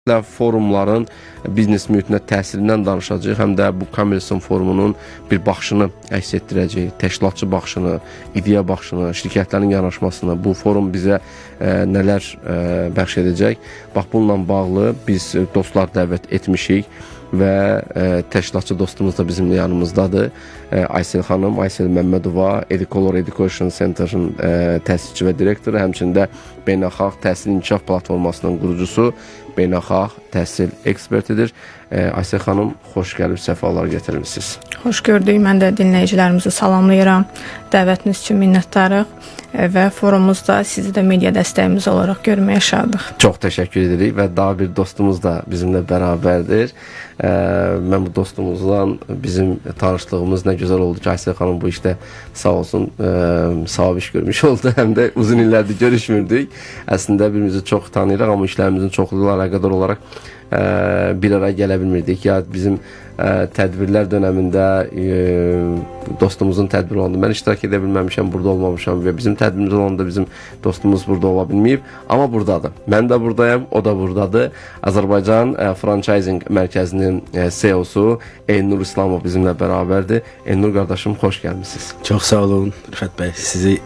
Forumların biznes mühitinə təsirindən danışacağıq, həm də bu Comilson forumunun bir baxışını əks etdirəcək, təşkilatçı baxışını, ideya baxışını, şirkətlərin yanaşmasını, bu forum bizə nələr bəxş edəcək. Bax, bununla bağlı biz dostlar dəvət etmişik və təşkilatçı dostumuz da bizimlə yanımızdadır. Aysel xanım, Aysel Məmmədova, Educolor Education Center'ın təsisçi və direktoru, həmçində Beynəlxalq Təhsil İnkişaf Platformasının qurucusu, beynəlxalq təhsil ekspertidir. Aysel xanım, xoş gəlib, səfalar gətirmişsiniz. Xoş gördük. Mən də dinləyicilərimizi salamlayıram. Dəvətiniz üçün minnətdarıq və forumumuzda sizi də media dəstəyimiz olaraq görməyə şadıq. Çox təşəkkür edirik və daha bir dostumuz da bizimlə bərabərdir. Mən bu dostumuzdan bizim tanışlığımız nə gözəl oldu ki, Aysel xanım bu işdə sağ olsun savab iş görmüş oldu. Həm də uzun illərdir görüşmürdük. Əslində birimizi çox tanıyırıq, amma işlərimizin çoxluğuyla əlaqədar olaraq bir ara gələ bilmirdik. Ya bizim tədbirlər dönəmində dostumuzun tədbiri olanda mən iştirak edə bilməmişəm, burada olmamışam və bizim tədbirimiz olanda bizim dostumuz burada ola bilməyib, amma buradadır. Mən də buradayım, o da buradadır. Azərbaycan Franchising Mərkəzinin CEO-su Elnur İslamov bizimlə bərabərdir. Elnur qardaşım, xoş gəlmişsiniz. Çox sağ olun Rüfət bəy. Sizi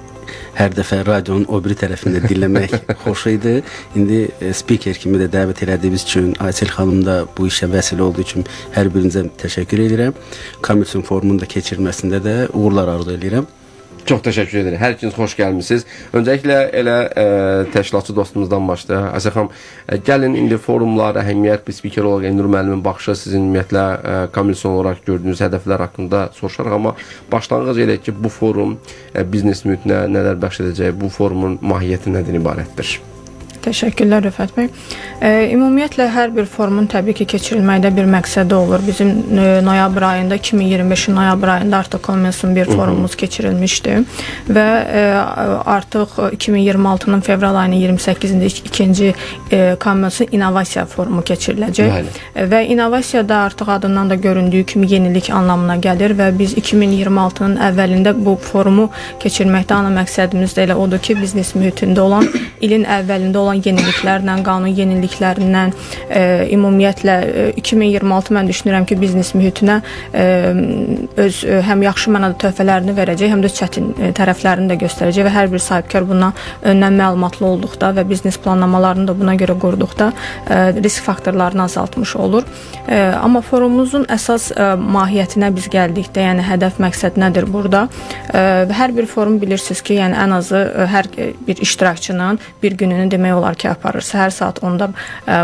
hər dəfə radionun o biri tərəfində dinləmək xoş idi. İndi speaker kimi də dəvət elədiyiniz üçün, Aysel xanım da bu işə vəsilə olduğu üçün hər birinizə təşəkkür edirəm. Comilson forumunun da keçirilməsində də uğurlar arzu edirəm. Çox təşəkkür ederim. Hər ikiniz xoş gəlmişsiniz. Öncəliklə elə təşkilatçı dostumuzdan başlayaq. Aysel xanım, gəlin indi forumlar, əhəmiyyət, bir spiker olaraq Elnur müəllimin baxışı, sizin ümumiyyətlə Comilson olaraq gördüyünüz hədəflər haqqında soruşarıq, amma başlanğıc eləyək ki, bu forum biznes mühitinə nələr bəxş edəcək, bu forumun mahiyyəti nədən ibarətdir? Təşəkkürlər Rüfət bəy. Ümumiyyətlə hər bir forumun təbii ki keçirilməkdə bir məqsədi olur. Bizim noyabr ayında, 2025-in noyabr ayında artıq Comilson bir forumumuz keçirilmişdi və artıq 2026-nın fevral ayının 28-də ikinci Comilson İnnovasiya forumu keçiriləcək və innovasiya da artıq adından da göründüyü kimi yenilik anlamına gəlir və biz 2026-nın əvvəlində bu forumu keçirməkdə ana məqsədimiz də elə odur ki, biznes mühitində olan, ilin əvvəlində olan yeniliklərlə, qanun yeniliklərindən, ümumiyyətlə 2026 mən düşünürəm ki, biznes mühitinə öz həm yaxşı mənada töhfələrini verəcək, həm də çətin tərəflərini də göstərəcək və hər bir sahibkar bundan öndən məlumatlı olduqda və biznes planlamalarını da buna görə qurduqda risk faktorlarını azaltmış olur. Amma forumumuzun əsas mahiyyətinə biz gəldikdə, yəni hədəf məqsəd nədir burada? Hər bir forum bilirsiniz ki, yəni ən azı hər bir iştirakçının bir gününü demək olar ki, aparır. Səhər saat 10-da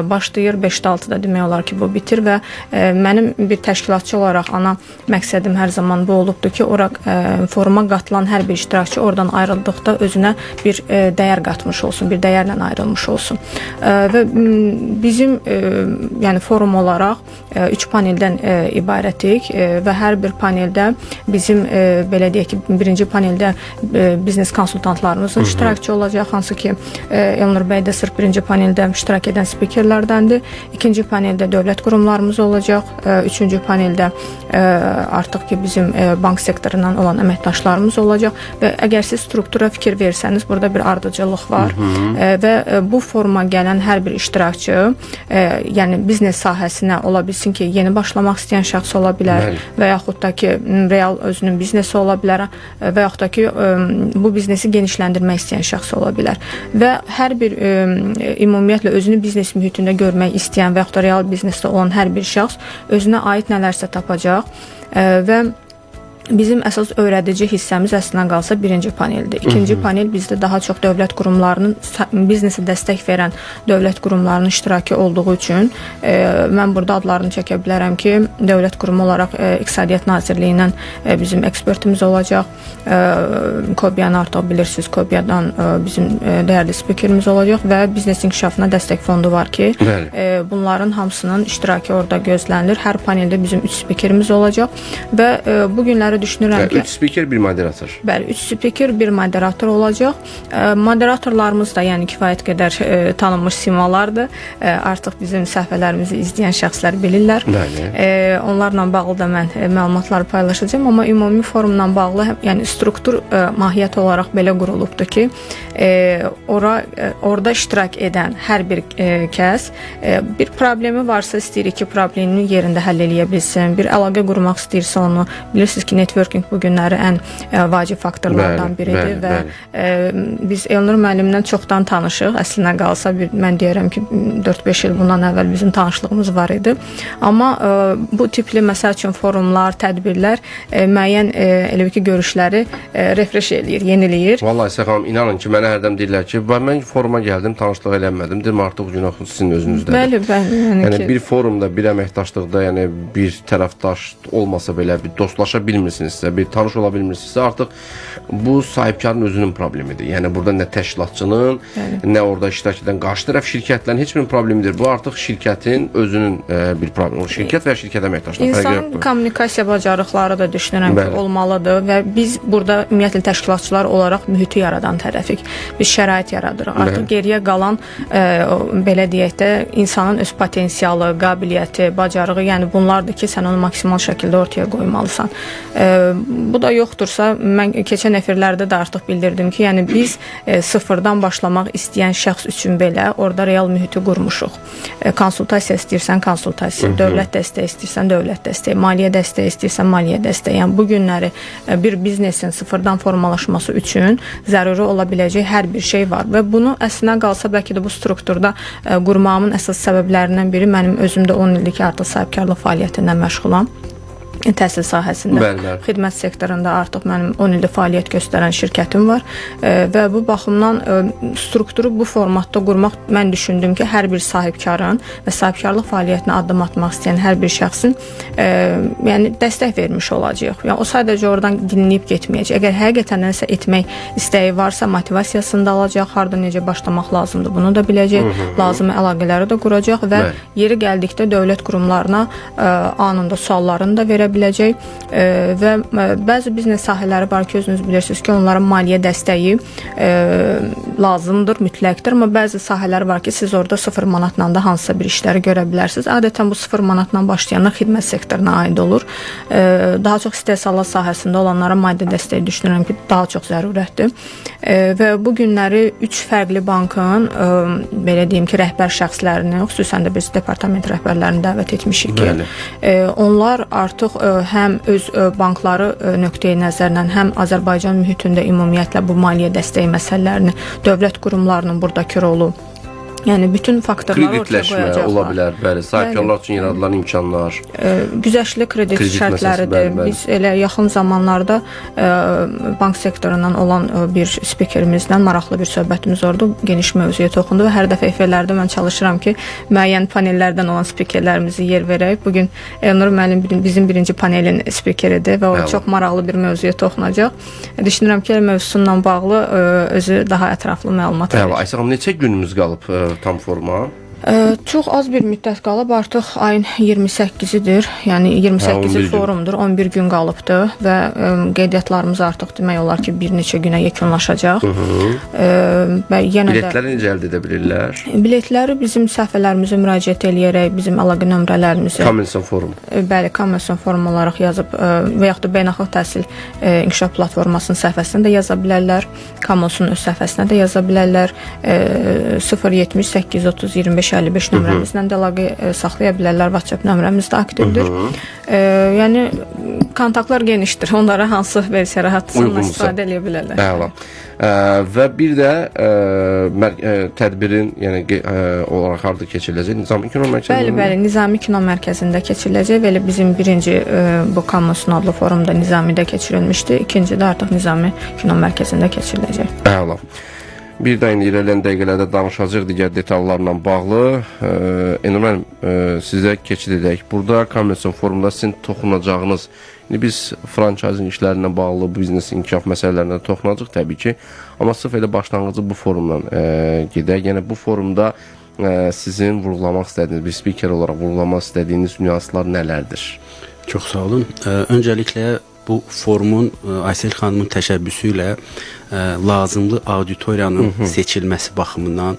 başlayır, 5-də 6-da demək olar ki, bu bitir və mənim bir təşkilatçı olaraq ana məqsədim hər zaman bu olubdur ki, foruma qatılan hər bir iştirakçı oradan ayrıldıqda özünə bir dəyər qatmış olsun, bir dəyərlə ayrılmış olsun. Və bizim yəni forum olaraq 3 paneldən ibarətik və hər bir paneldə bizim belə deyək ki, birinci paneldə biznes konsultantlarımızın iştirakçı olacaq, hansı ki Elnur bəy də sırf birinci paneldə iştirak edən spikerlərdəndir. İkinci paneldə dövlət qurumlarımız olacaq. Üçüncü paneldə artıq ki bizim bank sektorundan olan əməkdaşlarımız olacaq və əgər siz struktura fikir versəniz, burada bir ardıcıllıq var və bu foruma gələn hər bir iştirakçı, yəni biznes sahəsinə ola bilsin ki, yeni başlamaq istəyən şəxs ola bilər və yaxud da ki, real özünün biznesi ola bilər və yaxud da ki, bu biznesi genişləndirmək istəyən şəxs ola bilər və hər bir ümumiyyətlə özünü biznes mühitində görmək istəyən və yaxud da real biznesdə olan hər bir şəxs özünə aid nələrsə tapacaq və bizim əsas öyrədici hissəmiz əslində qalsa birinci paneldir. İkinci panel bizdə daha çox dövlət qurumlarının, biznesi dəstək verən dövlət qurumlarının iştirakı olduğu üçün mən burada adlarını çəkə bilərəm ki, dövlət qurumu olaraq İqtisadiyyat Nazirliyindən bizim ekspertimiz olacaq. KOBİA'nı artıq bilirsiniz, KOBİA'dan bizim dəyərli spikerimiz olacaq və biznes inkişafına dəstək fondu var ki, bunların hamısının iştirakı orada gözlənilir. Hər paneldə bizim 3 spikerimiz olacaq və bu günləri düşünürəm ki, 3 spiker, bir moderator. bəli, 3 spiker, bir moderator olacaq. Moderatorlarımız da yəni kifayət qədər tanınmış simalardır. Artıq bizim səhifələrimizi izləyən şəxslər bilirlər. Bəli. Onlarla bağlı da mən məlumatları paylaşacağam, amma ümumi forumla bağlı yəni struktur mahiyyət olaraq belə qurulubdur ki, orada iştirak edən hər bir kəs bir problemi varsa istəyirik ki, problemini yerində həll eləyə bilsin. Bir əlaqə qurmaq istəyirsə onu, bilirsiniz ki, networking bu günləri ən vacib faktorlardan biridir və biz Elnur müəllimlə çoxdan tanışıq. Əslində qalsa mən deyərəm ki, 4-5 il bundan əvvəl bizim tanışlığımız var idi. Amma bu tipli məsəl üçün forumlar, tədbirlər müəyyən elə ki, görüşləri refresh eləyir, yeniləyir. Vallahi Aysə xanım, inanın ki, mənə hərdən deyirlər ki, mən foruma gəldim, tanışlıq eləmədim. Dedim, artıq bu günah sizin özünüzdədir. Bəli. Yəni bir forumda, bir əməkdaşlıqda, yəni bir tərəfdaş olmasa belə bir dostlaşa bilmirsinizsə, bir tanış ola bilmirsinizsə, artıq bu sahibkarın özünün problemidir. Yəni burada nə təşkilatçının, nə orada iştirak edən qarşı tərəf şirkətlərin heç bir problemidir. Bu artıq şirkətin özünün bir problemi. Şirkət və şirkət əməkdaşlığı fərqi yoxdur. İnsanın kommunikasiya bacarıqları da düşünürəm ki, olmalıdır və biz burada ümumiyyətlə təşkilatçılar olaraq mühiti yaradan tərəfik. Biz şərait yaradırıq. Artıq geriyə qalan belə deyək də insanın öz potensialı, qabiliyyəti, bacarığı, yəni bunlardır ki, sən onu maksimal şəkildə ortaya qoymalısan. Bu da yoxdursa, mən keçən efirlərdə də artıq bildirdim ki, yəni biz sıfırdan başlamaq istəyən şəxs üçün belə orada real mühiti qurmuşuq. Konsultasiya istəyirsən, konsultasiya, dövlət dəstəyi istəyirsən, dövlət dəstəyi, maliyyə dəstəyi istəyirsən, maliyyə dəstəyi. Yəni bu günləri bir biznesin sıfırdan formalaşması üçün zəruri ola biləcək hər bir şey var və bunu əslində qalsa bəlkə də bu strukturda qurmağımın əsas səbəblərindən biri mənim özümdə 10 illik artıq sahibkarlıq fəaliyyətindən məşğulam. Təhsil sahəsində, xidmət sektorunda artıq mənim 10 ildə fəaliyyət göstərən şirkətim var və bu baxımdan strukturu bu formatda qurmaq mən düşündüm ki, hər bir sahibkarın və sahibkarlıq fəaliyyətinə addım atmaq istəyən hər bir şəxsin yəni dəstək vermiş olacaq. Yəni o sadəcə oradan dinləyib getməyəcək. Əgər həqiqətən nəsə etmək istəyi varsa, motivasiyasını da alacaq, harda necə başlamaq lazımdır, bunu da biləcək, lazımi əlaqələri də quracaq və yeri gəldikdə dövlət qurumlarına anında suallarını da verə biləcək və bəzi biznes sahələri var ki, özünüz bilirsiniz ki, onların maliyyə dəstəyi lazımdır, mütləqdir, amma bəzi sahələr var ki, siz orada 0 manatla da hansısa bir işləri görə bilərsiniz. Adətən bu 0 manatla başlayanlar xidmət sektoruna aid olur. Daha çox istehsalat sahəsində olanlara maddi dəstəyi düşünürəm ki, daha çox zərurətdir. Və bu günləri 3 fərqli bankın, belə deyim ki, rəhbər şəxslərini, xüsusən də biz departament rəhbərlərini dəvət etmişik ki, onlar artıq həm öz bankları nöqteyi nəzərlə, həm Azərbaycan mühitində ümumiyyətlə bu maliyyə dəstəyi məsələlərini, dövlət qurumlarının buradakı rolu, yəni bütün faktorları ortaya qoyacaqlar. Kreditləşmə ola bilər, bəli, sahibkarlar üçün yaradılan imkanlar. Güzəştli kredit şərtləridir. Biz elə yaxın zamanlarda bank sektorundan olan bir spikerimizlə maraqlı bir söhbətimiz oldu. Geniş mövzuya toxundu və hər dəfə efirlərdə mən çalışıram ki, müəyyən panellərdən olan spikerlərimizi yer verək. Bugün Elnur müəllim bizim birinci panelin spikeridir və o çox maraqlı bir mövzuya toxunacaq. Düşünürəm ki, mövzusunla bağlı özü daha ətraflı məlumat verir. Aysə xanım, neçə günümüz qalıb tam forma? Çox az bir müddət qalıb, artıq ayın 28-idir. Yəni 28-i forumdur, 11 gün qalıbdır və qeydiyyatlarımız artıq demək olar ki, bir neçə günə yekunlaşacaq. Biletləri necə əldə edə bilirlər? Biletləri bizim səhifələrimizə müraciət eləyərək, bizim əlaqə nömrələrimizi Commonwealth Forum. Bəli, Commonwealth Forum olaraq yazıb və yaxud da Beynəlxalq Təhsil İnkişaf Platformasının səhifəsində də yaza bilərlər. Commonwealth-un öz səhifəsində də yaza bilərlər. 070 830 25 55 nömrəmizlə də əlaqə saxlaya bilərlər. WhatsApp nömrəmiz də aktivdir. Yəni kontaktlar genişdir. Onlara hansı versiya rahatlıqla istifadə edə bilərlər. Əla. Və bir də tədbirin yəni olaraq harda keçiriləcək? Nizami Kino Mərkəzində? Bəli, Nizami Kino Mərkəzində keçiriləcək. Belə bizim birinci bu Commonwealth adlı forumda Nizamidə keçirilmişdi. İkinci də artıq Nizami Kino Mərkəzində keçiriləcək. Əla. Bir də indi irəliləyən dəqiqələrdə danışacağıq digər detallarla bağlı. Elnur müəllim, sizə keçid edək. Burada Commonwealth forumunda sizin toxunacağınız, indi biz fransayzing işlərinə bağlı biznes inkişaf məsələlərinə toxunacağıq təbii ki. Amma sırf elə başlanğıcı bu forumdan gedək. Yəni bu forumda sizin vurğulamaq istədiyiniz, bir spiker olaraq vurğulamaq istədiyiniz nüanslar nələrdir? Çox sağ olun. Öncəliklə bu forumun Aysel xanımın təşəbbüsü ilə lazımlı auditoriyanın seçilməsi baxımından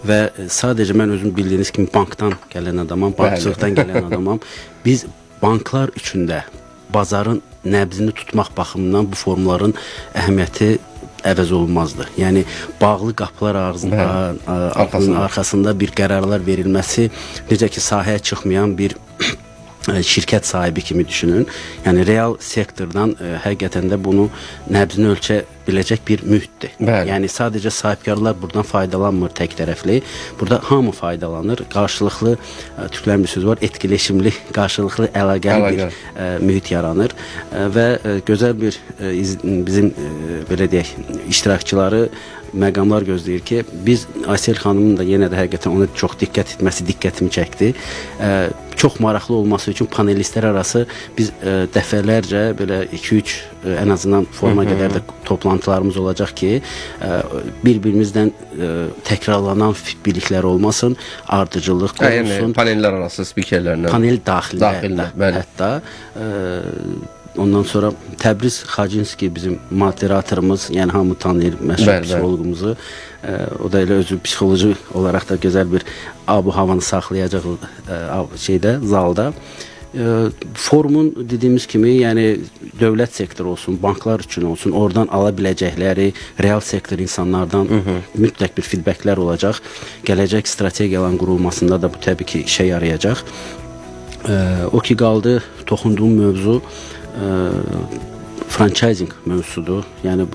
və sadəcə mən özüm bildiyiniz kimi bankdan gələn adamam, bankçılıqdan gələn adamam. Biz banklar üçün də bazarın nəbzini tutmaq baxımından bu forumların əhəmiyyəti əvəz olunmazdı. Yəni bağlı qapılar arxasında bir qərarlar verilməsi, necə ki sahəyə çıxmayan bir şirkət sahibi kimi düşünün. Yəni real sektordan həqiqətən də bunu nəbzini ölçə biləcək bir mühitdir. Bəli. Yəni sadəcə sahibkarlar buradan faydalanmır tək tərəfli. Burada hamı faydalanır. Qarşılıqlı türklərin bir sözü var, etkileşimli, qarşılıqlı əlaqəli bir mühit yaranır və gözəl bir bizim belə deyək iştirakçıları məqamlar gözləyir ki, biz Aysel xanımın da yenə də həqiqətən ona çox diqqət etməsi diqqətimi çəkdi. Çox maraqlı olması üçün panelistlər arası biz dəfələrcə belə 2-3 ən azından foruma qədər də toplantılarımız olacaq ki, bir-birimizdən təkrarlanan biliklər olmasın, ardıcıllıq olsun. Yəni panellər arası spikerlərlə. Panel daxilində hətta. Ondan sonra Təbriz Xacınski bizim moderatorumuz, yəni hamı tanıyır məşhur psixoloqumuzu. O da elə özü psixoloji olaraq da gözəl bir abu-havanı saxlayacaq zalda. Forumun dediyimiz kimi, yəni dövlət sektoru olsun, banklar üçün olsun, oradan ala biləcəkləri real sektor insanlardan mütləq bir feedbacklər olacaq. Gələcək strategiyaların qurulmasında da bu təbii ki işə yarayacaq. O ki qaldı toxunduğum mövzu franchising mövzusudur. Yəni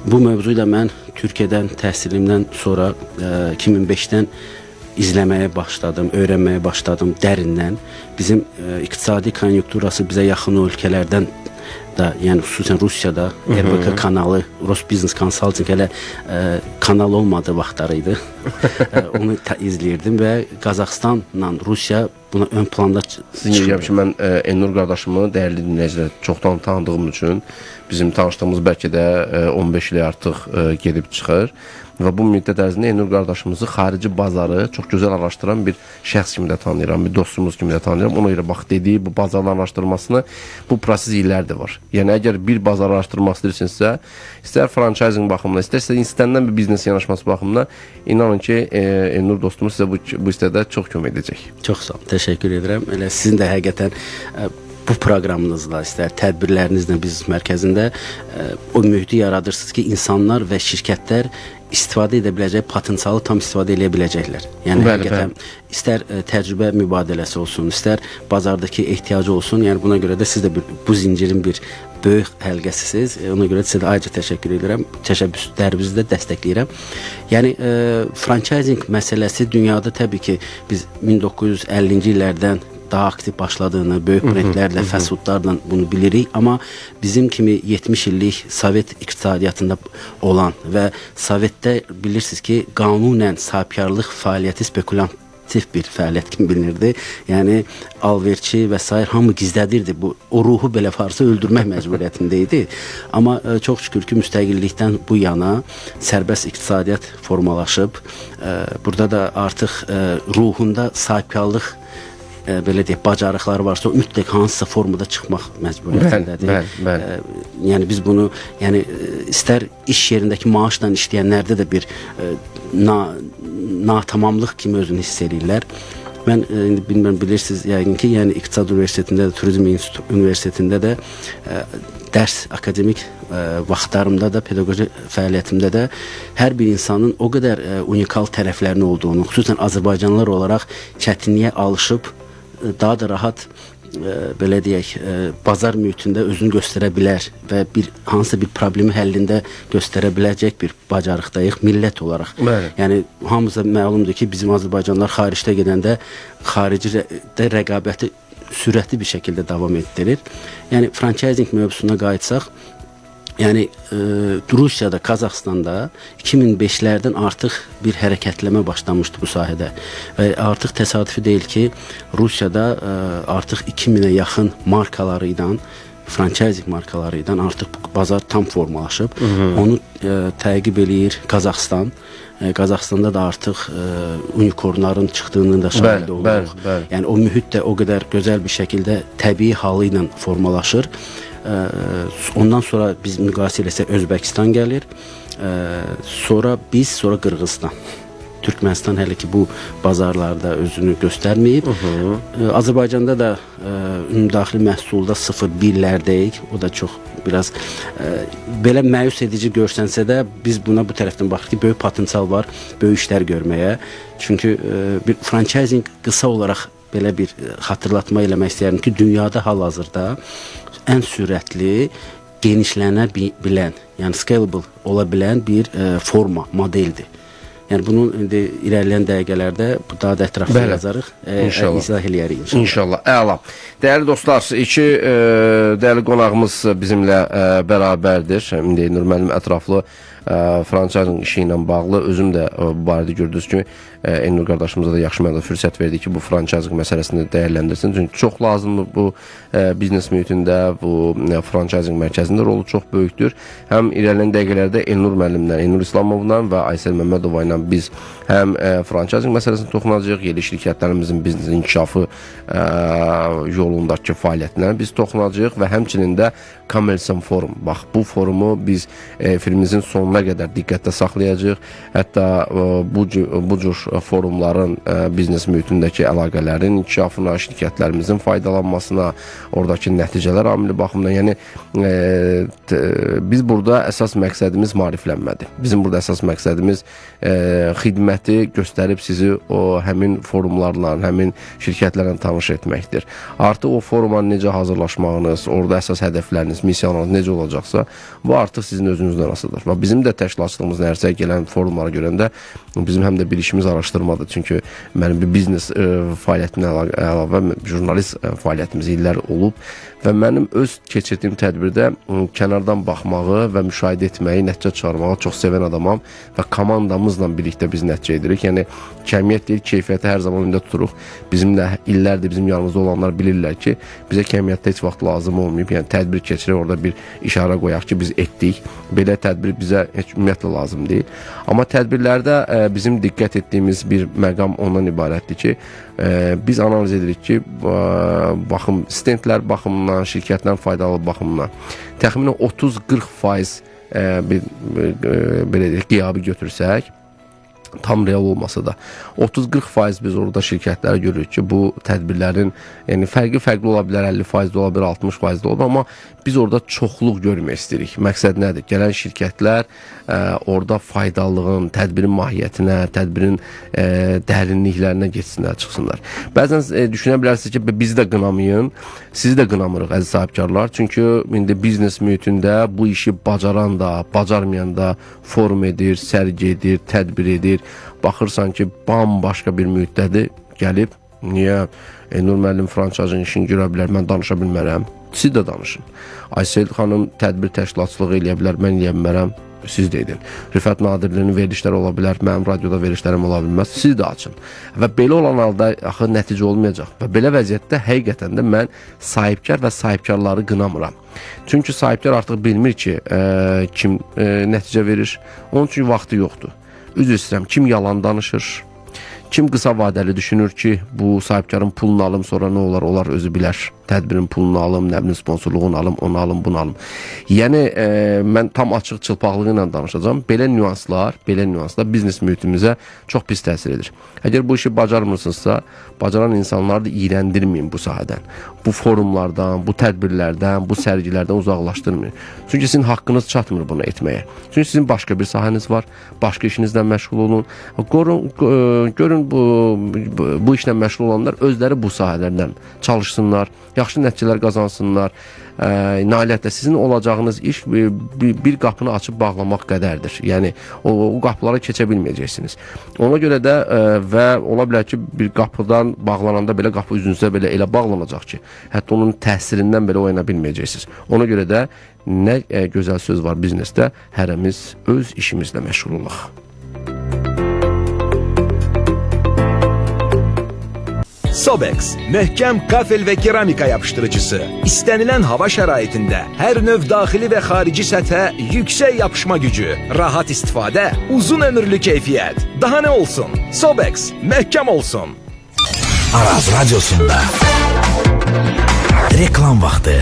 bu mövzu ilə mən Türkiyədən təhsilimdən sonra 2005-dən izləməyə başladım, öyrənməyə başladım dərindən. Bizim iqtisadi konjunkturası bizə yaxın ölkələrdən da, yəni xüsusən Rusiyada RBK kanalı, Rosbusiness Consulting hələ kanal olmadığı vaxtları idi. Onu izləyirdim və Qazaxstanla Rusiya buna ön planda çıxır. Mən Elnur qardaşımı dəyərli dinləyicilər çoxdan tanıdığım üçün bizim tanışdığımız bəlkə də 15 ilə artıq gedib çıxır. Və bu müddət ərzində Elnur qardaşımızı xarici bazarı çox gözəl araşdıran bir şəxs kimi də tanıyıram, bir dostumuz kimi də tanıyıram. Ona görə bax dediyi bu bazarların araşdırmasını, bu proses illərdir var. Yəni əgər bir bazar araşdırmaq istəyirsinizsə, istər franchising baxımından, istərsə istənilən bir biznes yanaşması baxımından, inanın ki, Elnur dostumuz sizə bu istədə çox kömək edəcək. Çox sağ olun, təşəkkür edirəm. Elə sizin də həqiqətən bu proqramınızla, istər tədbirlərinizlə biznes mərkəzində o mühiti yaradırsınız ki, insanlar və şirkətlər istifadə edə biləcək potensialı tam istifadə edə biləcəklər. Yəni həqiqətən istər təcrübə mübadiləsi olsun, istər bazardakı ehtiyacı olsun. Yəni buna görə də siz də bu zincirin bir böyük həlqəsiniz. Ona görə sizə də ayrıca təşəkkür edirəm. Təşəbbüslərinizi də dəstəkləyirəm. Yəni franchising məsələsi dünyada təbii ki biz 1950-ci illərdən daha aktiv başladığını, böyük brendlərlə, fast foodlarla bunu bilirik. Amma bizim kimi 70 illik Sovet iqtisadiyyatında olan və Sovetdə bilirsiniz ki, qanunən sahibkarlıq fəaliyyəti spekulantiv bir fəaliyyət kimi bilinirdi. Yəni alverçi və s. hamı gizlədirdi. O ruhu belə varsa öldürmək məcburiyyətində idi. Amma çox şükür ki, müstəqillikdən bu yana sərbəst iqtisadiyyat formalaşıb. Burada da artıq ruhunda sahibkarlıq belə deyək, bacarıqları varsa o mütləq hansısa formada çıxmaq məcburiyyətindədir. Yəni biz bunu, yəni istər iş yerindəki maaşla işləyənlərdə də bir natamamlıq kimi özünü hiss edirlər. Mən indi bilmirəm, bilirsiniz yəqin ki, yəni İqtisad Universitetində də, Turizm Universitetində də dərs, akademik vaxtlarımda da, pedaqoji fəaliyyətimdə də hər bir insanın o qədər unikal tərəflərinin olduğunu, xüsusən Azərbaycanlılar olaraq çətinliyə alışıb daha da rahat belə deyək, bazar mühitində özünü göstərə bilər və hansısa bir problemi həllində göstərə biləcək bir bacarıqdayıq millət olaraq. Yəni hamımıza məlumdur ki, bizim Azərbaycanlılar xaricdə gedəndə xaricidə rəqabəti sürətli bir şəkildə davam etdirir. Yəni franchising mövzusuna qayıtsaq, yəni Rusiyada, Qazaxstanda 2005-lərdən artıq bir hərəkətləmə başlamışdı bu sahədə və artıq təsadüfi deyil ki, Rusiyada artıq 2000-ə yaxın markaları ilə, franchising markaları ilə artıq bazar tam formalaşıb. Onu təqib eləyir Qazaxstan. Qazaxstanda da artıq unikornların çıxdığının da şahidi oluruq. Yəni o mühit də o qədər gözəl bir şəkildə təbii halı ilə formalaşır Ondan sonra biz müqayisə eləsək Özbəkistan gəlir. Sonra Qırğızstan. Türkmenistan hələ ki bu bazarlarda özünü göstərməyib. Azərbaycanda da ümumdaxili məhsulda 0,1'lərdəyik. O da çox biraz belə məyus edici görsənsə də biz buna bu tərəfdən baxırıq ki, böyük potensial var böyük işlər görməyə. Çünki bir franchising qısa olaraq belə bir xatırlatma eləmək istəyirəm ki, dünyada hal-hazırda ən sürətli genişlənə bilən, yəni scalable ola bilən bir forma, modeldir. Yəni bunun indi irəliləyən dəqiqələrdə daha da ətraflı yazarıq, izah eləyərik inşallah. İnşallah, əla. Dəyərli dostlar, iki dəyərli qonağımız bizimlə bərabərdir. İndi Nur müəllim ətraflı franchising işi ilə bağlı özüm də bu barədə gördünüz ki, Elnur qardaşımıza da yaxşı mənada fürsət verdi ki, bu franchising məsələsini dəyərləndirsin. Çünki çox lazımdır bu biznes mühitində, bu franchising mərkəzində rolu çox böyükdür. Həm irəliləyən dəqiqələrdə Elnur müəllimlə, Elnur İslamovla və Aysel Məmmədova ilə biz həm franchising məsələsini toxunacağıq, yerli şirkətlərimizin biznes inkişafı yolundakı fəaliyyətinə biz toxunacağıq və həmçinin də Commercial Forum. Bax, bu forumu biz filmimizin sonuna qədər diqqətdə saxlayacağıq. Hətta bu cür forumların biznes mühitindəki əlaqələrin inkişafına, şirkətlərimizin faydalanmasına, oradakı nəticələr amili baxımından, yəni biz burada əsas məqsədimiz maariflənmədir. Bizim burada əsas məqsədimiz xidməti göstərib sizi o həmin forumlarla, həmin şirkətlərlə tanış etməkdir. Artıq o foruma necə hazırlaşmağınız, orada əsas hədəfləriniz, missiyanlarınız necə olacaqsa, bu artıq sizin özünüzdən asılıdır. Və bizim də təşkilatçılığımız nəzərə gələn forumlara görəndə bizim həm də bir işimiz araşdırmadır. Çünki mənim bir biznes fəaliyyətinə əlavə jurnalist fəaliyyətimiz illər olub və mənim öz keçirdiyim tədbirdə kənardan baxmağı və müşahidə etməyi, nəticə çıxarmağı çox sevən adamam və komandamızla birlikdə biz nəticə edirik. Yəni kəmiyyət deyil, keyfiyyəti hər zaman öndə tuturuq. Bizimlə illərdir bizim yanımızda olanlar bilirlər ki, bizə kəmiyyətdə heç vaxt lazım olmayıb. Yəni tədbir keçirək, orada bir işarə qoyaq ki, biz etdik. Belə tədbir bizə heç ümumiyyətlə lazım deyil. Amma tədbirlərdə bizim diqqət etdiyimiz bir məqam ondan ibarətdir ki, biz analiz edirik ki, baxım, stendlər baxımından, şirkətlərin faydalı baxımından təxminən 30-40% belə deyək, qiyabı götürsək, tam real olmasa da 30-40% biz orada şirkətlərə görürük ki, bu tədbirlərin yəni fərqli ola bilər, 50% ola bilər, 60% ola bilər, amma biz orada çoxluq görmək istəyirik. Məqsəd nədir? Gələn şirkətlər orada faydalılığın, tədbirin mahiyyətinə, tədbirin dərinliklərinə geçsinlər, çıxsınlar. Bəzən düşünə bilərsiniz ki, bizi də qınamayın, sizi də qınamırıq əziz sahibkarlar. Çünki indi biznes mühitində bu işi bacaran da, bacarmayan da forum edir, sərgi edir, tədbir edir. Baxırsan ki, bambaşqa bir mühitdədir, gəlib, niyə Nur müəllim franchising işini görə bilər, mən danışa bilmərəm, siz də danışın. Aysel xanım tədbir təşkilatçılığı eləyə bilər, mən eləyə bilmərəm, siz də edin. Rifət Nadirlinin verilişləri ola bilər, mənim radioda verilişlərim ola bilməz, siz də açın. Və belə olan halda axı nəticə olmayacaq. Və belə vəziyyətdə həqiqətən də mən sahibkar və sahibkarları qınamıram. Çünki sahibkar artıq bilmir ki, kim nəticə verir, onun üçün vaxtı yoxdur. Üzr istəyirəm, kim yalan danışır, kim qısa vadəli düşünür ki, bu sahibkarın pulunu alım, sonra nə olar, onlar özü bilər. Tədbirin pulunu alım, nə bilim sponsorluğunu alım, onu alım, bunu alım. Yəni mən tam açıq çılpaqlığı ilə danışacağım. Belə nüanslar biznes mühitimizə çox pis təsir edir. Əgər bu işi bacarmırsınızsa, bacaran insanları da iyrəndirməyin bu sahədən. Bu forumlardan, bu tədbirlərdən, bu sərgilərdən uzaqlaşdırmayın. Çünki sizin haqqınız çatmır bunu etməyə. Çünki sizin başqa bir sahəniz var, başqa işinizlə məşğul olun. Görün bu işlə məşğul olanlar özləri bu sahələrdən çalışsınlar, yaxşı nəticələr qazansınlar. Nailiyyətlə sizin olacağınız iş bir qapını açıb bağlamaq qədərdir. Yəni o qapılara keçə bilməyəcəksiniz. Ona görə də və ola bilər ki, bir qapıdan bağlananda belə qapı üzünüzə belə elə bağlanacaq ki, hətta onun təsirindən belə oyana bilməyəcəksiniz. Ona görə də nə gözəl söz var biznesdə, hərəmiz öz işimizlə məşğul olaq. Sobex, möhkəm kafel və keramika yapıştırıcısı. İstənilən hava şəraitində hər növ daxili və xarici səthə yüksək yapışma gücü, rahat istifadə, uzun ömürlü keyfiyyət. Daha nə olsun? Sobex, möhkəm olsun. Araz Radyosunda reklam vaxtı.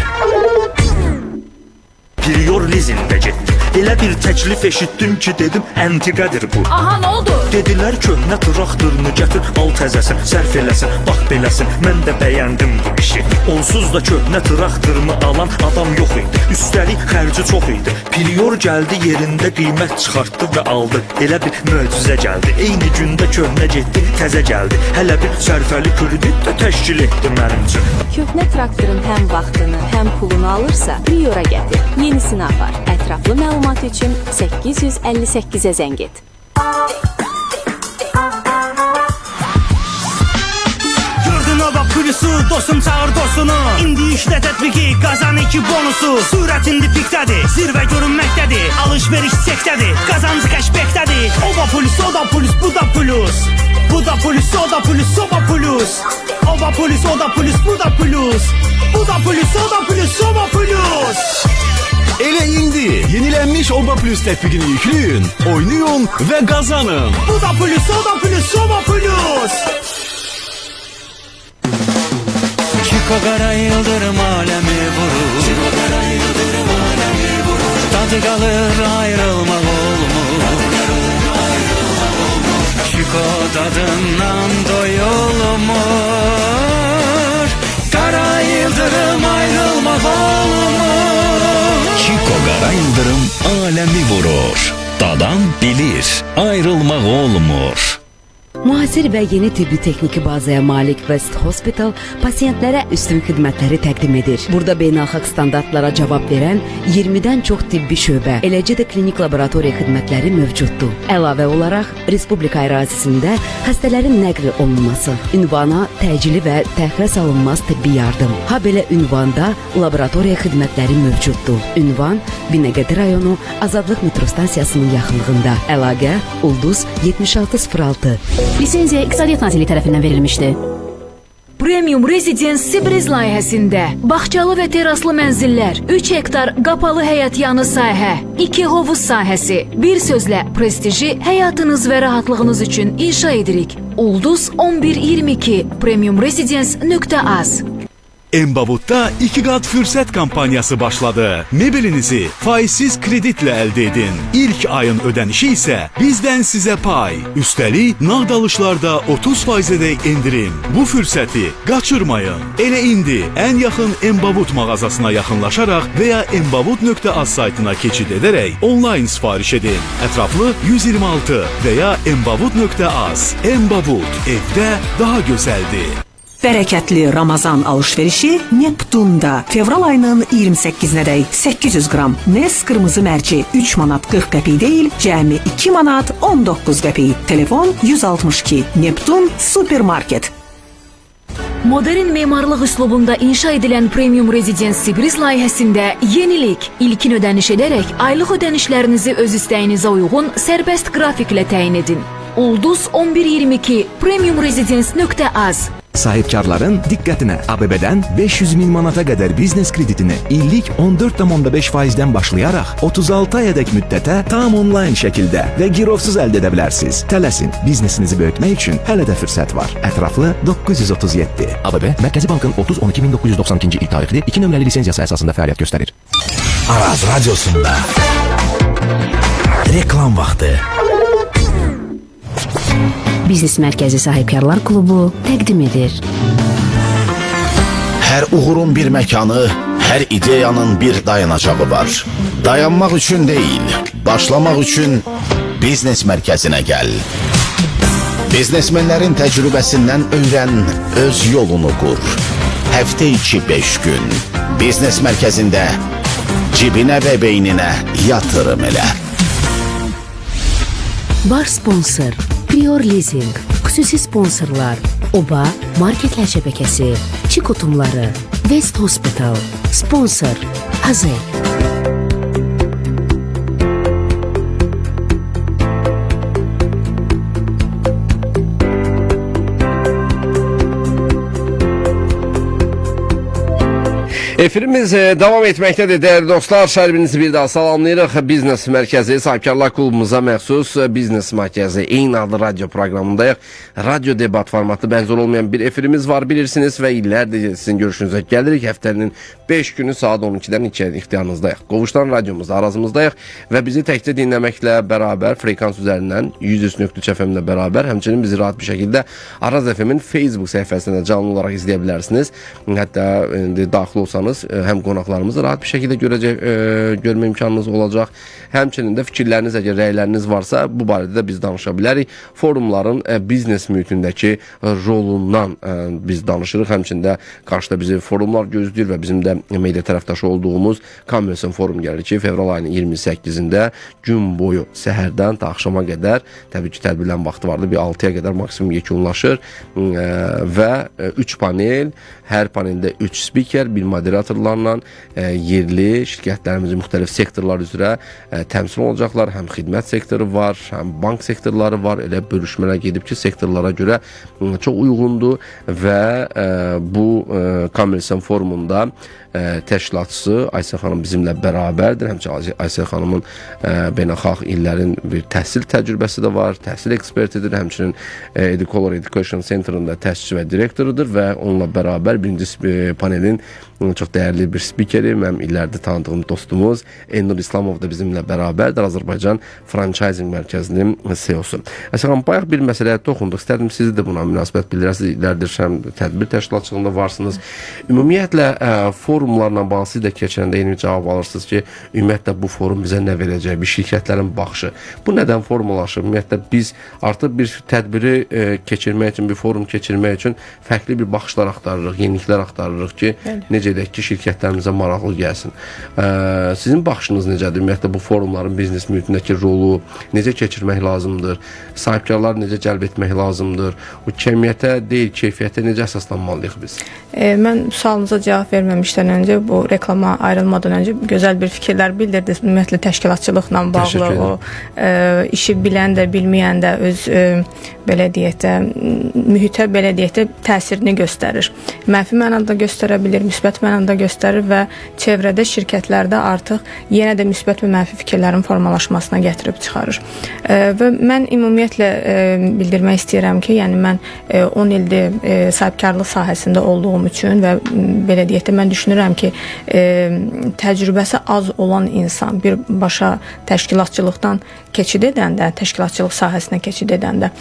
Prior lizində getdim. Elə bir təklif eşitdim ki, dedim əntiqədir bu. Aha, nə oldu? Dedilər köhnə traktorunu gətir, al təzəsin, sərf eləsin, bax beləsin. Mən də bəyəndim bu işi. Onsuz da köhnə traktorumu alan adam yox idi. Üstəlik xərci çox idi. Prior gəldi yerində qiymət çıxartdı və aldı. Elə bir möcüzə gəldi. Eyni gündə köhnə getdi, təzə gəldi. Hələ bir sərfəli kredit də təşkil etdi mənim üçün. Köhnə traktorun həm vaxtını, həm pulunu alırsa, Priora gətir. Yenisini apar. Ətraflı məlumat üçün 858-ə zəng et. Gördün o bak kulüsü, dostum çağır dostunu. İndi işlə tətbiqi, qazan 2 bonusu. Sürət indi pikdədir, zirvə görünməkdədir. Alış-veriş çəkdədir, qazancı kəşbəkdədir. O da polis, o da polis, bu da plus. Bu da polis, o da polis, o da plus. O da polis, o da polis, bu da plus. Bu da polis, o da polis, o da plus. Elə indi yenilənmiş Oba Plus tətbiqini yükləyin, oynayın və qazanın. Bu da polis, o da polis, o da plus. Çiko qara yıldırım aləmi vurur. Çiko qara yıldırım aləmi vurur. Tadı qalır ayrılmaq olmur. Çiko dadından doyulmur. Qara yıldırım ayrılmaq olmur. Çiko qara yıldırım aləmi vurur. Dadan bilir, ayrılmaq olmur. Müasir və yeni tibbi texniki bazaya malik West Hospital pasientlərə üstün xidmətləri təqdim edir. Burada beynəlxalq standartlara cavab verən 20-dən çox tibbi şöbə, eləcə də klinik laboratoriya xidmətləri mövcuddur. Əlavə olaraq Respublika ərazisində xəstələrin nəql olunması, ünvana təcili və təxirə salınmaz tibbi yardım. Ha belə ünvanda laboratoriya xidmətləri mövcuddur. Ünvan Binəqədi rayonu Azadlıq metro stansiyasının yaxınlığında. Əlaqə Ulduz 7606. Lisenziya İqtisadiyyat Nazirliyi tərəfindən verilmişdi. Premium Residence Sibriz layihəsində bağçalı və teraslı mənzillər, 3 hektar qapalı həyət yanı sahə, 2 hovuz sahəsi, bir sözlə prestiji həyatınız və rahatlığınız üçün inşa edirik. Ulduz 1122 premiumresidence.az. Embavut'da 2 qat fürsət kampaniyası başladı. Mebelinizi faizsiz kreditlə əldə edin. İlk ayın ödənişi isə bizdən sizə pay. Üstəlik, nağd alışlarda 30%-dək endirim. Bu fürsəti qaçırmayın. Elə indi ən yaxın Embavut mağazasına yaxınlaşaraq və ya embavut.az saytına keçid edərək onlayn sifariş edin. Ətraflı 126 və ya embavut.az. Embavut, evdə daha gözəldir. Bərəkətli Ramazan alış-verişi Neptun'da fevral ayının 28-nədək 800 qram Nes qırmızı mərci 3 manat 40 qəpik deyil, cəmi 2 manat 19 qəpik. Telefon 162. Neptun Supermarket. Modern memarlıq üslubunda inşa edilən Premium Residence Sibriz layihəsində yenilik. İlkin ödəniş edərək aylıq ödənişlərinizi öz istəyinizə uyğun sərbəst qrafiklə təyin edin. Ulduz 1122 premiumresidence.az. Sahibkarların diqqətinə, ABB-dən 500 min manata qədər biznes kreditini illik 14,5%-dən başlayaraq 36 ayədək müddətə tam onlayn şəkildə və girovsuz əldə edə bilərsiniz. Tələsin, biznesinizi böyütmək üçün hələ də fürsət var. Ətraflı 937. ABB Mərkəzi Bankın 30-12-1992-ci il tarixli 2 nömrəli lisenziyası əsasında fəaliyyət göstərir. Araz Radiosunda reklam vaxtı. Biznes Mərkəzi Sahibkarlar Klubu təqdim edir. Hər uğurun bir məkanı, hər ideyanın bir dayanacağı var. Dayanmaq üçün deyil, başlamaq üçün Biznes Mərkəzinə gəl. Biznesmenlərin təcrübəsindən öyrən, öz yolunu qur. Həftə içi 5 gün. Biznes Mərkəzində cibinə və beyninə yatırım elə. Bar sponsor Prior Leasing, xüsusi sponsorlar Oba Marketlər şəbəkəsi, Çiko tumları, West Hospital, sponsor Hazay. Efirimiz devam etməkdədir değerli dostlar. Şərbinizi bir daha salamlayırıq. Biznes Mərkəzi Sahibkarlar Klubumuza məxsus Biznes Mərkəzi eyni adlı radyo proqramındayıq. Radyo debat formatı bənzər olmayan bir efirimiz var bilirsiniz və illərdir sizin görüşünüzə gəlirik. Həftənin 5 günü saat 12-dən 2-yə ixtiyarınızdayıq. Qovuşdan radyomuzda arazımızdayıq və bizi təkcə dinləməklə bərabər frekans üzərindən 100.3 FM-də bərabər, həmçinin bizi rahat bir şəkildə Araz FM-in Facebook səhifəsində canlı olaraq izləyə bilərsiniz. Hətta daxil olsanız həm qonaqlarımızı rahat bir şəkildə görmə imkanınız olacaq. Həmçinin də fikirləriniz, əgər rəyləriniz varsa, bu barədə də biz danışa bilərik. Forumların biznes mühitindəki rolundan biz danışırıq. Həmçində qarşıda bizi forumlar gözləyir və bizim də media tərəfdaşı olduğumuz Commerce Forum gəlir ki, fevral ayının 28-də gün boyu səhərdən ta axşama qədər, təbii ki, tədbirlərin vaxtı vardı, bir 6-ya qədər maksimum yekunlaşır və 3 panel, hər paneldə 3 spiker, bir moderatorlarla yerli şirkətlərimizin müxtəlif sektorlar üzrə təmsil olacaqlar. Həm xidmət sektoru var, həm bank sektorları var. Elə bölüşmələr gedib ki, sektorlara görə çox uyğundur və bu Commerce Forumunda təşkilatçısı Aysel xanım bizimlə bərabərdir. Həmçinin Aysel xanımın beynəlxalq illərin bir təhsil təcrübəsi də var, təhsil ekspertidir. Həmçinin Educolor Education Center'ında təşkiçi və direktorudur və onunla bərabər birinci panelin çox dəyərli bir spikeri, mənim illərdə tanıdığım dostumuz Elnur İslamov da bizimlə bərabərdir. Azərbaycan Franchising Mərkəzinin CEO-su. Aysel xanım, bayaq bir məsələyə toxunduq. İstərdim siz də buna münasibət bildirəsiniz. İllərdir tədbir təşkilatçılığında varsınız. Ümumiyyətlə forumlarla bağlı siz də keçəndə eyni cavab alırsınız ki, ümumiyyətlə bu forum bizə nə verəcək, bir şirkətlərin baxışı. Bu nədən formalaşır? Ümumiyyətlə biz artıq bir tədbiri keçirmək üçün, bir forum keçirmək üçün fərqli bir baxışlar axtarırıq, yeniliklər axtarırıq ki, necə edək ki, şirkətlərimizə maraqlı gəlsin. Sizin baxışınız necədir? Ümumiyyətlə bu forumların biznes mühitindəki rolu necə keçirmək lazımdır? Sahibkarlar necə cəlb etmək lazımdır? Bu kəmiyyətə deyil, keyfiyyətə necə əsaslanmalıyıq biz? Mən sualınıza cavab verməmişdən öncə, bu reklama ayrılmadan öncə gözəl bir fikirlər bildirdiniz. Ümumiyyətlə təşkilatçılıqla bağlı o işi bilən də, bilməyən də öz belə deyək də, mühitə belə deyək də təsirini göstərir. Mənfi mənada göstərə bilir, müsbət mənada göstərir və çevrədə, şirkətlərdə artıq yenə də müsbət və mənfi fikirlərin formalaşmasına gətirib çıxarır. Və mən ümumiyyətlə bildirmək istəyirəm ki, yəni mən 10 ildir sahibkarlıq sahəsində olduğum üçün və belə deyək də mən düşünürəm ki, təcrübəsi az olan insan birbaşa təşkilatçılıqdan keçid edəndə, təşkilatçılıq sahəsinə keçid edəndə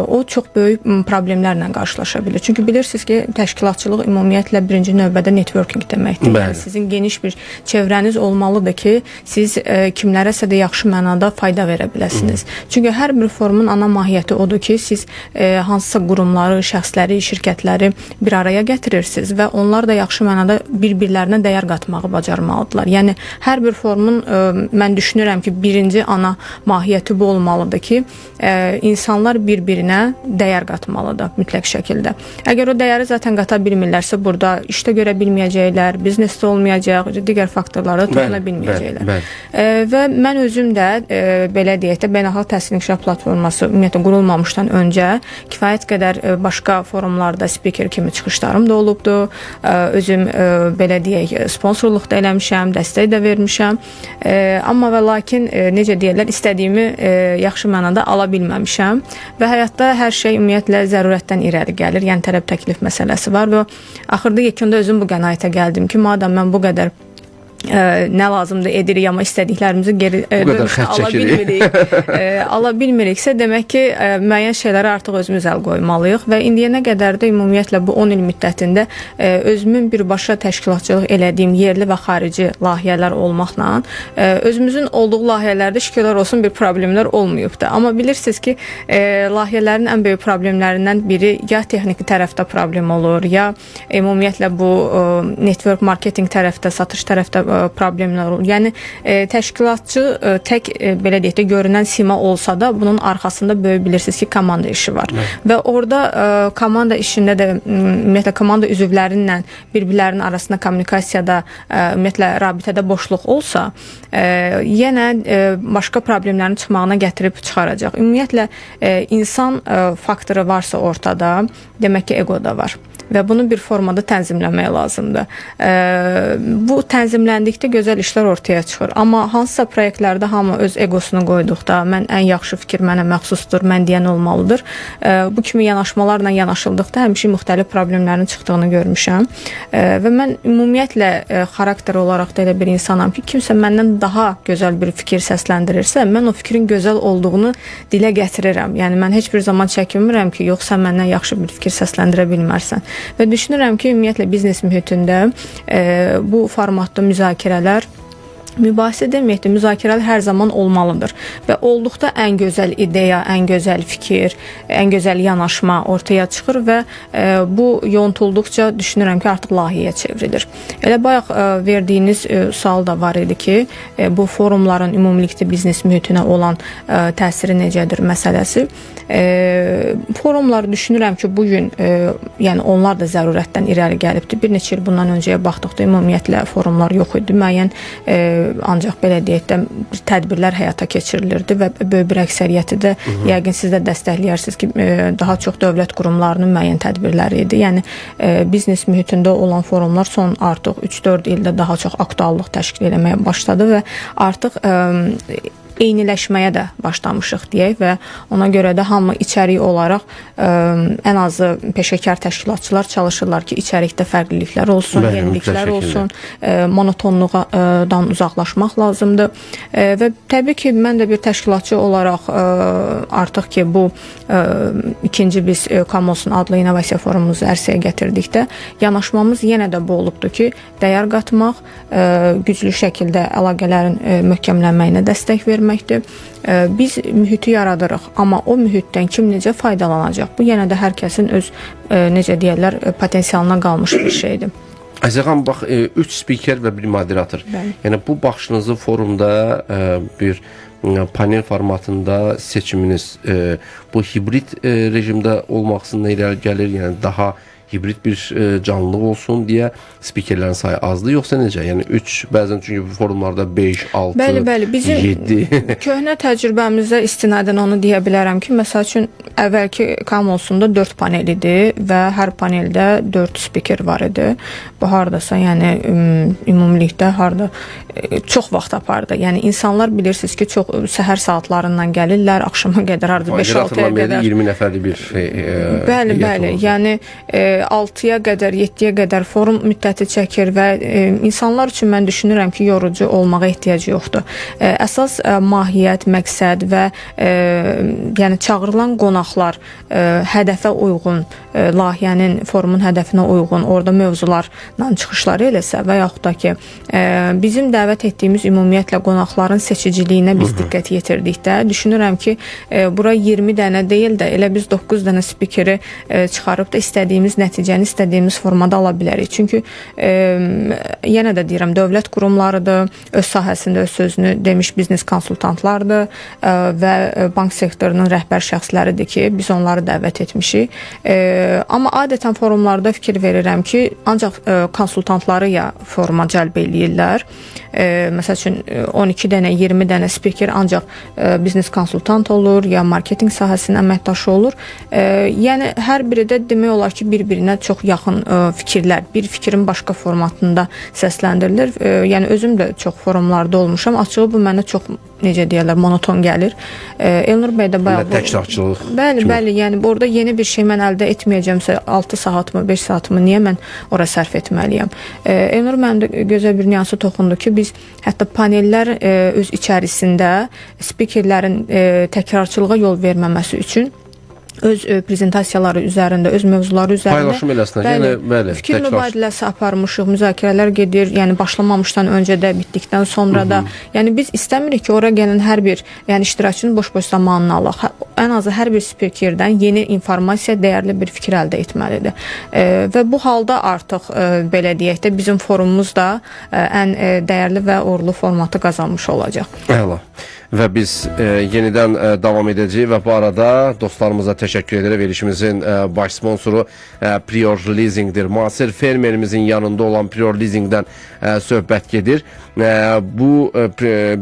o çox böyük problemlərlə qarşılaşa bilir. Çünki bilirsiniz ki, təşkilatçılıq ümumiyyətlə birinci növbədə networking deməkdir. Yəni sizin geniş bir çevrəniz olmalıdır ki, siz kimlərəsə də yaxşı mənada fayda verə biləsiniz. Çünki hər bir forumun ana mahiyyəti odur ki, siz hansısa qurumları, şəxsləri, şirkətləri bir araya gətirirsiniz və onlar da yaxşı mənada bir-birlərinə dəyər qatmağı bacarmalıdırlar. Yəni hər bir forumun mən düşünürəm ki, birinci ana mahiyyəti bu olmalıdır ki, insanlar bir-birinə dəyər qatmalıdır mütləq şəkildə. Əgər o dəyəri zaten qata bilmirlərsə, burada işdə görə bilməyəcəklər, biznesdə olmayacaq, digər faktorlarda tutula bilməyəcəklər. Və mən özüm də belə deyək də beynəlxalq təhsil inkişaf platforması ümumiyyətlə qurulmamışdan öncə kifayət qədər başqa forumlarda spiker kimi çıxışlarım da olubdu. Özüm belə deyək sponsorluq da eləmişəm, dəstək də vermişəm. Amma və lakin necə deyirlər, istədiyimi yaxşı mənada ala bilməmişəm və həyatda hər şey ümumiyyətlə zərurətdən irəli gəlir. Yəni tələb təklif məsələsi var və axırda yekunda özüm bu qənaətə gəldim ki, madam mən bu qədər nə lazımdır edirik, amma istədiklərimizi geri ala bilmiriksə, demək ki, müəyyən şeylərə artıq özümüz əl qoymalıyıq və indiyənə qədər də ümumiyyətlə bu 10 il müddətində özümün birbaşa təşkilatçılıq elədiyim yerli və xarici layihələr olmaqla özümüzün olduğu layihələrdə şükürlər olsun bir problemlər olmayıbdır. Amma bilirsiniz ki, layihələrin ən böyük problemlərindən biri ya texniki tərəfdə problem olur, ya ümumiyyətlə bu network marketing tərəfdə, satış tərəfdə problemlər olur. Yəni təşkilatçı tək belə deyək də görünən sima olsa da bunun arxasında böyük bilirsiniz ki, komanda işi var. Və orada komanda işində də ümumiyyətlə komanda üzvlərinlə bir-birlərinin arasında kommunikasiyada ümumiyyətlə rabitədə boşluq olsa, yenə başqa problemlərin çıxmağına gətirib çıxaracaq. Ümumiyyətlə insan faktoru varsa ortada, demək ki, ego da var. və bunu bir formada tənzimləmək lazımdır. Bu tənzimləndikdə gözəl işlər ortaya çıxır. Amma hansısa proyektlərdə hamı öz egosunu qoyduqda, mən ən yaxşı fikir mənə məxsusdur, mən deyən olmalıdır. Bu kimi yanaşmalarla yanaşıldıqda həmişə müxtəlif problemlərin çıxdığını görmüşəm. Və mən ümumiyyətlə xarakter olaraq da elə bir insanam ki, kimsə məndən daha gözəl bir fikir səsləndirirsə, mən o fikrin gözəl olduğunu dilə gətirirəm. Yəni mən heç bir zaman çəkinmirəm ki, yox sən məndən yaxşı bir fikir səsləndirə bilmərsən. Və düşünürəm ki, ümumiyyətlə biznes mühitində bu formatda müzakirələr mübahisə deməkdir, müzakirələr hər zaman olmalıdır və olduqda ən gözəl ideya, ən gözəl fikir, ən gözəl yanaşma ortaya çıxır və bu yontulduqca düşünürəm ki, artıq layihəyə çevrilir. Elə bayaq verdiyiniz sual da var idi ki, bu forumların ümumilikdə biznes mühitinə olan təsiri necədir məsələsi. Forumlar düşünürəm ki, bugün yəni onlar da zərurətdən irəli gəlibdir. Bir neçə il bundan öncəyə baxdıqda ümumiyyətlə forumlar yox idi. Müəyyən ancaq belə deyək də tədbirlər həyata keçirilirdi və böyük bir əksəriyyəti də yəqin siz də dəstəkləyərsiniz ki, daha çox dövlət qurumlarının müəyyən tədbirləri idi. Yəni biznes mühitində olan forumlar son artıq 3-4 ildə daha çox aktuallıq təşkil etməyə başladı və artıq eyniləşməyə də başlamışıq deyək və ona görə də hamı içərik olaraq ən azı peşəkar təşkilatçılar çalışırlar ki, içərikdə fərqliliklər olsun, yeniliklər olsun, monotonluqdan uzaqlaşmaq lazımdır və təbii ki, mən də bir təşkilatçı olaraq artıq ki, bu ikinci biz Kamolsun adlı innovasiya forumumuzu ərsəyə gətirdikdə yanaşmamız yenə də bu olubdur ki, dəyər qatmaq, güclü şəkildə əlaqələrin möhkəmlənməyinə dəstək verməkdir. Biz mühiti yaradırıq, amma o mühitdən kim necə faydalanacaq? Bu yenə də hər kəsin öz, necə deyərlər, potensialına qalmış bir şeydir. Əziz xanım, bax, 3 spiker və bir moderator. Bəli. Yəni bu baxışınızı forumda bir panel formatında seçiminiz bu hibrid rejimdə olmaqsından irəli gəlir, yəni daha hibrid bir canlılıq olsun deyə spikerlərin sayı azdır, yoxsa necə? Yəni 3, bəzən çünki forumlarda 5, 6, Bəli, bizim 7. köhnə təcrübəmizə istinadən onu deyə bilərəm ki, məsəl üçün əvvəlki Kamolsunda 4 panel idi və hər paneldə 4 spiker var idi. Bu hardasa, yəni ümumilikdə harda çox vaxt apardı. Yəni insanlar bilirsiniz ki, çox səhər saatlarından gəlirlər, axşama qədər harda 5-6-ya qədər 20 nəfərli bir Bəli, yəni 6-ya qədər, 7-yə qədər forum müddəti çəkir və insanlar üçün mən düşünürəm ki, yorucu olmağa ehtiyac yoxdur. Əsas mahiyyət, məqsəd və yəni çağırılan qonaqlar hədəfə uyğun, layihənin, forumun hədəfinə uyğun, orada mövzularla çıxışları eləsə və yaxud da ki, bizim dəvət etdiyimiz ümumiyyətlə qonaqların seçiciliyinə biz diqqət yetirdikdə düşünürəm ki, bura 20 dənə deyil də, elə biz 9 dənə spikeri çıxarıb da istədiyimiz nəticəni istədiyimiz formada ala bilərik. Çünki yenə də deyirəm, dövlət qurumlarıdır, öz sahəsində öz sözünü demiş biznes konsultantlardır və bank sektorunun rəhbər şəxsləridir ki, biz onları dəvət etmişik. Amma adətən forumlarda fikir verirəm ki, ancaq konsultantları ya foruma cəlb eləyirlər. Məsəl üçün 12 dənə, 20 dənə spiker ancaq biznes konsultant olur, ya marketinq sahəsinin əməkdaşı olur. Yəni hər biri də demək olar ki, bir-birinə çox yaxın fikirlər, bir fikrin başqa formatında səsləndirilir. Yəni özüm də çox forumlarda olmuşam. Açığı bu mənə çox, necə deyirlər, monoton gəlir. Elnur bəy də bayağı təkrarçılıq. Bəli, yəni orada yeni bir şey mən əldə etməyəcəmsə 6 saatımı, 5 saatımı niyə mən ora sərf etməliyəm? Elnur mənim də gözəl bir nüansı toxundu ki, biz hətta panellər öz içərisində spikerlərin təkrarçılığa yol verməməsi üçün öz prezentasiyaları üzərində, öz mövzuları üzərində paylaşım eləsinlər. Bəli, fikir mübadiləsi aparmışıq, müzakirələr gedir, yəni başlamamışdan öncə də, bitdikdən sonra da. Yəni biz istəmirik ki, ora gələn hər bir iştirakçının boş-boş zamanını alaq. Ən azı hər bir spikerdən yeni informasiya, dəyərli bir fikir əldə etməlidir. Və bu halda artıq belə deyək də bizim forumumuz da ən dəyərli və uğurlu formatı qazanmış olacaq. Əla. Və biz yenidən davam edəcəyik və bu arada dostlarımıza təşəkkür edirəm. Verilişimizin baş sponsoru Prior Leasing'dir. Müasir fermerimizin yanında olan Prior Leasing'dən söhbət gedir. Bu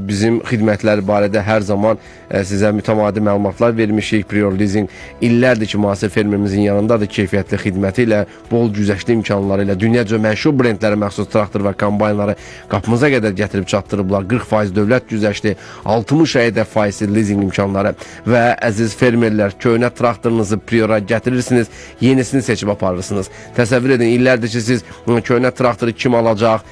bizim xidmətlər barədə hər zaman sizə mütəmadi məlumatlar vermişik. Prior Leasing illərdir ki, müasir fermerimizin yanındadır. Keyfiyyətli xidməti ilə, bol güzəştli imkanları ilə dünyaca məşhur brendlərə məxsus traktor və kombaynları qapımıza qədər gətirib çatdırıblar. 40% dövlət güzəşli, 60% leasing imkanları və əziz fermerlər, köhnə traktorunuzu Priora gətirirsiniz, yenisini seçib aparırsınız. Təsəvvür edin, illərdir ki, siz köhnə traktoru kim alacaq,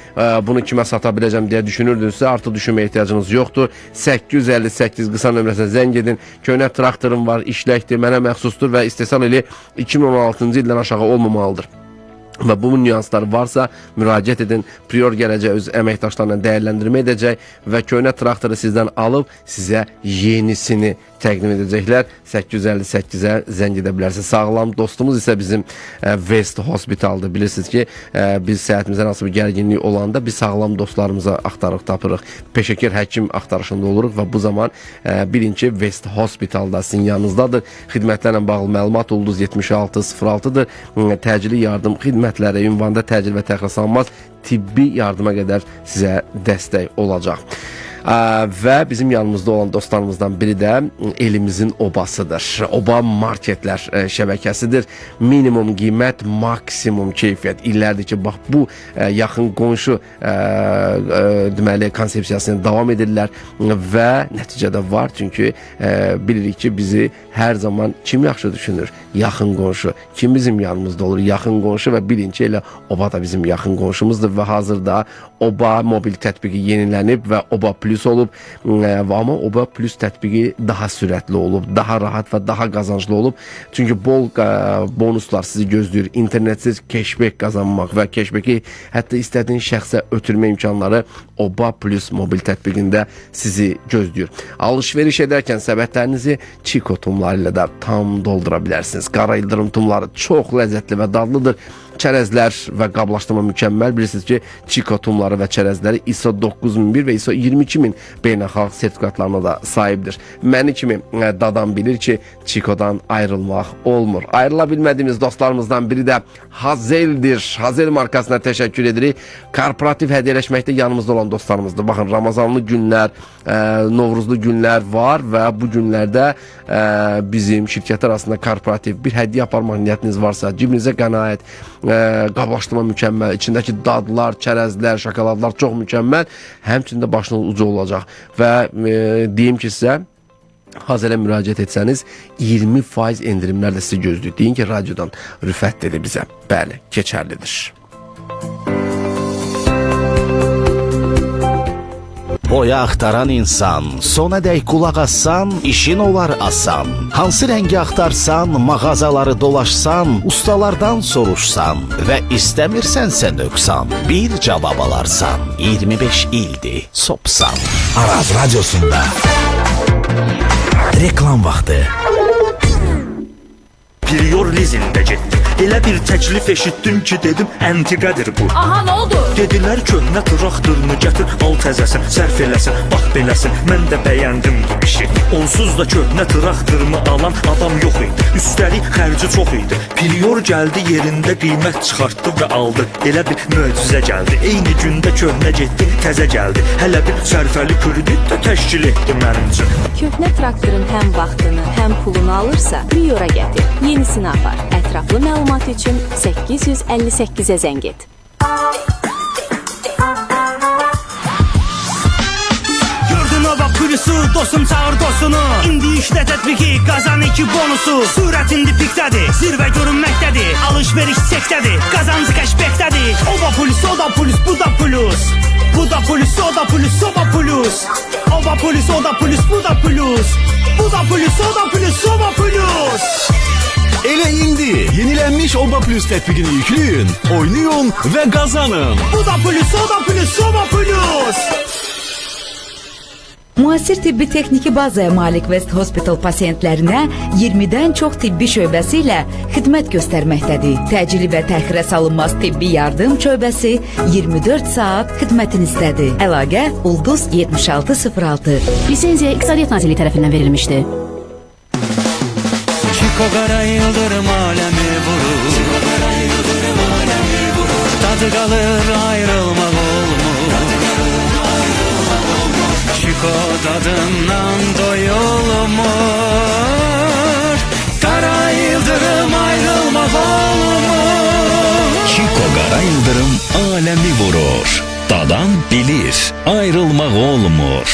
bunu kimə sata biləcəm deyə düşünürdünüzsə, artıq düşünməyə ehtiyacınız yoxdur. 858 qısa nömrəsinə zəng edin. Köhnə traktorum var, işləkdir, mənə məxsusdur və istehsal ili 2016-cı ildən aşağı olmamalıdır. Və bu nüanslar varsa müraciət edin. Prior gələcək, öz əməkdaşlarla dəyərləndirmə edəcək və köhnə traktoru sizdən alıb sizə yenisini təqdim edəcəklər. 858-ə zəng edə bilərsiniz. Sağlam dostumuz isə bizim West Hospital'dır. Bilirsiniz ki, biz səhhətimizə nasıl bir gərginlik olanda biz sağlam dostlarımıza axtarıq, tapırıq. Peşəkar həkim axtarışında oluruq və bu zaman bilin ki, West Hospital'da sizin yanınızdadır. Xidmətlərlə bağlı məlumat ulduz 7606-dır. Təcili yardım xidmətləri, ünvanda təcil və təxirəsalınmaz tibbi yardıma qədər sizə dəstək olacaq. Və bizim yanımızda olan dostlarımızdan biri də elimizin obasıdır. Oba marketlər şəbəkəsidir. Minimum qiymət, maksimum keyfiyyət. İllərdir ki, bax bu yaxın qonşu deməli konsepsiyasını davam edirlər və nəticədə var. Çünki bilirik ki, bizi hər zaman kim yaxşı düşünür? Yaxın qonşu. Kim bizim yanımızda olur? Yaxın qonşu və bilin ki, elə Oba da bizim yaxın qonşumuzdur və hazırda Oba mobil tətbiqi yenilənib və Oba Plus olub. Amma Oba Plus tətbiqi daha sürətli olub, daha rahat və daha qazanclı olub. Çünki bol bonuslar sizi gözləyir. İnternetsiz keşbek qazanmaq və keşbeki hətta istədiyiniz şəxsə ötürmə imkanları Oba Plus mobil tətbiqində sizi gözləyir. Alışveriş edərkən səbətlərinizi Çiko tumları ilə də tam doldura bilərsiniz. Qara ildırım tumları çox ləzzətli və dadlıdır. Çərəzlər və qablaşdırma mükəmməl. Bilirsiniz ki, Çiko tumları və çərəzləri ISO 9001 və ISO 22000 beynəlxalq sertifikatlarına da sahibdir. Məni kimi dadan bilir ki, Çikodan ayrılmaq olmur. Ayrıla bilmədiyimiz dostlarımızdan biri də Hazel'dir. Hazel markasına təşəkkür edirik. Korporativ hədiyyələşməkdə yanımızda olan dostlarımızdır. Baxın, Ramazanlı günlər, Novruzlu günlər var və bu günlərdə bizim şirkətlər arasında korporativ bir hədiyyə aparmaq niyyətiniz varsa, cibinizə qənaət, qablaşdırma mükəmməl, içindəki dadlar, çərəzlər, şokoladlar çox mükəmməl, həmçində başınız ucu olacaq və deyim ki sizə, Hazelə müraciət etsəniz 20% endirimlər də sizi gözləyir. Deyin ki, radiodan Rüfət dedi bizə. Bəli, keçərlidir. Boya axtaran insan, sonadək qulaq assan, işin olar asan. Hansı rəngi axtarsan, mağazaları dolaşsan, ustalardan soruşsan və istəmirsənsə nöqsan, bir cavab alarsan. 25 ildir, Sopsan. Araz Radiosunda reklam vaxtı. Prior Leasing'də getdim. Elə bir təklif eşitdim ki, dedim əntiqədir bu. Aha, nə oldu? Dedilər köhnə traktorunu gətir, al təzəsin, sərf eləsin, bax beləsin. Mən də bəyəndim bu işi. Onsuz da köhnə traktorumu alan adam yox idi. Üstəlik xərci çox idi. Prior gəldi, yerində qiymət çıxartdı və aldı. Elə bir möcüzə gəldi. Eyni gündə köhnə getdi, təzə gəldi. Hələ bir sərfəli kredit də təşkil etdi mənim üçün. Köhnə traktorun həm vaxtını, həm pulunu alırsa, Priora gətir. Yenisini apar. Ətraflı məlumat üçün 858-ə zəng et. Gördün Oba Plusu, dostum çağır dostunu. İndi işlə tətbiqi, qazan 2 bonusu. Sürət indi pikdədir, zirvə görünməkdədir. Alışveriş çəkdədir, qazancı kəşbəkdədir. Oba Plus, o da Plus, bu da Plus. Bu da Plus, o da Plus, Oba Plus. Oba Plus, o da Plus, bu da Plus. Bu da Plus, o da Plus, Oba Plus. Elə indi yenilənmiş Oba Plus tətbiqini yükləyin, oynayın və qazanın. Bu da Plus, o da Plus, Oba Plus. Müasir tibbi texniki bazaya malik West Hospital pasientlərinə 20-dən çox tibbi şöbəsi ilə xidmət göstərməkdədir. Təcili və təxirə salınmaz tibbi yardım şöbəsi 24 saat xidmətinizdədir. Əlaqə Ulduz 7606. Lisenziya İqtisadiyyat Nazirliyi tərəfindən verilmişdi. Çiko qara yıldırım aləmi vurur, Çiko qara yıldırım aləmi vurur. Tadı qalır ayrılmaq olmur, Çiko dadından doyulmur. Qara yıldırım ayrılmaq olmur. Çiko qara yıldırım aləmi vurur. Dadan bilir, ayrılmaq olmur.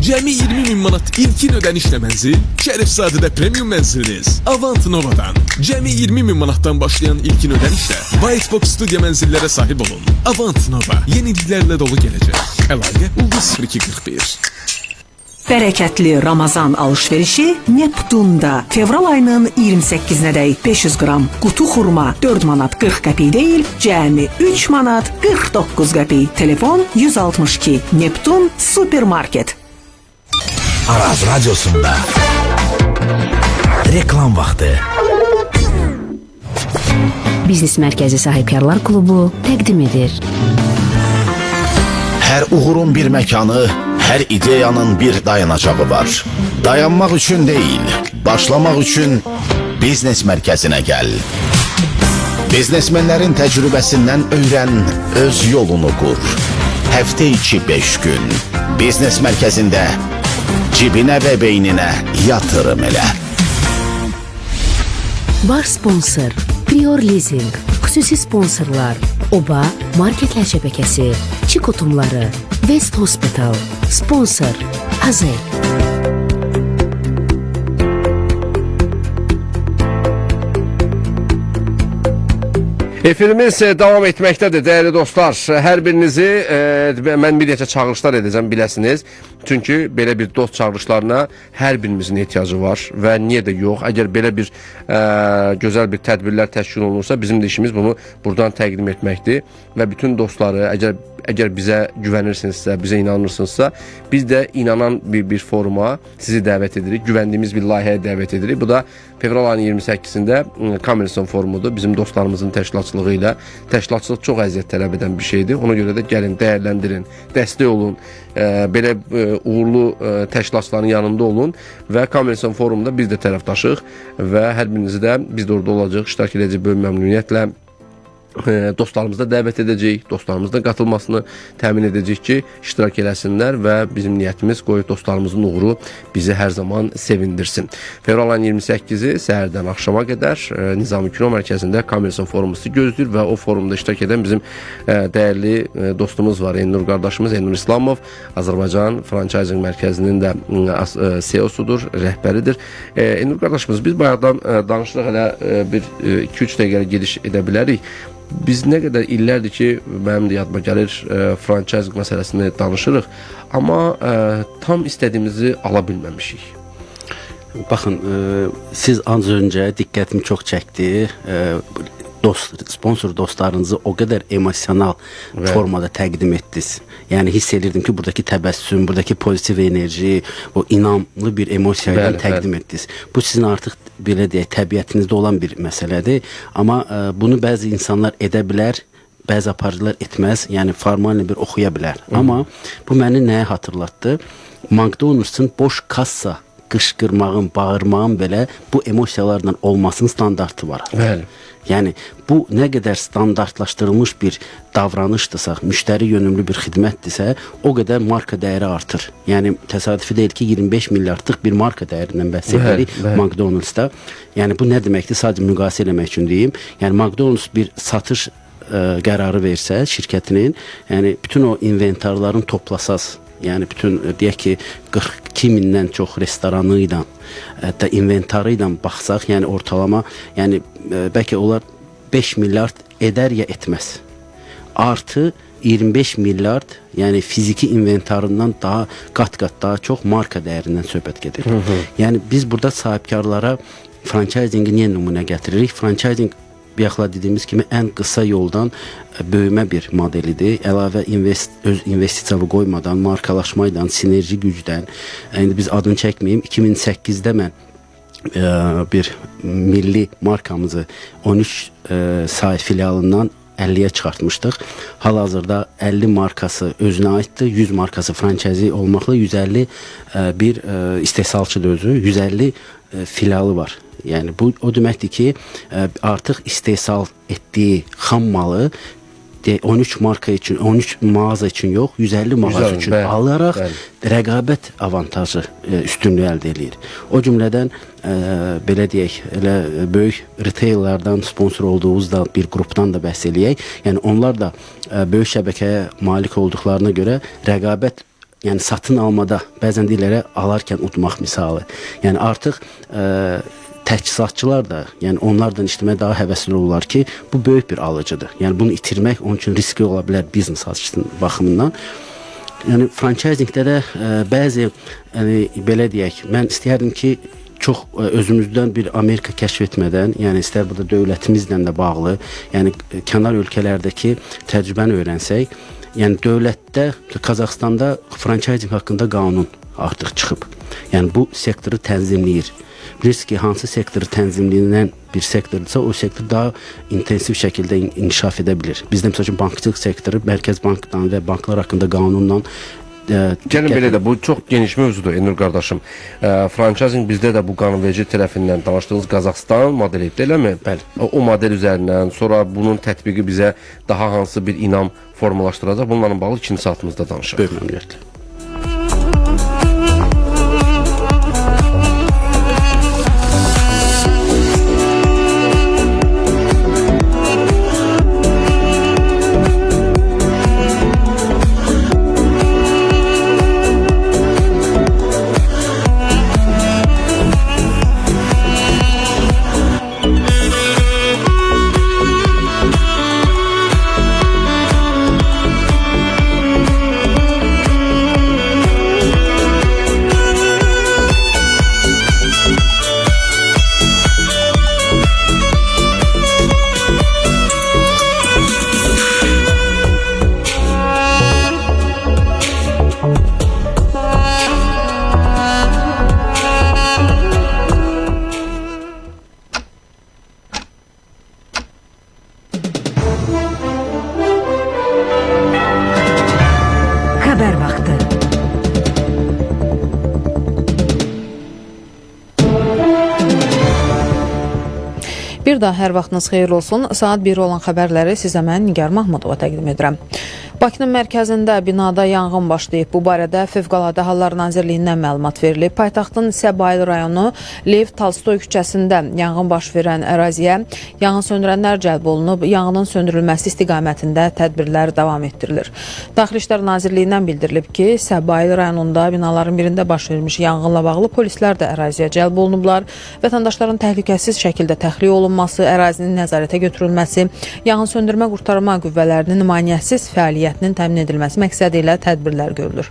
Cəmi 20 min manat ilkin ödənişlə mənzil, Şərifzadədə premium mənziliniz Avant Nova'dan. Cəmi 20 min manatdan başlayan ilkin ödənişlə Whitebox studiya mənzillərə sahib olun. Avant Nova, yeniliklərlə dolu gələcək. Əlaqə Ulduz 0241. Bərəkətli Ramazan alış-verişi Neptun'da fevral ayının 28-nədək 500 qram qutu xurma 4 manat 40 qəpik deyil, cəmi 3 manat 49 qəpik. Telefon 162. Neptun Supermarket. Araz Radyosu'nda reklam vaxtı. Biznes Mərkəzi Sahibkarlar Klubu təqdim edir. Hər uğurun bir məkanı, hər ideyanın bir dayanacağı var. Dayanmaq üçün deyil, başlamaq üçün Biznes Mərkəzinə gəl. Biznesmenlərin təcrübəsindən öyrən, öz yolunu qur. Həftə içi 5 gün Biznes Mərkəzində cibinə və beyninə yatırım elə. Bar sponsor, Prior Leasing, xüsusi sponsorlar, Oba Marketlər şəbəkəsi, Çiko Tumları, West Hospital, sponsor, Hazel. Efirimiz davam etməkdədir, dəyərli dostlar. Hər birinizi mən bir neçə çağırışlar edəcəm, biləsiniz. Çünki belə bir dost çağırışlarına hər birimizin ehtiyacı var və niyə də yox. Əgər belə bir gözəl bir tədbirlər təşkil olunursa, bizim də işimiz bunu buradan təqdim etməkdir və bütün dostları, əgər bizə güvənirsinizsə, bizə inanırsınızsa, biz də inanan bir foruma sizi dəvət edirik, güvəndiyimiz bir layihəyə dəvət edirik. Bu da fevral ayının 28-də Commerson forumudur. Bizim dostlarımızın təşkilatçılığı ilə. Təşkilatçılıq çox əziyyət tələb edən bir şeydir. Ona görə də gəlin, dəyərləndirin, dəstək olun, belə uğurlu təşkilatçıların yanında olun və Commerson forumunda biz də tərəfdaşıq və hər birinizi də biz də orada olacaq, iştirak edəcək böyük məmnuniyyətlə. Dostlarımızı da dəvət edəcəyik, dostlarımızın qatılmasını təmin edəcəyik ki, iştirak eləsinlər və bizim niyyətimiz qoyub dostlarımızın uğuru bizi hər zaman sevindirsin. Fevral ayının 28-i səhərdən axşama qədər Nizami Kino Mərkəzində Commerson forumusu gözləyir və o forumda iştirak edən bizim dəyərli dostumuz var, Elnur qardaşımız, Elnur İslamov, Azərbaycan Franchising Mərkəzinin də CEO-sudur, rəhbəridir. Elnur qardaşımız, biz bayaqdan danışdıq, hələ bir 2-3 dəqiqə gediş edə bilərik. Biz nə qədər illərdir ki, mənim də yadıma gəlir, franchising məsələsini danışırıq, amma tam istədiyimizi ala bilməmişik. Baxın, siz az öncə diqqətimi çox çəkdi. Sponsor dostlarınızı o qədər emosional formada təqdim etdiniz. Yəni hiss edirdim ki, buradakı təbəssüm, buradakı pozitiv enerji, o inamlı bir emosiya ilə təqdim etdiniz. Bu sizin artıq belə deyək, təbiətinizdə olan bir məsələdir. Amma bunu bəzi insanlar edə bilər, bəzi aparıcılar etməz. Yəni formal bir oxuya bilər. Amma bu məni nəyə hatırlatdı? McDonald's-ın boş kassa qışqırmağın, bağırmağın belə bu emosiyalarla olmasının standartı var. Bəli. Yəni bu nə qədər standartlaşdırılmış bir davranışdırsa, müştəri yönümlü bir xidmətdirsə, o qədər marka dəyəri artır. Yəni təsadüfi deyil ki, 25 milyardlıq bir marka dəyərindən bəhs edirik McDonald's-da. Yəni bu nə deməkdir? Sadəcə müqayisə eləmək üçün deyim. Yəni McDonald's bir satış qərarı versə şirkətinin, yəni bütün o inventarların toplasaz, yəni bütün deyək ki 42 mindən çox restoranı ilə, hətta inventarı ilə baxsaq, yəni ortalama, yəni bəlkə onlar 5 milyard edər ya etməz. Artı 25 milyard, yəni fiziki inventarından daha qat-qat daha çox marka dəyərindən söhbət gedir. Yəni biz burada sahibkarlara franchisingi niyə nümunə gətiririk? Franchising bayaqlar dediyimiz kimi ən qısa yoldan böyümə bir modelidir. Əlavə öz investisiyalı qoymadan, markalaşmayla, sinerji gücdən, indi biz adını çəkməyim, 2008-də mən bir milli markamızı 13 say filialından 50'ye çıxartmışdıq. Hal-hazırda 50 markası özünə aiddir, 100 markası françizi olmaqla 150 bir istehsalçıdır özü, 150 filialı var. Yəni bu o deməkdir ki, artıq istehsal etdiyi xam malı 13 marka üçün, 13 mağaza üçün yox, 150 mağaza üçün alaraq rəqabət avantajı üstünlüyü əldə edir. O cümlədən belə deyək, elə böyük retaillərdən sponsor olduğumuz da bir qrupdan da bəhs eləyək. Yəni onlar da böyük şəbəkəyə malik olduqlarına görə rəqabət, yəni satın almada bəzən deyirlər alarkən udmaq misalı. Yəni artıq təchizatçılar da, yəni onlardan işləməyə daha həvəsli olurlar ki, bu böyük bir alıcıdır. Yəni bunu itirmək onun üçün riskli ola bilər biznes açısından baxımından. Yəni franchisingdə də bəzi belə deyək, mən istəyərdim ki, çox özümüzdən bir Amerika kəşf etmədən, yəni istər burada dövlətimizlə də bağlı, yəni kənar ölkələrdəki təcrübəni öyrənsək, yəni dövlətdə, Qazaxstanda franchising haqqında qanun artıq çıxıb. Yəni bu sektoru tənzimləyir. Bilirsiniz ki, hansı sektoru tənzimləyən bir sektordirsə, o sektor daha intensiv şəkildə inkişaf edə bilir. Bizdə məsəl üçün bankçılıq sektoru Mərkəz Bankdan və banklar haqqında qanunla Gəlin belə də, bu çox geniş mövzudur Elnur qardaşım. Franchising bizdə də bu qanunverici tərəfindən danışdığınız Qazaxstan modelidir, eləmi? Bəli. O model üzərindən sonra bunun tətbiqi bizə daha hansı bir inam formalaşdıracaq? Bunlarla bağlı ikinci saatımızda danışaq. Böyük məmnuniyyətlə. Bir daha hər vaxtınız xeyirli olsun. Saat 1 olan xəbərləri sizə mən Nigar Mahmudova təqdim edirəm. Bakının mərkəzində binada yanğın başlayıb. Bu barədə Fövqəladə Hallar Nazirliyindən məlumat verilib. Paytaxtın Səbail rayonu Lev Talstoy küçəsində yanğın baş verən əraziyə yanğın söndürənlər cəlb olunub. Yanğının söndürülməsi istiqamətində tədbirlər davam etdirilir. Daxili İşlər Nazirliyindən bildirilib ki, Səbail rayonunda binaların birində baş vermiş yanğınla bağlı polislər də əraziyə cəlb olunublar. Vətəndaşların təhlükəsiz şəkildə təxliyə olunması, ərazinin nəzarətə götürülməsi, yanğın söndürmə qurtarma qüvvələrinin maneəsiz fəaliyyətinin təmin edilməsi məqsədi ilə tədbirlər görülür.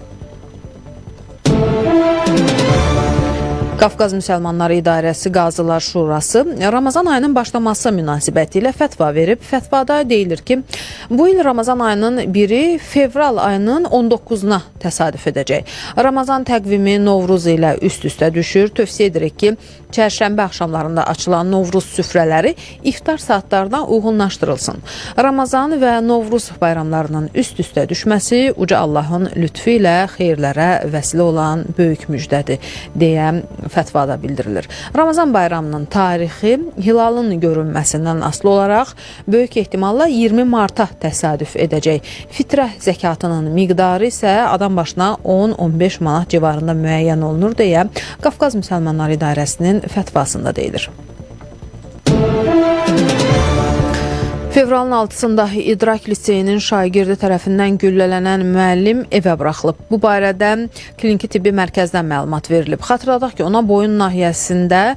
Qafqaz Müsəlmanları İdarəsi Qazılar Şurası Ramazan ayının başlaması münasibəti ilə fətva verib. Fətvada deyilir ki, bu il Ramazan ayının 1-i fevral ayının 19-una təsadüf edəcək. Ramazan təqvimi Novruz ilə üst-üstə düşür. Tövsiyə edirik ki, çərşənbə axşamlarında açılan Novruz süfrələri iftar saatlarına uyğunlaşdırılsın. Ramazan və Novruz bayramlarının üst-üstə düşməsi Uca Allahın lütfü ilə xeyirlərə vəsilə olan böyük müjdədir, deyə fətvada bildirilir. Ramazan bayramının tarixi hilalın görünməsindən asılı olaraq böyük ehtimalla 20 marta təsadüf edəcək. Fitrə zəkatının miqdarı isə adam başına 10-15 manat civarında müəyyən olunur deyə Qafqaz Müsəlmanları İdarəsinin fətvasında deyilir. Fevralın 6-sında İdrak Liseyinin şagirdi tərəfindən güllələnən müəllim evə buraxılıb. Bu barədə kliniki tibbi mərkəzdən məlumat verilib. Xatırladaq ki, ona boyun nahiyəsində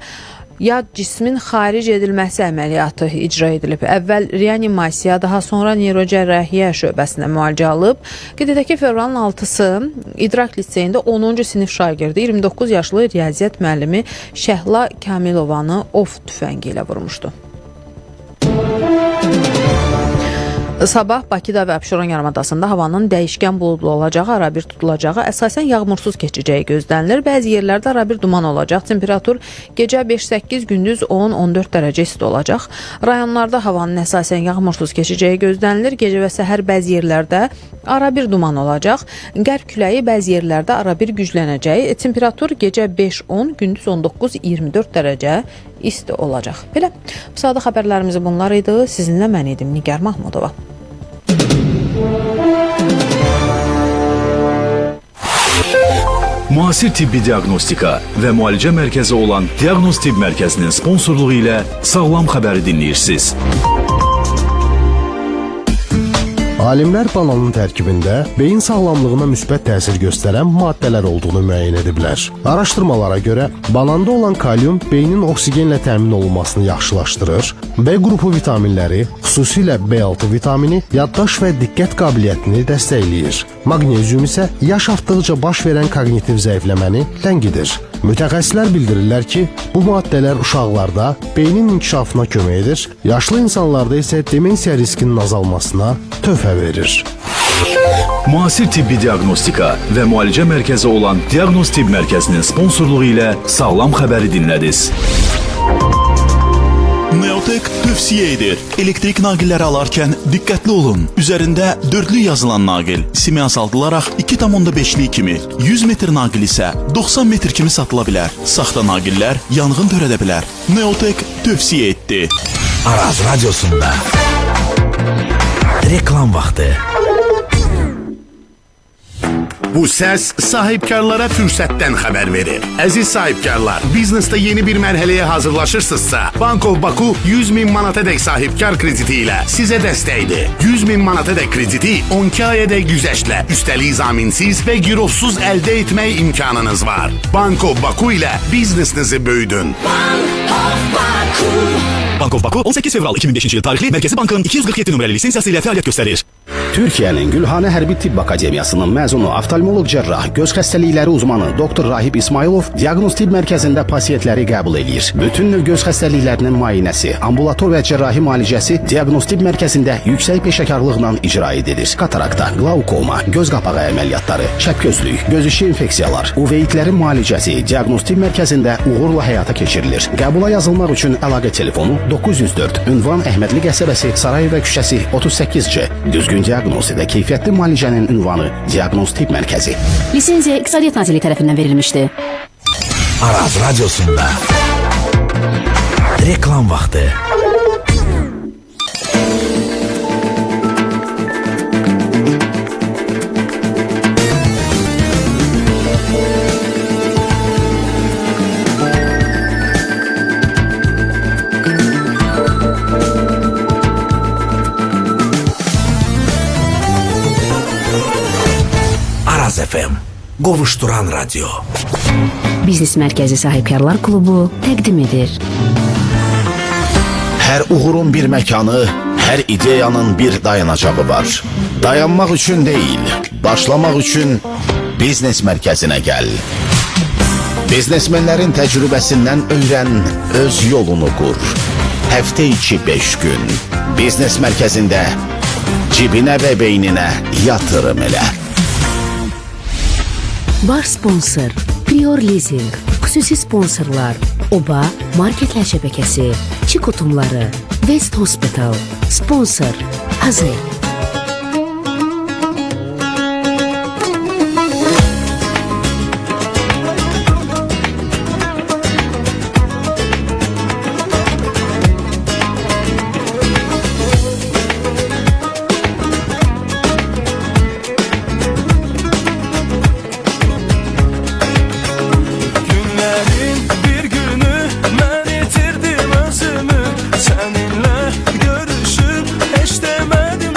yad cismin xaric edilməsi əməliyyatı icra edilib. Əvvəl reanimasiya, daha sonra neyrocərrahiyyə şöbəsinə müalicə alıb. Qeyd edək ki, fevralın 6-sı İdrak Liseyində 10-cu sinif şagirdi 29 yaşlı riyaziyyat müəllimi Şəhla Kamilovanı ov tüfəngi ilə vurmuşdu. Sabah Bakıda və Abşeron yarımadasında havanın dəyişkən buludlu olacağı, arabir tutulacağı, əsasən yağmursuz keçəcəyi gözlənilir. Bəzi yerlərdə arabir duman olacaq. Temperatur gecə 5-8, gündüz 10-14 dərəcə isti olacaq. Rayonlarda havanın əsasən yağmursuz keçəcəyi gözlənilir. Gecə və səhər bəzi yerlərdə arabir duman olacaq. Qərb küləyi bəzi yerlərdə arabir güclənəcəyi. Temperatur gecə 5-10, gündüz 19-24 dərəcə isti olacaq. Belə, bu sadə xəbərlərimiz bunlar idi. Sizinlə mən idim Nigar Mahmudova. Müasir tibbi diaqnostika və müalicə mərkəzi olan Diaqnoz Tibb Mərkəzinin sponsorluğu ilə Sağlam xəbəri dinləyirsiniz. Alimlər bananın tərkibində beyin sağlamlığına müsbət təsir göstərən maddələr olduğunu müəyyən ediblər. Araşdırmalara görə bananda olan kalium beynin oksigenlə təmin olunmasını yaxşılaşdırır, B qrupu vitaminləri, xüsusilə B6 vitamini, yaddaş və diqqət qabiliyyətini dəstəkləyir. Magnezium isə yaş artdıqca baş verən koqnitiv zəifləməni ləngidir. Mütəxəssislər bildirirlər ki, bu maddələr uşaqlarda beynin inkişafına kömək edir, yaşlı insanlarda isə demensiya riskinin azalmasına töhfə verir. Müasir tibbi diaqnostika və müalicə mərkəzi olan Diaqnoz Tibb Mərkəzinin sponsorluğu ilə Sağlam xəbəri dinlədiniz. Neotek tövsiyə edir. Elektrik naqilləri alarkən diqqətli olun. Üzərində dördlü yazılan naqil simyasaldılaraq 2,5'lik kimi, 100 metr naqil isə 90 metr kimi satıla bilər. Saxta naqillər yanğın törədə bilər. Neotek tövsiyə etdi. Araz Radyosunda reklam vaxtı. Bu səs sahibkarlara fürsətdən xəbər verir. Əziz sahibkarlar, biznesdə yeni bir mərhələyə hazırlaşırsınızsa, Bank of Baku 100.000 manatadək sahibkar krediti ilə sizə dəstəkdir. 100.000 manatadək krediti 12 ayədək güzəştlə, üstəlik zaminsiz və girovsuz əldə etmək imkanınız var. Bank of Baku ilə biznesinizi böyüdün. Bank of Baku 18 fevral 2005 yıl tarixli Mərkəzi Bankın 247 nömrəli lisensiyası ilə fəaliyyət göstərir. Türkiyənin Gülhanə Hərbi Tibb Akademiyasının məzunu oftalmoloq cərrah, göz xəstəlikləri uzmanı Dr. Rahib İsmailov Diaqnoz Tibb Mərkəzində pasientləri qəbul edir. Bütün növ göz xəstəliklərinin müayinəsi, ambulator və cərrahi müalicəsi Diaqnoz Tibb Mərkəzində yüksək peşəkarlıqla icra edilir. Katarakta, glaukoma, göz qapağı əməliyyatları, çəpgözlük, göz işi infeksiyalar, uveyitlərin müalicəsi Diaqnoz Tibb Mərkəzində uğurla həyata keçirilir. Qəbula yazılmaq üçün əlaqə telefonu 904, ünvan Əhmədli qəsəbəsi, Sarayeva küçəsi 38C. Düzgün diaqnoz və keyfiyyətli müalicənin ünvanı Diaqnoz Tibb Mərkəzi. Lisenziya İqtisadiyyat Nazirliyi tərəfindən verilmişdi. Araz Radyosunda reklam vaxtı. Araz FM, qovuşduran radyo. Biznes Mərkəzi Sahibkarlar Klubu təqdim edir. Hər uğurun bir məkanı, hər ideyanın bir dayanacağı var. Dayanmaq üçün deyil, başlamaq üçün Biznes Mərkəzinə gəl. Biznesmenlərin təcrübəsindən öyrən, öz yolunu qur. Həftə içi 5 gün. Biznes Mərkəzində cibinə və beyninə yatırım elə. Baş sponsor Prior Leasing, xüsusi sponsorlar Oba Marketlər şəbəkəsi, Çi Kutumları, West Hospital, sponsor Hazır. Seninle görüşüp hiç demedim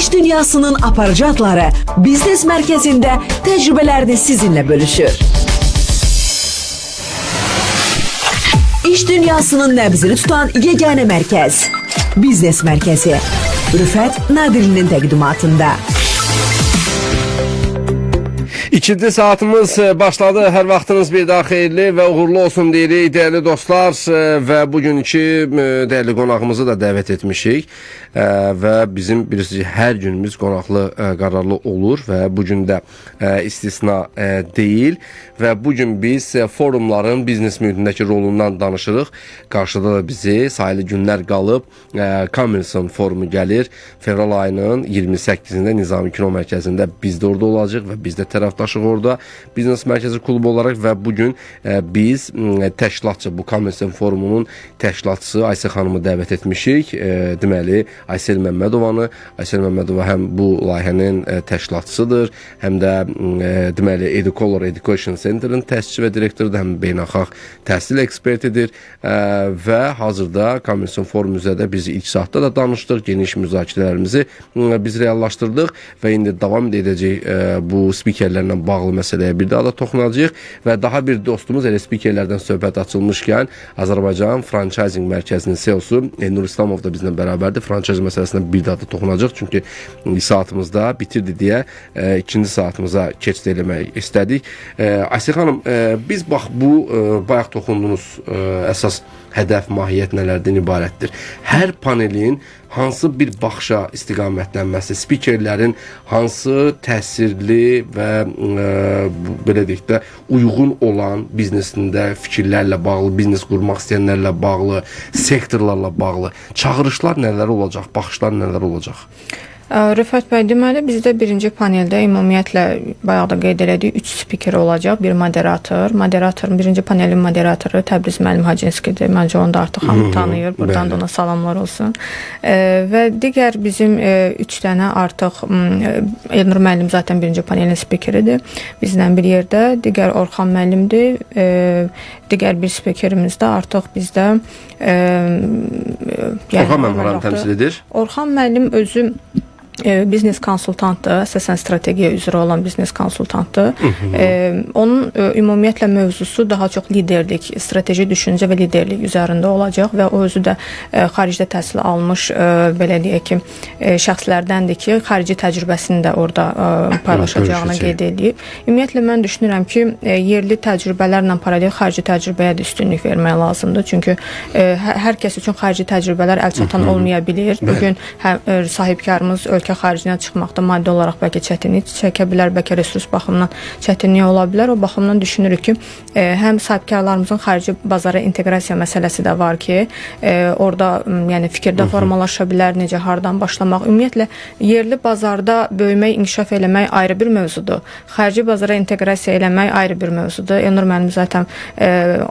İş dünyasının aparıcı adları Biznes Mərkəzində təcrübələrini sizinlə bölüşür. İş dünyasının nəbzini tutan yeganə mərkəz Biznes Mərkəzi Rüfət Nadirlinin təqdimatında. İkinci saatımız başladı. Hər vaxtınız bir daha xeyirli və uğurlu olsun deyirik, dəyərli dostlar. Və bugünkü dəyərli qonağımızı da dəvət etmişik. Və bizim bilirsiniz, hər günümüz qonaqlı qərarlı olur və bugün də istisna deyil. Və bugün biz forumların biznes mühitindəki rolundan danışırıq. Qarşıda da bizi sayılı günlər qalıb Commerson forumu gəlir. Fevral ayının 28-də Nizami Kino Mərkəzində biz də orada olacaq və biz də tərəfdaşıq orada Biznes Mərkəzi klubu olaraq və bugün biz təşkilatçı, bu Commerson forumunun təşkilatçısı Aysel xanımı dəvət etmişik. Deməli, Aysel Məmmədovanı. Aysel Məmmədova həm bu layihənin təşkilatçısıdır, həm də deməli Educolor Education Center'ın təşkiçi və direktorudur, həm beynəlxalq təhsil ekspertidir və hazırda Commerson forum üzrə biz ilk saatda da danışdıq, geniş müzakirələrimizi biz reallaşdırdıq və indi davam edəcək bu spikerlərlə bağlı məsələyə bir daha da toxunacağıq və daha bir dostumuz elə spikerlərdən söhbət açılmışkən Azərbaycan Franchising Mərkəzinin CEO-su Elnur İslamov da bizlə bərabərdir. Franchise məsələsinə bir daha da toxunacaq, çünki saatımızda bitirdi deyə ikinci saatımıza keçid eləmək istədik. Aysel xanım, biz bax bu bayaq toxundunuz əsas hədəf, mahiyyət nələrdən ibarətdir? Hər panelin hansı bir baxışa istiqamətlənməsi, spikerlərin hansı təsirli və belə deyək də uyğun olan biznesində fikirlərlə bağlı, biznes qurmaq istəyənlərlə bağlı, sektorlarla bağlı çağırışlar nələr olacaq, baxışlar nələr olacaq? Rüfət bəy, deməli bizdə birinci paneldə ümumiyyətlə bayaq da qeyd elədik 3 spiker olacaq, bir moderator. Moderatorun birinci panelin moderatoru Təbriz müəllim Hacınskidir. Məncə onu da artıq hamı tanıyır. Buradan da ona salamlar olsun. Və digər bizim 3 dənə artıq Elnur müəllim zaten birinci panelin spikeridir. Bizlə bir yerdə. Digər Orxan müəllimdir. Digər bir spikerimiz də artıq bizdə Orxan müəllim oranı təmsil edir. Orxan müəllim özü biznes konsultantdır, əsasən strategiya üzrə olan biznes konsultantdır. Onun ümumiyyətlə mövzusu daha çox liderlik, strateji düşüncə və liderlik üzərində olacaq və o özü də xaricdə təhsil almış, belə deyək ki, şəxslərdəndir ki, xarici təcrübəsini də orada paylaşacağını qeyd edib. Ümumiyyətlə mən düşünürəm ki, yerli təcrübələrlə paralel xarici təcrübəyə də üstünlük vermək lazımdır. Çünki hər kəs üçün xarici təcrübələr əlçatan olmaya bilir. Bugün sahibkarımız ölkə xaricinə çıxmaqda maddi olaraq bəlkə çətinlik çəkə bilər, bəlkə resurs baxımından çətinlik ola bilər. O baxımdan düşünürük ki, həm sahibkarlarımızın xarici bazara inteqrasiya məsələsi də var ki, orada yəni fikirdə formalaşa bilər, necə hardan başlamaq. Ümumiyyətlə yerli bazarda böyümək, inkişaf eləmək ayrı bir mövzudur. Xarici bazara inteqrasiya eləmək ayrı bir mövzudur. Elnur müəllim zaten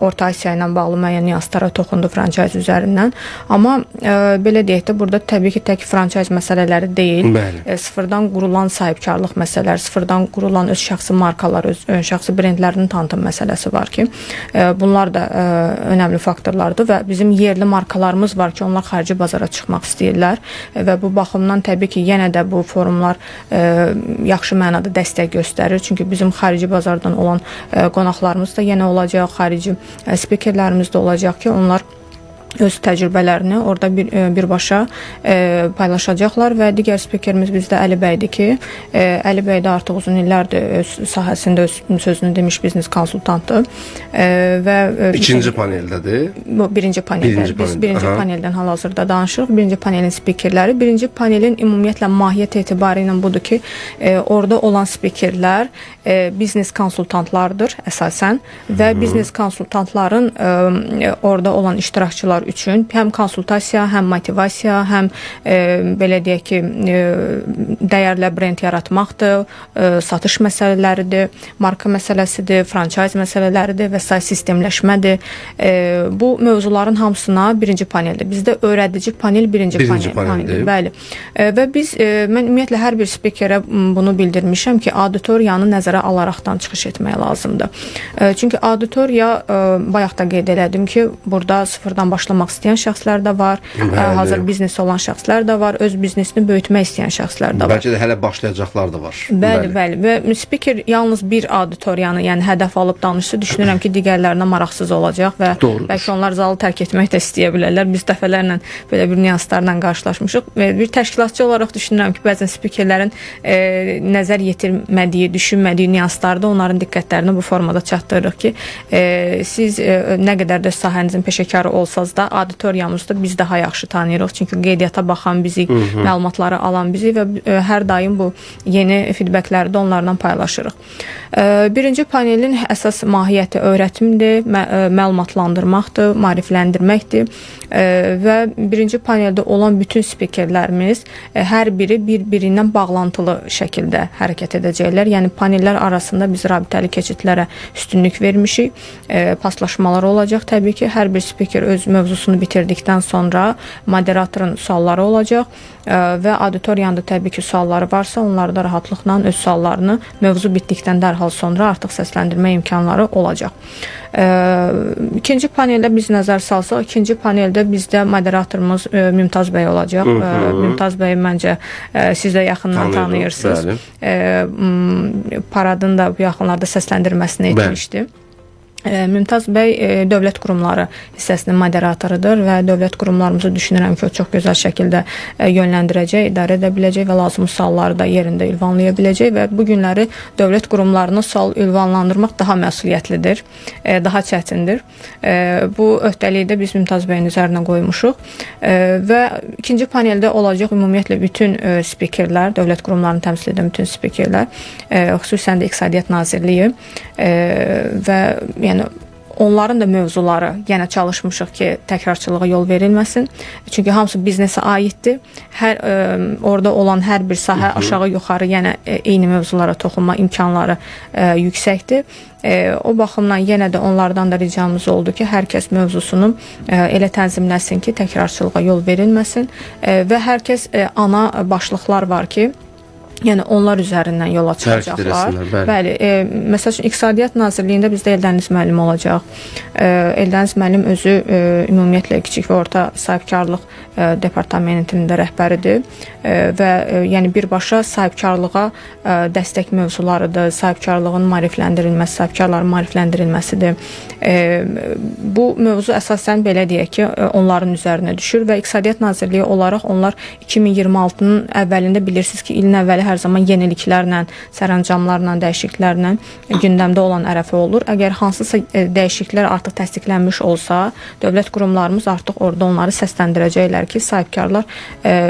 Orta Asiya ilə bağlı müəyyən nüanslara toxundu franchise üzərindən. Amma belə deyək də burada təbii ki, tək franchise məsələləri deyil. Sıfırdan qurulan sahibkarlıq məsələləri, sıfırdan qurulan öz şəxsi markalar, öz şəxsi brendlərinin tanıtım məsələsi var ki, bunlar da önəmli faktorlardır və bizim yerli markalarımız var ki, onlar xarici bazara çıxmaq istəyirlər və bu baxımdan təbii ki, yenə də bu forumlar yaxşı mənada dəstək göstərir. Çünki bizim xarici bazardan olan qonaqlarımız da yenə olacaq, xarici spikerlərimiz də olacaq ki, onlar öz təcrübələrini orada birbaşa paylaşacaqlar və digər spikerimiz bizdə Əli bəydir ki, Əli bəy də artıq uzun illərdir öz sahəsində öz sözünü demiş biznes konsultantdır və ikinci paneldədir. Bu birinci paneldə. Biz birinci paneldən hal-hazırda danışırıq. Birinci panelin spikerləri, birinci panelin ümumiyyətlə mahiyyət etibarı ilə budur ki, orada olan spikerlər biznes konsultantlardır əsasən və biznes konsultantların orada olan iştirakçılar üçün həm konsultasiya, həm motivasiya, həm belə deyək ki, dəyərlə brend yaratmaqdır, satış məsələləridir, marka məsələsidir, franchise məsələləridir və sair sistemləşmədir. Bu mövzuların hamısına birinci paneldir. Bizdə öyrədici panel birinci paneldir. Bəli. Və biz, mən ümumiyyətlə hər bir spikerə bunu bildirmişəm ki, auditoriyanı nəzərə alaraqdan çıxış etmək lazımdır. Çünki auditoriya, bayaq da qeyd elədim ki, burada sıfırdan başlamaq almaq istəyən şəxslər də var, hazır biznesi olan şəxslər də var, öz biznesini böyütmək istəyən şəxslər də var. Bəlkə də hələ başlayacaqlar da var. Bəli. Və spiker yalnız bir auditoriyanı, yəni hədəf alıb danışsa, düşünürəm ki, digərlərinə maraqsız olacaq və bəlkə onlar zalı tərk etmək də istəyə bilərlər. Biz dəfələrlə belə bir nüanslarla qarşılaşmışıq. Bir təşkilatçı olaraq düşünürəm ki, bəzən spikerlərin nəzər yetirmədiyi, düşünmədiyi nüanslarda onların diqqətlərini bu formada çatdırırıq ki, siz nə qədər də sahənizin peşəkarı olsanız da auditoriyamızda biz daha yaxşı tanıyırıq. Çünki qeydiyyata baxan bizi, məlumatları alan bizi və hər daim bu yeni feedbackləri də onlarla paylaşırıq. Birinci panelin əsas mahiyyəti öyrətimdir, məlumatlandırmaqdır, maarifləndirməkdir və birinci paneldə olan bütün spikerlərimiz hər biri bir-birindən bağlantılı şəkildə hərəkət edəcəklər. Yəni panellər arasında biz rabitəli keçidlərə üstünlük vermişik. Paslaşmalar olacaq. Təbii ki, hər bir spiker öz mövzusunu bitirdikdən sonra moderatorun sualları olacaq və auditoriyanda təbii ki, sualları varsa, onları da rahatlıqla öz suallarını mövzu bitdikdən dərhal sonra artıq səsləndirmə imkanları olacaq. İkinci paneldə biz nəzər salsaq, ikinci paneldə bizdə moderatorumuz Mümtaz bəy olacaq. Mümtaz bəy məncə siz də yaxından tanıyırsınız. Paradın da bu yaxınlarda səsləndirməsini etmişdi. Mümtaz bəy dövlət qurumları hissəsinin moderatorudur və dövlət qurumlarımızı düşünürəm ki, o çox gözəl şəkildə yönləndirəcək, idarə edə biləcək və lazım sualları da yerində ünvanlaya biləcək və bu günləri dövlət qurumlarına sual ünvanlandırmaq daha məsuliyyətlidir, daha çətindir. Bu öhdəliyi də biz Mümtaz bəyin üzərinə qoymuşuq və ikinci paneldə olacaq ümumiyyətlə bütün spikerlər, dövlət qurumlarını təmsil edən bütün spikerlər, xüsusən də İqtisadiyyat Nazirliyi və yəni onların da mövzuları yenə çalışmışıq ki, təkrarçılığa yol verilməsin. Çünki hamısı biznesə aiddir. Orada olan hər bir sahə aşağı-yuxarı yenə eyni mövzulara toxunma imkanları yüksəkdir. O baxımdan yenə də onlardan da ricamız oldu ki, hər kəs mövzusunu elə tənzimləsin ki, təkrarçılığa yol verilməsin və hər kəs ana başlıqlar var ki, yəni onlar üzərindən yola çıxacaqlar. Bəli, məsəl üçün İqtisadiyyat Nazirliyində bizdə Eldəniz müəllim olacaq. Eldəniz müəllim özü ümumiyyətlə kiçik və orta sahibkarlıq departamentinin də rəhbəridir və yəni birbaşa sahibkarlığa dəstək mövzularıdır, sahibkarlığın maarifləndirilməsi, sahibkarların maarifləndirilməsidir. Bu mövzu əsasən belə deyək ki, onların üzərinə düşür və İqtisadiyyat Nazirliyi olaraq onlar 2026-nın əvvəlində bilirsiniz ki, ilin əvvəli hər zaman yeniliklərlə, sərəncamlarla, dəyişikliklərlə gündəmdə olan ərəfə olur. Əgər hansısa dəyişikliklər artıq təsdiqlənmiş olsa, dövlət qurumlarımız artıq orada onları səsləndirəcəklər ki, sahibkarlar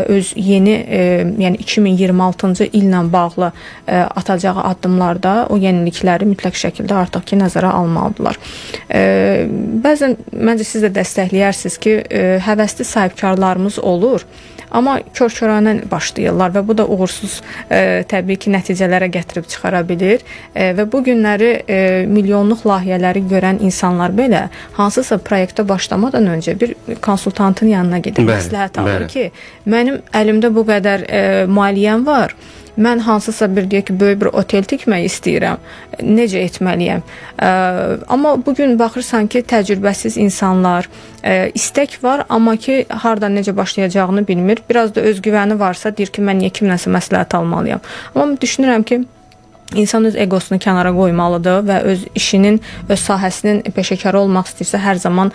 öz yeni, yəni 2026-cı illə bağlı atacağı addımlarda o yenilikləri mütləq şəkildə artıq ki, nəzərə almalıdırlar. Bəzən məncə siz də dəstəkləyərsiniz ki, həvəsli sahibkarlarımız olur, amma kör-körənə başlayırlar və bu da uğursuz təbii ki, nəticələrə gətirib çıxara bilir və bu günləri milyonluq layihələri görən insanlar belə hansısa proyektə başlamadan öncə bir konsultantın yanına gedir, məsləhət alır ki, mənim əlimdə bu qədər maliyyəm var, mən hansısa bir deyək ki, böyük bir otel tikmək istəyirəm, necə etməliyəm? Amma bugün baxırsan ki, təcrübəsiz insanlar, istək var, amma ki, hardan necə başlayacağını bilmir. Biraz da özgüvəni varsa, deyir ki, mən niyə kimləsə məsləhət almalıyam? Amma düşünürəm ki, İnsan öz egosunu kənara qoymalıdır və öz işinin, öz sahəsinin peşəkarı olmaq istəyirsə, hər zaman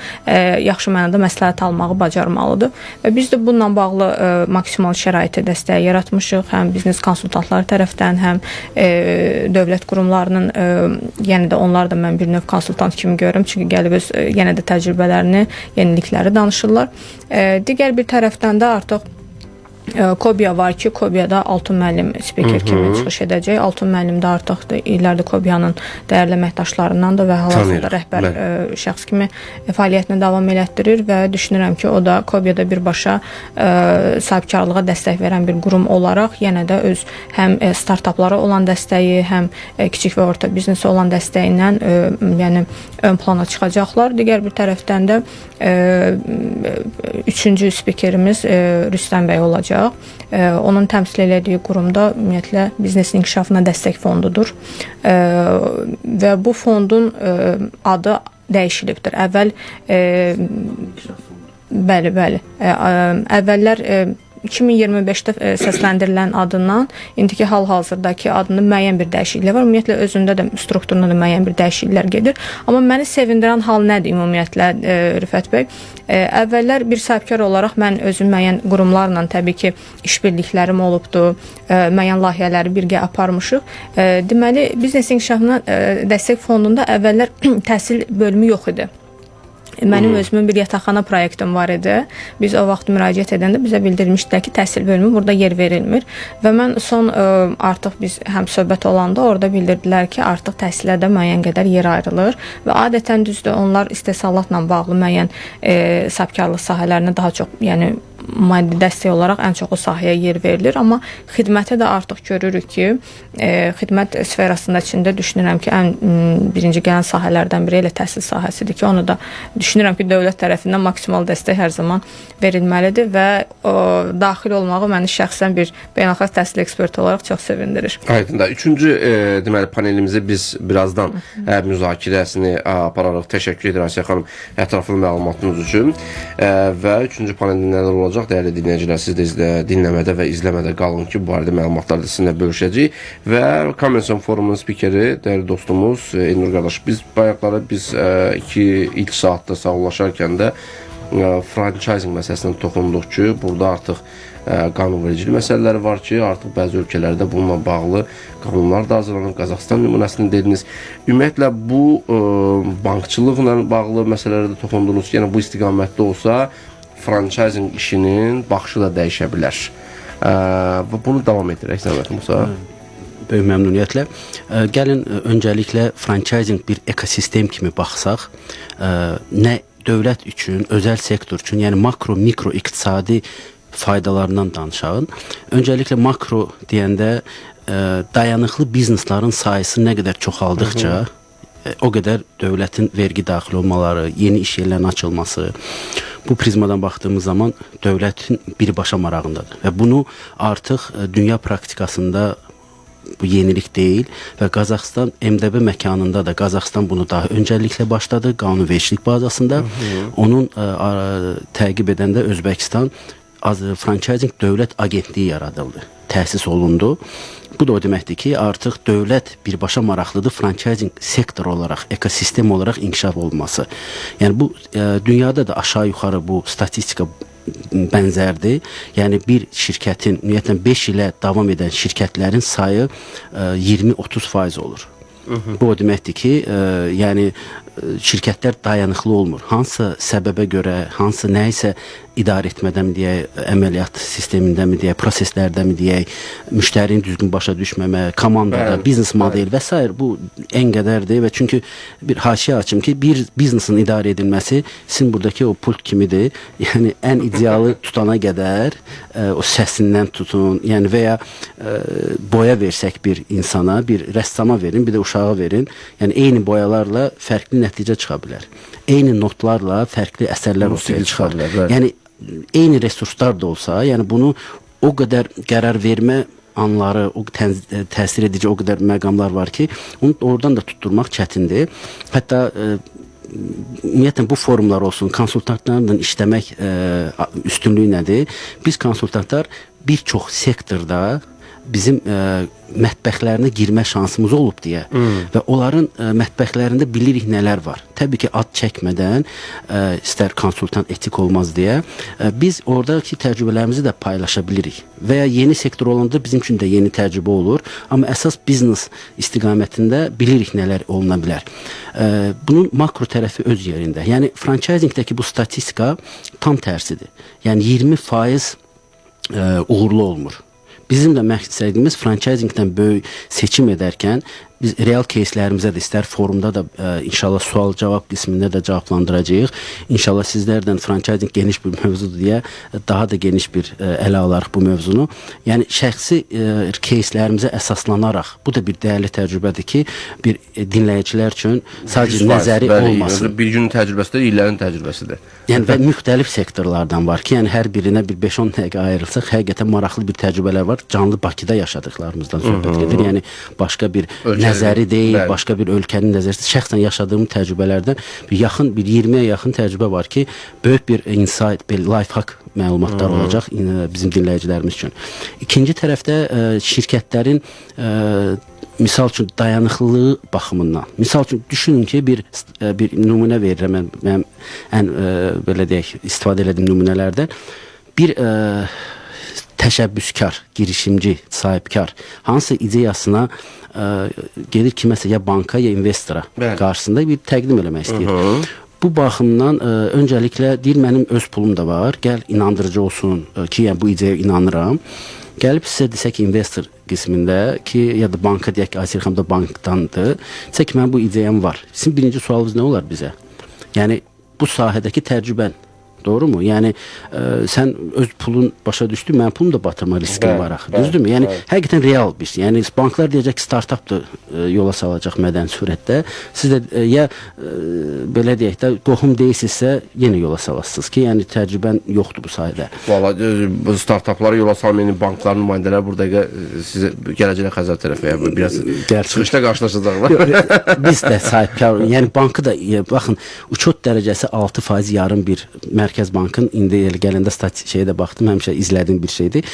yaxşı mənada məsləhət almağı bacarmalıdır. Və biz də bununla bağlı maksimal şəraiti dəstəyi yaratmışıq, həm biznes konsultantları tərəfdən, həm dövlət qurumlarının, yəni də onlar da mən bir növ konsultant kimi görürüm, çünki gəlib öz yenə də təcrübələrini, yenilikləri danışırlar. Digər bir tərəfdən də artıq Kobiya var ki, Kobiyada Altun müəllim spiker kimi çıxış edəcək. Altun müəllim də artıq illərdir Kobiyanın dəyərli əməkdaşlarındandır və hal-hazırda rəhbər şəxs kimi fəaliyyətini davam elətdirir və düşünürəm ki, o da Kobiyada birbaşa sahibkarlığa dəstək verən bir qurum olaraq yenə də öz həm startaplara olan dəstəyi, həm kiçik və orta biznesə olan dəstəyindən yəni ön plana çıxacaqlar. Digər bir tərəfdən də üçüncü spikerimiz Rüstəm bəy olacaq. Onun təmsil elədiyi qurumda ümumiyyətlə biznesin inkişafına dəstək fondudur və bu fondun adı dəyişilibdir. Əvvəl Bəli, bəli. Əvvəllər 2025-də səsləndirilən adından indiki hal-hazırdakı adının müəyyən bir dəyişiklikləri var. Ümumiyyətlə özündə də strukturunda da müəyyən bir dəyişikliklər gedir. Amma məni sevindirən hal nədir ümumiyyətlə Rüfət bəy? Əvvəllər bir sahibkar olaraq mən özüm müəyyən qurumlarla təbii ki işbirliklərim olubdu, müəyyən layihələri birgə aparmışıq. Deməli, biznes inkişafına dəstək fondunda əvvəllər təhsil bölümü yox idi. Mənim özümün bir yataqxana proyektim var idi. Biz o vaxt müraciət edəndə bizə bildirmişdilər ki, təhsil bölümü burada yer verilmir və mən son artıq biz həm söhbət olanda orada bildirdilər ki, artıq təhsillərdə müəyyən qədər yer ayrılır və adətən düzdür, onlar istehsalatla bağlı müəyyən sahibkarlıq sahələrinə daha çox, yəni maddi dəstək olaraq ən çox o sahəyə yer verilir, amma xidmətə də artıq görürük ki, xidmət sferasında içində düşünürəm ki, ən birinci gələn sahələrdən biri elə təhsil sahəsidir ki, onu da düşünürəm ki, dövlət tərəfindən maksimal dəstək hər zaman verilməlidir və daxil olmağı məni şəxsən bir beynəlxalq təhsil eksperti olaraq çox sevindirir. Aydındır. Üçüncü deməli panelimizi biz birazdan müzakirəsini apararıq. Təşəkkür edirəm Asiyə xanım ətraflı məlumatınız üçün. Və üçüncü paneldə nələr olacaq? Dəyərli dinləyicilər, siz də dinləmədə və izləmədə qalın ki, bu barədə məlumatları da sizinlə bölüşəcəyik. Və Convention Forumunun spikeri, dəyərli dostumuz Elnur qardaş, biz bayaqları ilk saatda sağollaşarkən də franchising məsələsinə toxunduq ki, burada artıq qanunvericilik məsələləri var ki, artıq bəzi ölkələrdə bununla bağlı qanunlar da hazırlanıb. Qazaxıstan nümunəsini dediniz. Ümumiyyətlə bu bankçılıqla bağlı məsələlərə də toxundunuz ki, yəni bu istiqamətdə olsa franchising işinin baxışı da dəyişə bilər. Və bunu davam edirək, Zəhmət Musa. Böyük məmnuniyyətlə. Gəlin öncəliklə franchising bir ekosistem kimi baxsaq, nə dövlət üçün, özəl sektor üçün, yəni makro, mikro iqtisadi faydalarından danışağın. Öncəliklə makro deyəndə dayanıqlı bizneslərin sayısı nə qədər çoxaldıqca o qədər dövlətin vergi daxil olmaları, yeni iş yerlərinin açılması, bu prizmadan baxdığımız zaman dövlətin birbaşa marağındadır. Və bunu artıq dünya praktikasında bu yenilik deyil və Qazaxıstan MDB məkanında da Qazaxıstan bunu daha öncəliklə başladı, qanunvericilik bazasında. Onun təqib edəndə Özbəkistan franchising dövlət agentliyi yaradıldı, təsis olundu. Bu da o deməkdir ki, artıq dövlət birbaşa maraqlıdır franchising sektor olaraq, ekosistem olaraq inkişaf olması. Yəni bu dünyada da aşağı-yuxarı bu statistika bənzərdir. Yəni bir şirkətin, ümumiyyətlə 5 ilə davam edən şirkətlərin sayı 20-30% olur. Bu o deməkdir ki, yəni şirkətlər dayanıqlı olmur. Hansı səbəbə görə, hansı nə isə idarə etmədən mi deyək, əməliyyat sistemində mi deyək, proseslərdə mi deyək, müştərinin düzgün başa düşməmə, komandada, biznes model və s. bu ən qədərdir və çünki bir haşiyə açım ki, bir biznesin idarə edilməsi sizin buradakı o pult kimidir. Yəni ən idealı tutana qədər o səsindən tutun, yəni və ya boya versək bir insana, bir rəssama verin, bir də uşağa verin. Yəni eyni boyalarla fərqli nəticə çıxa bilər. Eyni notlarla fərqli əsərlər ortaya çıxa bilər. Yəni eyni resurslar da olsa, yəni bunu o qədər qərar vermə anları, o təsir edici o qədər məqamlar var ki, onu oradan da tutturmaq çətindir. Hətta ümumiyyətlə bu forumlar olsun, konsultantlarla işləmək üstünlüyü nədir? Biz konsultantlar bir çox sektorda bizim mətbəxlərinə girmə şansımız olub deyə və onların mətbəxlərində bilirik nələr var. Təbii ki, ad çəkmədən, istər konsultant etik olmaz deyə, biz oradakı təcrübələrimizi də paylaşa bilirik və ya yeni sektor olanda bizim üçün də yeni təcrübə olur, amma əsas biznes istiqamətində bilirik nələr oluna bilər. Bunun makro tərəfi öz yerində. Yəni, franchisingdəki bu statistika tam tərsidir. Yəni, 20% uğurlu olmur. Bizim də məqsədimiz franchisingdən böyük seçim edərkən biz real кейslərimizə də istər forumda da inşallah sual-cavab qismində də cavablandıracağıq. İnşallah sizlərdən franchising geniş bir mövzudur deyə daha da geniş bir ələ alarıq bu mövzunu. Yəni şəxsi кейslərimizə əsaslanaraq, bu da bir dəyərli təcrübədir ki, bir dinləyicilər üçün sadəcə nəzəri olmasın. Bir günün təcrübəsidir, illərin təcrübəsidir. Yəni və müxtəlif sektorlardan var ki, yəni hər birinə bir 5-10 dəqiqə ayırılsaq, həqiqətən maraqlı bir təcrübələr var. Canlı Bakıda yaşadıqlarımızdan söhbət gedir. Yəni başqa bir nəzəri deyil, Bəli. başqa bir ölkənin nəzəri. Şəxsən yaşadığım təcrübələrdən bir 20-yə yaxın təcrübə var ki, böyük bir insight, bir life hack məlumatlar olacaq bizim dinləyicilərimiz üçün. İkinci tərəfdə şirkətlərin misal üçün dayanıqlılığı baxımından. Misal üçün düşünün ki, bir nümunə verirəm mən ən belə deyək, istifadə etdiyim nümunələrdən bir təşəbbüskar, girişimci, sahibkar hansı ideyasına gedir kiməsə ya banka ya investora qarşısında bir təqdim eləmək istəyir. Bu baxımdan öncəliklə deyir mənim öz pulum da var, gəl inandırıcı olsun ki, yəni bu ideyaya inanıram. Gəlib sizə desə ki, investor qismində ki, ya da banka deyək ki, Aysel xanım da bankdandır. Desə ki, mənim bu ideyam var. Sizin birinci sualınız nə olar bizə? Yəni bu sahədəki təcrübən doğrumu? Yəni sən öz pulun başa düşdü, mənim pulum da batırma riskin var axı. Düzdürmü? Yəni həqiqətən real bir şey. Yəni banklar deyəcək ki, startapdır yola salacaq mədəni surətdə. Siz də ya belə deyək də qohum deyilsinizsə yenə yola salasınız ki, yəni təcrübən yoxdur bu sahədə. Valla bu startaplara yola salmayan bankların nümayəndələri burada sizə gələcək Xəzər tərəfə biraz çıxışda qarşılaşacaqlar. Biz də sahibkar, yəni bankı da baxın, uçot dərəcəsi 6% yarım bir Mərkəz Bankın indi gələndə şeyə də baxdım, həmişə izlədiyim bir şeydir.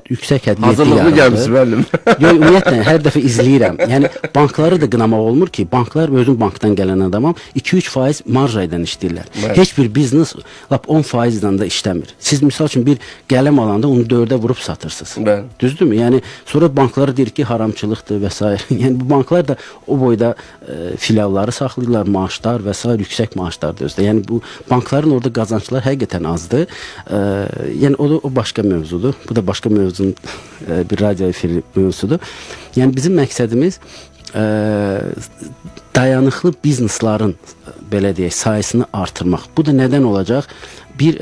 Yüksək hədd 7 Hazırlıqlı gəlmişsiniz müəllim. Yox, ümumiyyətlə hər dəfə izləyirəm. Yəni bankları da qınamaq olmur ki, banklar özüm bankdan gələn adamam 2-3% marja ilə işləyirlər. Heç bir biznes lap 10%-dən də işləmir. Siz misal üçün bir qələm alanda onu 4-ə vurub satırsınız. Düzdürmü? Yəni sonra banklara deyir ki, haramçılıqdır və s. Yəni bu banklar da o boyda filialları saxlayırlar, maaşlar və s. yüksək maaşlardır özdə. Yəni bu bankların orada qazancları həqiqətən azdır. Yəni o başqa mövzudur. Bu da başqa mövzunun bir radio efiri mövzusudur. Yəni bizim məqsədimiz dayanıqlı bizneslərin belə deyək sayısını artırmaq. Bu da nədən olacaq? Bir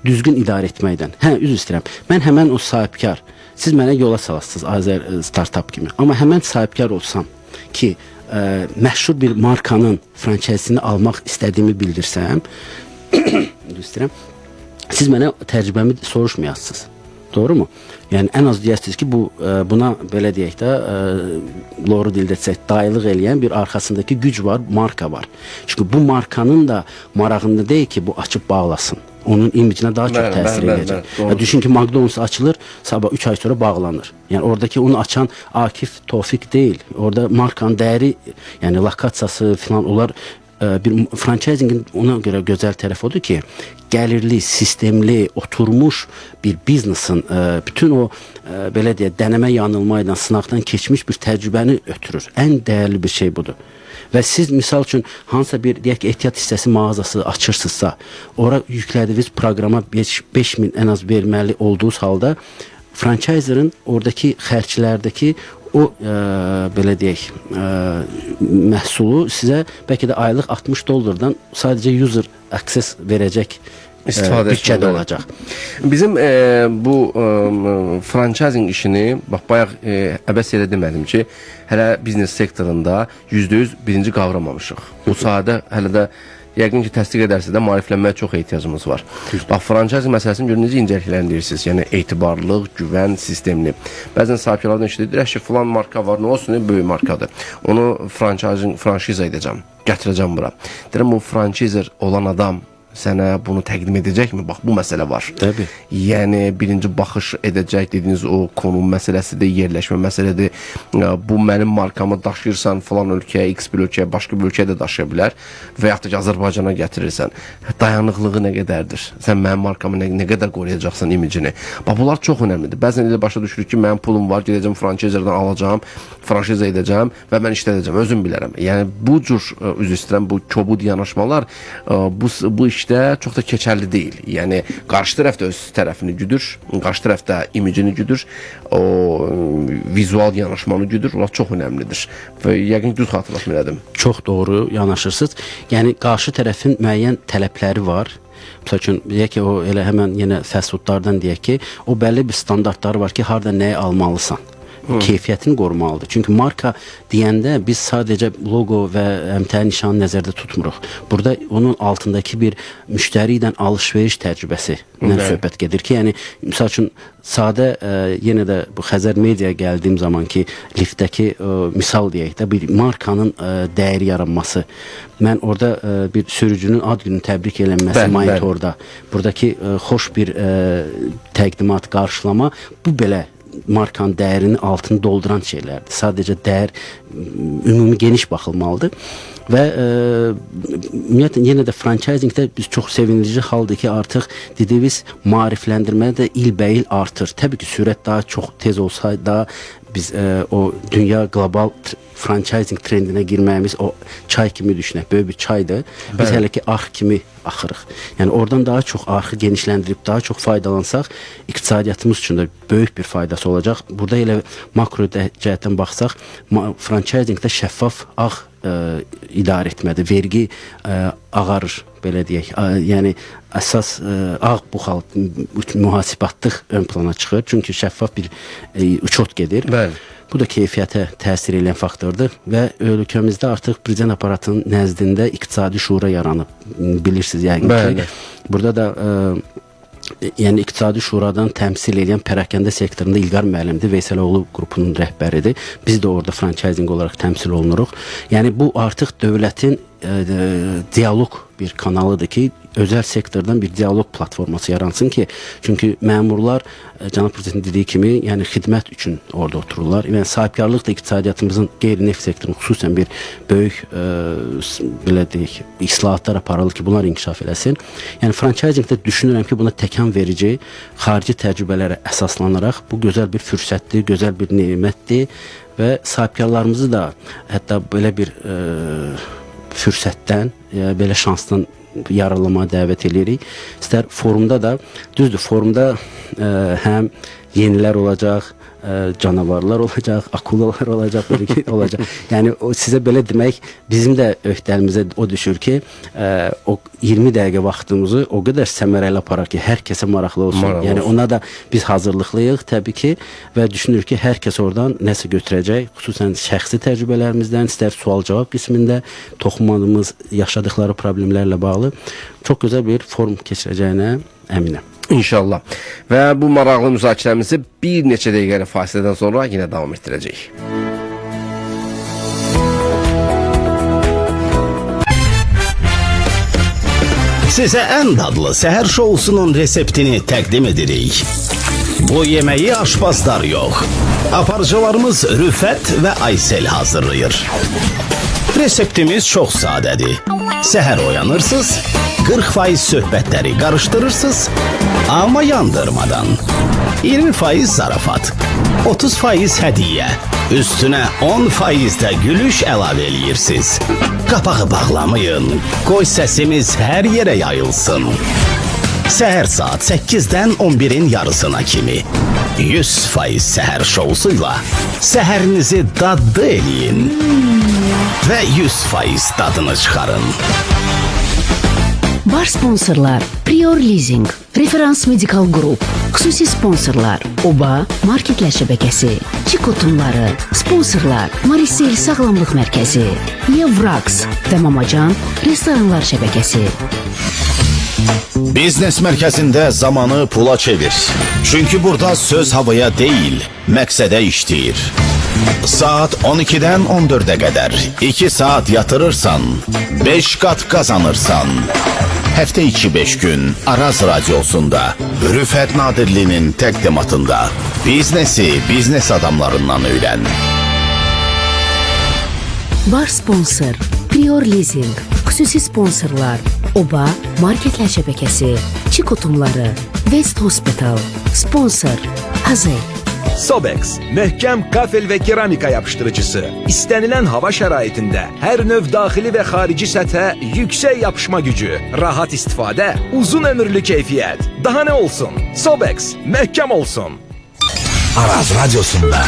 düzgün idarə etməkdən. Üzr istəyirəm. Mən həmən o sahibkar, siz mənə yola salasınız Azər startup kimi. Amma həmən sahibkar olsam ki, məşhur bir markanın fransizini almaq istədiyimi bildirsəm, siz mənə təcrübəmi soruşmayasınız. Doğru mu? Yəni ən az deyəsiniz ki, buna belə deyək də loru dildə desək, dayılıq eləyən bir arxasındakı güc var, marka var. Çünki bu markanın da marağında deyil ki, bu açıb bağlasın. Onun imicinə daha çox təsir edəcək. Düşün ki, McDonald's açılır, sabah 3 ay sonra bağlanır. Yəni oradakı onu açan Akif, Tofiq deyil. Orada markanın dəyəri, yəni lokasiyası falan onlar bir franchisingin ona görə gözəl tərəfi odur ki, gəlirli, sistemli, oturmuş bir biznesin bütün o belə deyə dənəmə yanılma ilə sınaqdan keçmiş bir təcrübəni ötürür. Ən dəyərli bir şey budur. Və siz misal üçün hansısa bir deyək ki, ehtiyat hissəsi mağazası açırsınızsa, ora yüklədiyiniz proqrama 5.000 ən az verməli olduğunuz halda franchiserın oradakı xərclərdəki o belə deyək məhsulu sizə bəlkə də aylıq $60 sadəcə user access verəcək bütçədə olacaq. Bizim bu franchising işini bayaq əbəs elə demədim ki, hələ biznes sektorunda %100 birinci qavramamışıq. Bu sahədə hələ də yəqin ki, təsdiq edərsə də maariflənməyə çox ehtiyacımız var. Bax, franchising məsələsini görün necə incəlikləndirirsiniz. Yəni, etibarlıq, güvən, sistemli. Bəzən sahibkarlardan işlədir, ki, filan marka var, nə olsun, böyük markadır. Onu franşiza edəcəm, gətirəcəm bura. Deyirəm, bu franşizer olan adam sənə bunu təqdim edəcəkmi? Bax, bu məsələ var. Təbii. Yəni, birinci baxış edəcək dediyiniz o konum məsələsidir, yerləşmə məsələdir. Bu mənim markamı daşıyırsan falan ölkəyə, X bir ölkəyə, başqa bir ölkəyə də daşıya bilər və yaxud da ki, Azərbaycana gətirirsən. Dayanıqlığı nə qədərdir? Sən mənim markamı nə qədər qoruyacaqsan imicini? Bax, bunlar çox önəmlidir. Bəzən elə başa düşürük ki, mənim pulum var, gedəcəm franşizerdən alacağım, franşiza edəcəm və mən işlədəcəm, özüm bilərəm. Yəni, bu cür, üzr istəyirəm, bu kobud yanaşmalar bu işdə çox da keçərli deyil. Yəni, qarşı tərəf də öz tərəfini güdür, qarşı tərəf də imicini güdür, o vizual yanaşmanı güdür, onlar çox önəmlidir. Və yəqin düz xatırlatma elədim. Çox doğru yanaşırsınız. Yəni, qarşı tərəfin müəyyən tələbləri var. Məsəl üçün, deyək ki, o elə həmən yenə fast foodlardan deyək ki, o bəlli bir standartları var ki, harada nəyi almalısan. keyfiyyətini qorumalıdır. Çünki marka deyəndə biz sadəcə loqo və əmtəə nişanı nəzərdə tutmuruq. Burada onun altındakı bir müştəri ilə alış-veriş təcrübəsindən söhbət gedir ki, yəni misal üçün sadə yenə də bu Xəzər mediaya gəldiyim zaman ki, liftdəki misal deyək də bir markanın dəyəri yaranması. Mən orada bir sürücünün ad gününü təbrik eləməsi monitorda, buradakı xoş bir təqdimat, qarşılama, bu belə markanın dəyərinin altını dolduran şeylərdir. Sadəcə dəyər ümumi geniş baxılmalıdır. Və ümumiyyətlə yenə də franchisingdə biz çox sevindirici haldır ki, artıq dediyimiz maarifləndirmə də ilbəil artır. Təbii ki, sürət daha çox tez olsaydı da biz o dünya qlobal franchising trendinə girməyimiz o çay kimi düşünək, böyük bir çaydır. Biz hələ ki arx kimi axırıq. Yəni oradan daha çox arxı genişləndirib daha çox faydalansaq, iqtisadiyyatımız üçün də böyük bir faydası olacaq. Burada elə makro cəhətdən baxsaq, franchisingdə şəffaf ağ idarə etmədir. Vergi ağarır, belə deyək. Yəni əsas ağ buxal mühasibatlıq ön plana çıxır. Çünki şəffaf bir uçot gedir. Bu da keyfiyyətə təsir edən faktordur və ölkəmizdə artıq prezident aparatının nəzdində iqtisadi şura yaranıb. Bilirsiniz yəqin ki. Burada da yəni iqtisadi şuradan təmsil edən pərakəndə sektorunda İlqar müəllimdir, Veysəloğlu qrupunun rəhbəridir. Biz də orada franchising olaraq təmsil olunuruq. Yəni bu artıq dövlətin dialoq bir kanalıdır ki, özəl sektordan bir dialoq platforması yaransın ki, çünki məmurlar cənab prezidentin dediyi kimi, yəni xidmət üçün orada otururlar. Yəni sahibkarlıq da iqtisadiyyatımızın qeyri-neft sektorunun xüsusən bir böyük belə deyək, islahatlar aparılır ki, bunlar inkişaf eləsin. Yəni franchisingdə düşünürəm ki, buna təkan verici, xarici təcrübələrə əsaslanaraq bu gözəl bir fürsətdir, gözəl bir nemətdir və sahibkarlarımızı da hətta belə bir fürsətdən, belə şansdan yararlanmağa dəvət edirik. İstər forumda da, düzdür, forumda həm yenilər olacaq, canavarlar olacaq, akulalar olacaq, olacaq. Yəni o sizə belə demək, bizim də öhdəlimizə o düşür ki, o 20 dəqiqə vaxtımızı o qədər səmərəli aparaq ki, hər kəsə maraqlı olsun. Yəni ona da biz hazırlıqlıyıq təbii ki və düşünürük ki, hər kəs oradan nəsə götürəcək, xüsusən şəxsi təcrübələrimizdən, istər sual-cavab qismində toxunmadığımız yaşadıkları problemlərlə bağlı çox gözəl bir forum keçirəcəyinə əminəm. İnşallah. Və bu maraqlı müzakirəmizi bir neçə dəqiqəlik fasilədən sonra yenə davam etdirəcəyik. Sizə ən dadlı səhər şousunun reseptini təqdim edirik. Bu yeməyi aşpazlar yox, aparıcılarımız Rüfət və Aysel hazırlayır. Reseptimiz çox sadədir. Səhər oyanırsınız, 40% söhbətləri qarışdırırsınız, amma yandırmadan. 20% zarafat, 30% hədiyyə, üstünə 10% də gülüş əlavə eləyirsiniz. Qapağı bağlamayın, qoy səsimiz hər yerə yayılsın. Səhər saat 8-dən 11-in yarısına kimi 100% səhər şousuyla səhərinizi dadlı eləyin və 100% dadını çıxarın. Bar sponsorlar Prior Leasing, Referans Medical Group, xüsusi sponsorlar OBA Marketlər şəbəkəsi, Çikotunları, sponsorlar Marisel Sağlamlıq Mərkəzi, Evrax və Mamacan Restoranlar şəbəkəsi. Biznes mərkəzində zamanı pula çevir. Çünki burada söz havaya deyil, məqsədə işləyir. Saat 12-dən 14-ə qədər 2 saat yatırırsan, 5 qat qazanırsan. Həftə içi 5 gün Araz Radiosunda, Rüfət Nadirlinin təqdimatında biznesi biznes adamlarından öyrən. Bar sponsor Prior Leasing, xüsusi sponsorlar OBA Marketlər şəbəkəsi, Çikotumları, West Hospital, sponsor Hazay. Sobex, möhkəm kafel və keramika yapışdırıcısı. İstənilən hava şəraitində hər növ daxili və xarici səthə yüksək yapışma gücü, rahat istifadə, uzun ömürlü keyfiyyət. Daha nə olsun? Sobex, möhkəm olsun. Araz Radiosunda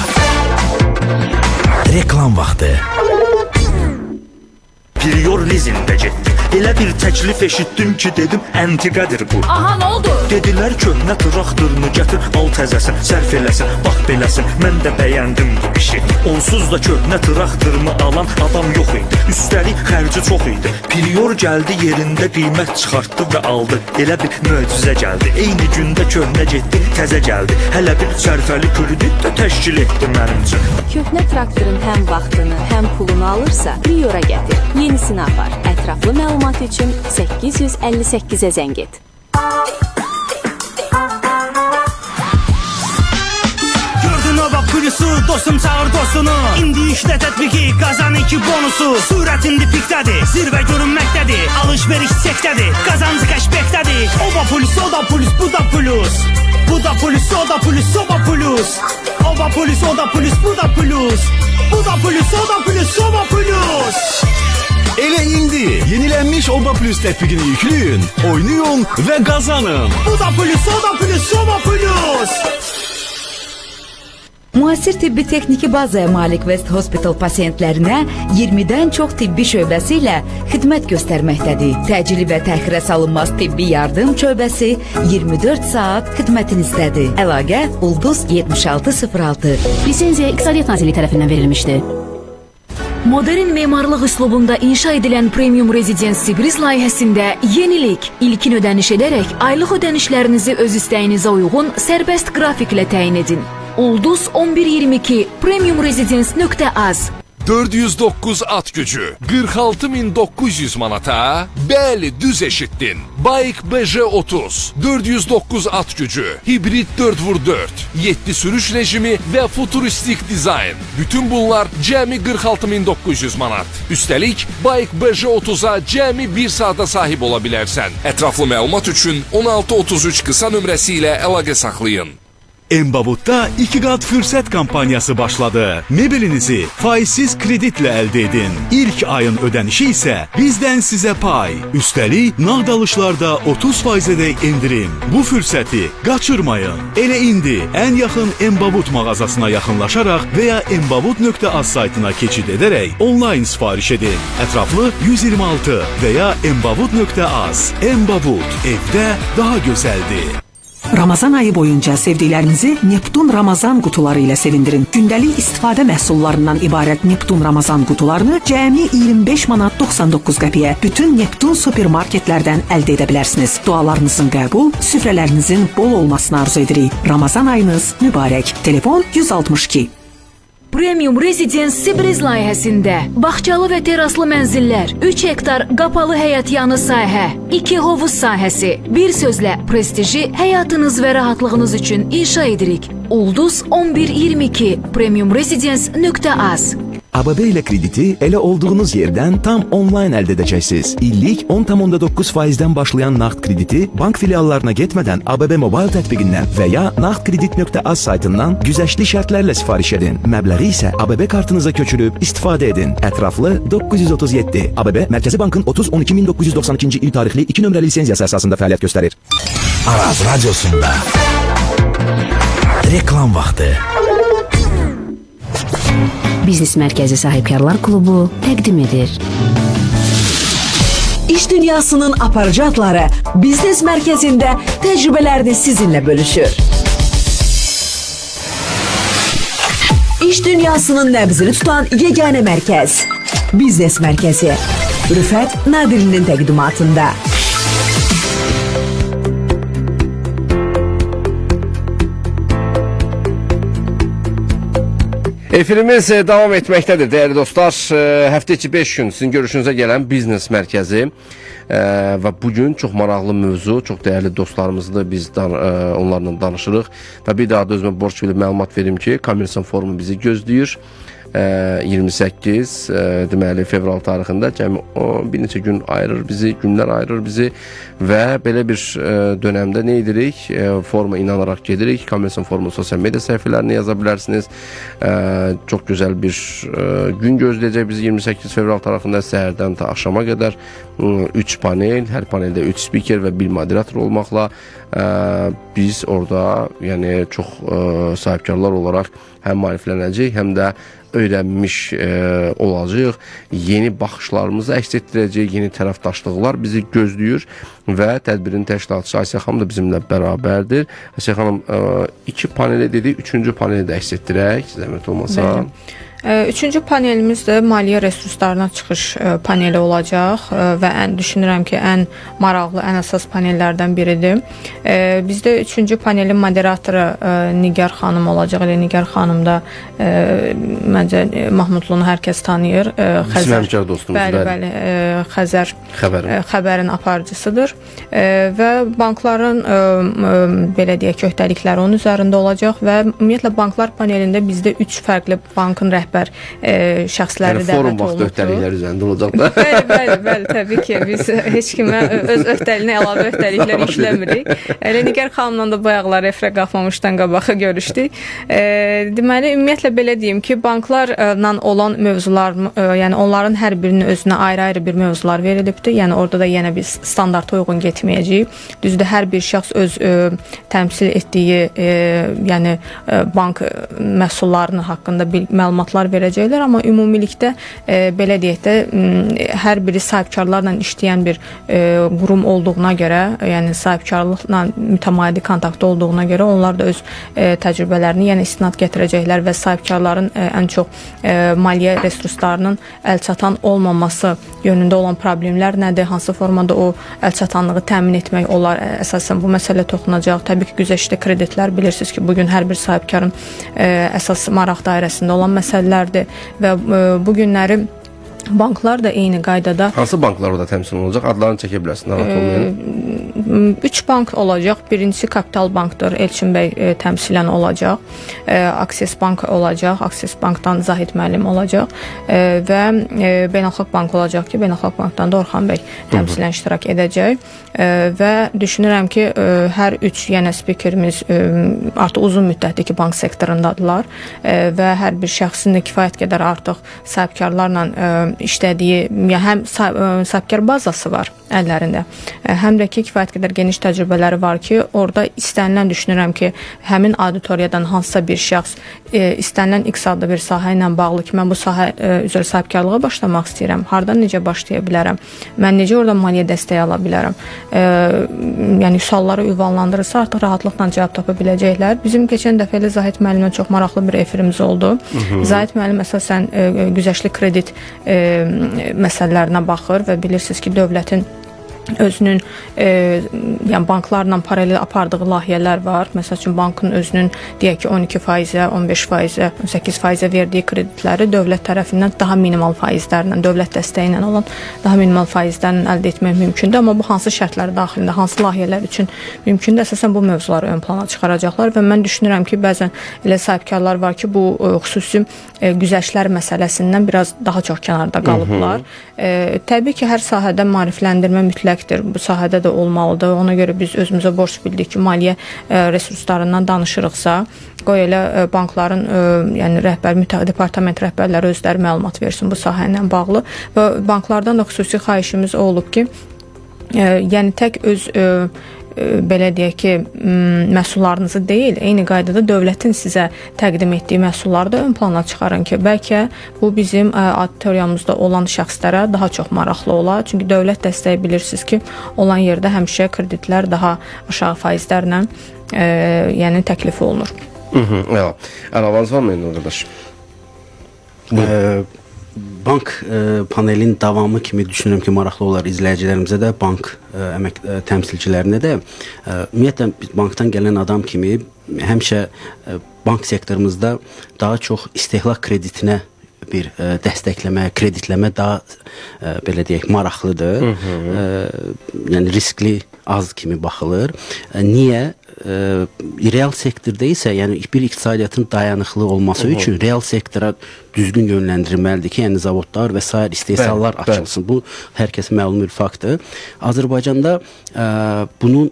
reklam vaxtı. Prior Leasing'də getdik. Elə bir təklif eşitdim ki, dedim əntiqədir bu. Aha, nə oldu? Dedilər köhnə traktorunu gətir, al təzəsin, sərf eləsin, bax beləsin. Mən də bəyəndim bu işi. Onsuz da köhnə traktorumu alan adam yox idi. Üstəlik xərci çox idi. Prior gəldi yerində qiymət çıxartdı və aldı. Elə bir möcüzə gəldi. Eyni gündə köhnə getdi, təzə gəldi. Hələ bir sərfəli kredit də təşkil etdi mənim üçün. Köhnə traktorun həm vaxtını, həm pulunu alırsa, Priora gətir. Yenisini apar. Ətraflı məlumat üçün 858-ə zəng et. Nova Plusu, dostum çağır dostunu. İndi işlə tətbiqi, qazan 2 bonusu. Sürət indi pikdədir, zirvə görünməkdədir. Alış-veriş çəkdədir, qazancı kəşbəkdədir. Oba Plus, o da Plus, bu da Plus. Bu da Plus, o da Plus, oba Plus. Oba Plus, o da Plus, bu da Plus. Bu da Plus, o da Plus, oba Plus. Elə indi yenilənmiş Oba Plus tətbiqini yükləyin, oynayın və qazanın. Bu da Plus, o da Plus, oba Plus. Müasir tibbi texniki bazaya malik West Hospital pasiyentlərinə 20-dən çox tibbi şöbəsi ilə xidmət göstərməkdədir. Təcili və təxirə salınmaz tibbi yardım şöbəsi 24 saat xidmətinizdədir. Əlaqə Ulduz 7606. Lisenziya İqtisadiyyat Nazirliyi tərəfindən verilmişdi. Modern memarlıq üslubunda inşa edilən Premium Residence Sibris layihəsində yenilik. İlkin ödəniş edərək aylıq ödənişlərinizi öz istəyinizə uyğun sərbəst qrafiklə təyin edin. Ulduz 1122 premiumresidence.az 409 at gücü 46.900 manata. Bəli, düz eşitdin. Bayik BJ30 409 at gücü, hibrit 4x4, 7 sürüş rejimi və futuristik dizayn. Bütün bunlar cəmi 46.900 manat. Üstəlik, Bayik BJ30-a cəmi 1 saata sahib ola bilərsən. Ətraflı məlumat üçün 1633 qısa nömrəsi ilə əlaqə saxlayın. Embavut'ta 2 qat fürsət kampaniyası başladı. Mebelinizi faizsiz kreditlə əldə edin. İlk ayın ödənişi isə bizdən sizə pay. Üstəlik, nağd alışlarda 30%-dək endirim. Bu fürsəti qaçırmayın. Elə indi ən yaxın Embavut mağazasına yaxınlaşaraq və ya embavut.az saytına keçid edərək onlayn sifariş edin. Ətraflı 126 və ya embavut.az. Embavut, evdə daha gözəldir. Ramazan ayı boyunca sevdiklərinizi Neptun Ramazan qutuları ilə sevindirin. Gündəlik istifadə məhsullarından ibarət Neptun Ramazan qutularını cəmi 25 manat 99 qəpiyə bütün Neptun supermarketlərdən əldə edə bilərsiniz. Dualarınızın qəbul, süfrələrinizin bol olmasını arzu edirik. Ramazan ayınız mübarək. Telefon 162. Premium Residence Sibris layihəsində bağçalı və teraslı mənzillər, 3 hektar qapalı həyətyanı sahə, 2 hovuz sahəsi, bir sözlə prestiji həyatınız və rahatlığınız üçün inşa edirik. Ulduz 1122 premiumresidence.az ABB ilə krediti elə olduğunuz yerdən tam onlayn əldə edəcəksiniz. İllik 10,9%-dən başlayan nağd krediti bank filiallarına getmədən ABB Mobile tətbiqindən və ya nağdkredit.az saytından güzəştli şərtlərlə sifariş edin. Məbləği isə ABB kartınıza köçürüb istifadə edin. Ətraflı 937. ABB Mərkəzi Bankın 30-12-1992-ci il tarixli 2 nömrəli lisenziyası əsasında fəaliyyət göstərir. Araz Radyosu'nda reklam vaxtı. Biznes Mərkəzi Sahibkarlar Klubu təqdim edir. İş dünyasının aparıcı adları Biznes Mərkəzində təcrübələrini sizinlə bölüşür. İş dünyasının nəbzini tutan yeganə mərkəz Biznes Mərkəzi. Rüfət Nadirinin təqdimatında. Efirimiz davam etməkdədir, dəyərli dostlar. Həftə içi 5 gün sizin görüşünüzə gələn Biznes Mərkəzi və bugün çox maraqlı mövzu, çox dəyərli dostlarımızla biz onlarla danışırıq və bir daha da özümə borc bilib məlumat verim ki, Kommersan forumu bizi gözləyir. 28 deməli fevral tarixində cəmi bir neçə gün ayırır bizi, günlər ayırır bizi və belə bir dönəmdə nə edirik? Foruma inanaraq gedirik. Kommersan forumun sosial media səhifələrini yaza bilərsiniz. Çox gözəl bir gün gözləyəcək bizi 28 fevral tarixində səhərdən ta axşama qədər 3 panel, hər paneldə 3 spiker və bir moderator olmaqla biz orada yəni çox sahibkarlar olaraq həm maariflənəcəyik, həm də öyrənmiş olacağıq. Yeni baxışlarımızı əks etdirəcək, yeni tərəfdaşlıqlar bizi gözləyir və tədbirin təşkilatçısı Aysə xanım da bizimlə bərabərdir. Aysə xanım, 2 paneli dedik, 3-cü paneli də əks etdirək, zəhmət olmasa. Üçüncü panelimiz də maliyyə resurslarına çıxış paneli olacaq və düşünürəm ki, ən maraqlı, ən əsas panellərdən biridir. Bizdə üçüncü panelin moderatoru Nigar xanım olacaq. Elə Nigar xanım da məncə Mahmudlunu hər kəs tanıyır. Bizim həmkar dostumuz. Bəli, Xəzər xəbərin aparıcısıdır və bankların belə deyək ki, öhdəlikləri onun üzərində olacaq və ümumiyyətlə banklar panelində bizdə 3 fərqli bankın rəhbər şəxsləri dəvət olunub. Forum vaxtı öhdəliklər üzərində olacaq da. Bəli, təbii ki, biz heç kimə öz öhdəliyinə əlavə öhdəliklər yükləmirik. Nigar xanımla da bayaqlar efirə qalxmamışdan qabağa görüşdük. Deməli, ümumiyyətlə belə deyim ki, banklarla olan mövzular, yəni onların hər birinin özünə ayrı-ayrı bir mövzular verilibdir. Yəni orada da yenə biz standarta uyğun getməyəcəyik. Düzdür, hər bir şəxs öz təmsil etdiyi, yəni bank məhsullarının haqqında məlumatlar verəcəklər, amma ümumilikdə belə deyək də hər biri sahibkarlarla işləyən bir qurum olduğuna görə, yəni sahibkarlıqla mütəmadi kontaktda olduğuna görə onlar da öz təcrübələrini yenə istinad gətirəcəklər və sahibkarların ən çox maliyyə resurslarının əlçatan olmaması yönündə olan problemlər nədir, hansı formada o əlçatanlığı təmin etmək olar, əsasən bu məsələ toxunacaq. Təbii ki, güzəştli kreditlər bilirsiniz ki, bugün hər bir sahibkarın əsas maraq dairəsində olan məsələlərdir və bu günləri banklar da eyni qaydada. Hansı banklar orada təmsil olacaq? Adlarını çəkə bilərsin, narahat olmayın. 3 bank olacaq. Birincisi Kapital Bankdır, Elçin bəy təmsilən olacaq. Akses Bank olacaq, Akses Bankdan Zahid müəllim olacaq və Beynəlxalq Bank olacaq ki, Beynəlxalq Bankdan da Orxan bəy təmsilən iştirak edəcək və düşünürəm ki, hər 3 yenə spikerimiz artıq uzun müddətdir ki, bank sektorundadılar və hər bir şəxsin də kifayət qədər artıq sahibkarlarla işlədiyi, həm sahibkar bazası var əllərində, həm də ki, kifayət qədər geniş təcrübələri var ki, orada istənilən düşünürəm ki, həmin auditoriyadan hansısa bir şəxs istənilən X adlı bir sahə ilə bağlı ki, mən bu sahə üzrə sahibkarlığa başlamaq istəyirəm, hardan necə başlaya bilərəm, mən necə orada maliyyə dəstəyi ala bilərəm, yəni sualları ünvanlandırırsa artıq rahatlıqla cavab tapa biləcəklər. Bizim keçən dəfə ilə Zahid müəllimlə çox maraqlı bir efirimiz oldu. Zahid müəllim əsasən güzəştli kredit məsələlərinə baxır və bilirsiniz ki, dövlətin özünün yəni banklarla paralel apardığı layihələr var. Məsəl üçün bankın özünün deyək ki 12%, 15%, 18% verdiyi kreditləri dövlət tərəfindən daha minimal faizlərlə, dövlət dəstəyi ilə olan daha minimal faizlərlə əldə etmək mümkündür. Amma bu hansı şərtlər daxilində, hansı layihələr üçün mümkündür? Əsasən bu mövzuları ön plana çıxaracaqlar və mən düşünürəm ki, bəzən elə sahibkarlar var ki, bu xüsusi güzəştlər məsələsindən biraz daha çox kənarda qalıblar. Təbii ki, hər sahədə maarifləndirmə mütləqdir. Bu sahədə də olmalıdır. Ona görə biz özümüzə borc bildik ki, maliyyə resurslarından danışırıqsa, qoy elə bankların, yəni departament rəhbərləri özləri məlumat versin bu sahə ilə bağlı və banklardan da xüsusi xahişimiz olub ki, yəni tək öz belə deyək ki, məhsullarınızı deyil, eyni qaydada dövlətin sizə təqdim etdiyi məhsulları da ön plana çıxarın ki, bəlkə bu bizim auditoriyamızda olan şəxslərə daha çox maraqlı olar. Çünki dövlət dəstəyi bilirsiniz ki, olan yerdə həmişə kreditlər daha aşağı faizlərlə yəni təklif olunur. Əlavəniz var mı qardaş? Bank panelin davamı kimi düşünürəm ki, maraqlı olar izləyicilərimizə də, bank əmək təmsilçilərinə də. Ümumiyyətlə, bankdan gələn adam kimi həmişə bank sektorumuzda daha çox istehlak kreditinə bir dəstəkləmə, kreditləmə daha belə deyək, maraqlıdır. Yəni riskli az kimi baxılır. Niyə? Real sektorda isə, yəni bir iqtisadiyyatın dayanıqlı olması üçün real sektora düzgün yönləndirilməlidir ki, yəni zavodlar və sair istehsallar açılsın. Bu, hər kəsə məlum bir faktdır. Azərbaycanda bunun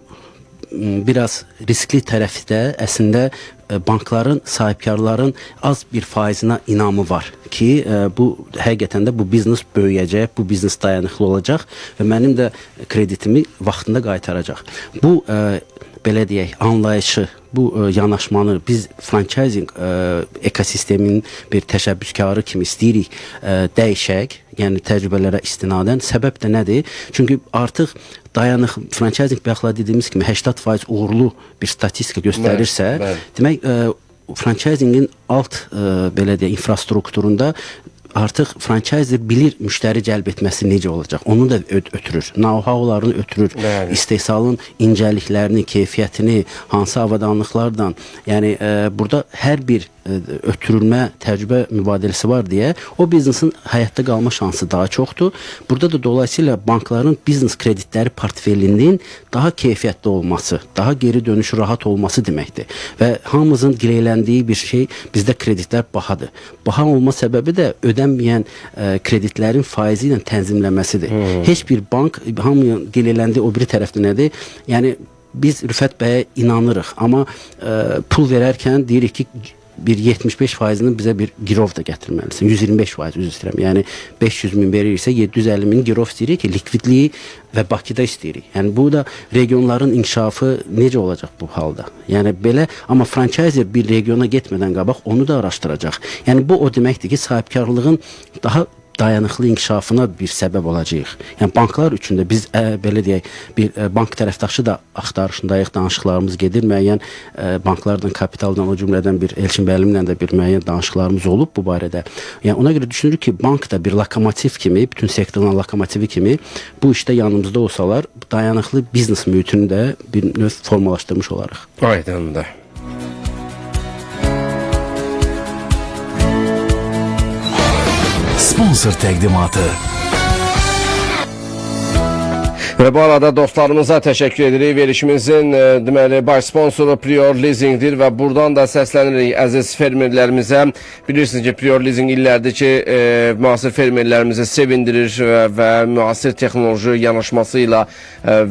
biraz riskli tərəfi də əslində bankların, sahibkarların az bir faizinə inamı var ki, bu həqiqətən də bu biznes böyüyəcək, bu biznes dayanıqlı olacaq və mənim də kreditimi vaxtında qaytaracaq. Bu belə deyək, anlayışı, bu yanaşmanı biz franchising ekosisteminin bir təşəbbüskarı kimi istəyirik dəyişək, yəni təcrübələrə istinadən. Səbəb də nədir? Çünki artıq dayanıq franchising bayaqla dediyimiz kimi 80% uğurlu bir statistika göstərirsə, demək franchisingin alt belə deyək infrastrukturunda artıq franchise bilir müştəri cəlb etməsi necə olacaq. Onu da ötürür. Know-how'larını ötürür. İstehsalın incəliklərini, keyfiyyətini, hansı avadanlıqlardan. Yəni burada hər bir ötürülmə təcrübə mübadiləsi var deyə o biznesin həyatda qalma şansı daha çoxdur. Burada da dolayısıyla bankların biznes kreditləri portfelinin daha keyfiyyətli olması, daha geri dönüşü rahat olması deməkdir. Və hamımızın gileyləndiyi bir şey bizdə kreditlər bahadır. Baha olma səbəbi də ödənməyən kreditlərin faizi ilə tənzimləməsidir. Heç bir bank hamının gileyləndiyi o biri tərəfdə nədir? Yəni biz Rüfət bəyə inanırıq, amma pul verərkən deyirik ki bir 75%'nin bizə bir girov da gətirməlisin. 125% üzr istəyirəm. Yəni 500.000 verirsə 750.000 girov istəyirik ki, likvidliyi və Bakıda istəyirik. Yəni bu da regionların inkişafı necə olacaq bu halda? Yəni belə, amma franchise bir regiona getmədən qabaq onu da araşdıracaq. Yəni bu o deməkdir ki, sahibkarlığın daha dayanıqlı inkişafına bir səbəb olacağıq. Yəni banklar üçün də biz belə deyək, bir bank tərəfdaşı da axtarışındayıq, danışıqlarımız gedir, müəyyən banklardan, kapitaldan, o cümlədən bir Elçin bəyimlə də bir müəyyən danışıqlarımız olub bu barədə. Yəni ona görə düşünürük ki, bank da bir lokomotiv kimi, bütün sektorun lokomotivi kimi bu işdə yanımızda olsalar, dayanıqlı biznes mühitini də bir növ formalaşdırmış olarıq. Aynen de. Sponsor təqdimatı. Ve bu arada dostlarımıza teşekkür edirik. Verişimizin deməli baş sponsoru Prior Leasing'dir ve buradan da səslənirik əziz fermerlərimizə. Bilirsiniz ki, Prior Leasing illərdir ki, müasir fermerlərimizi sevindirir və müasir texnoloji yanaşmasıyla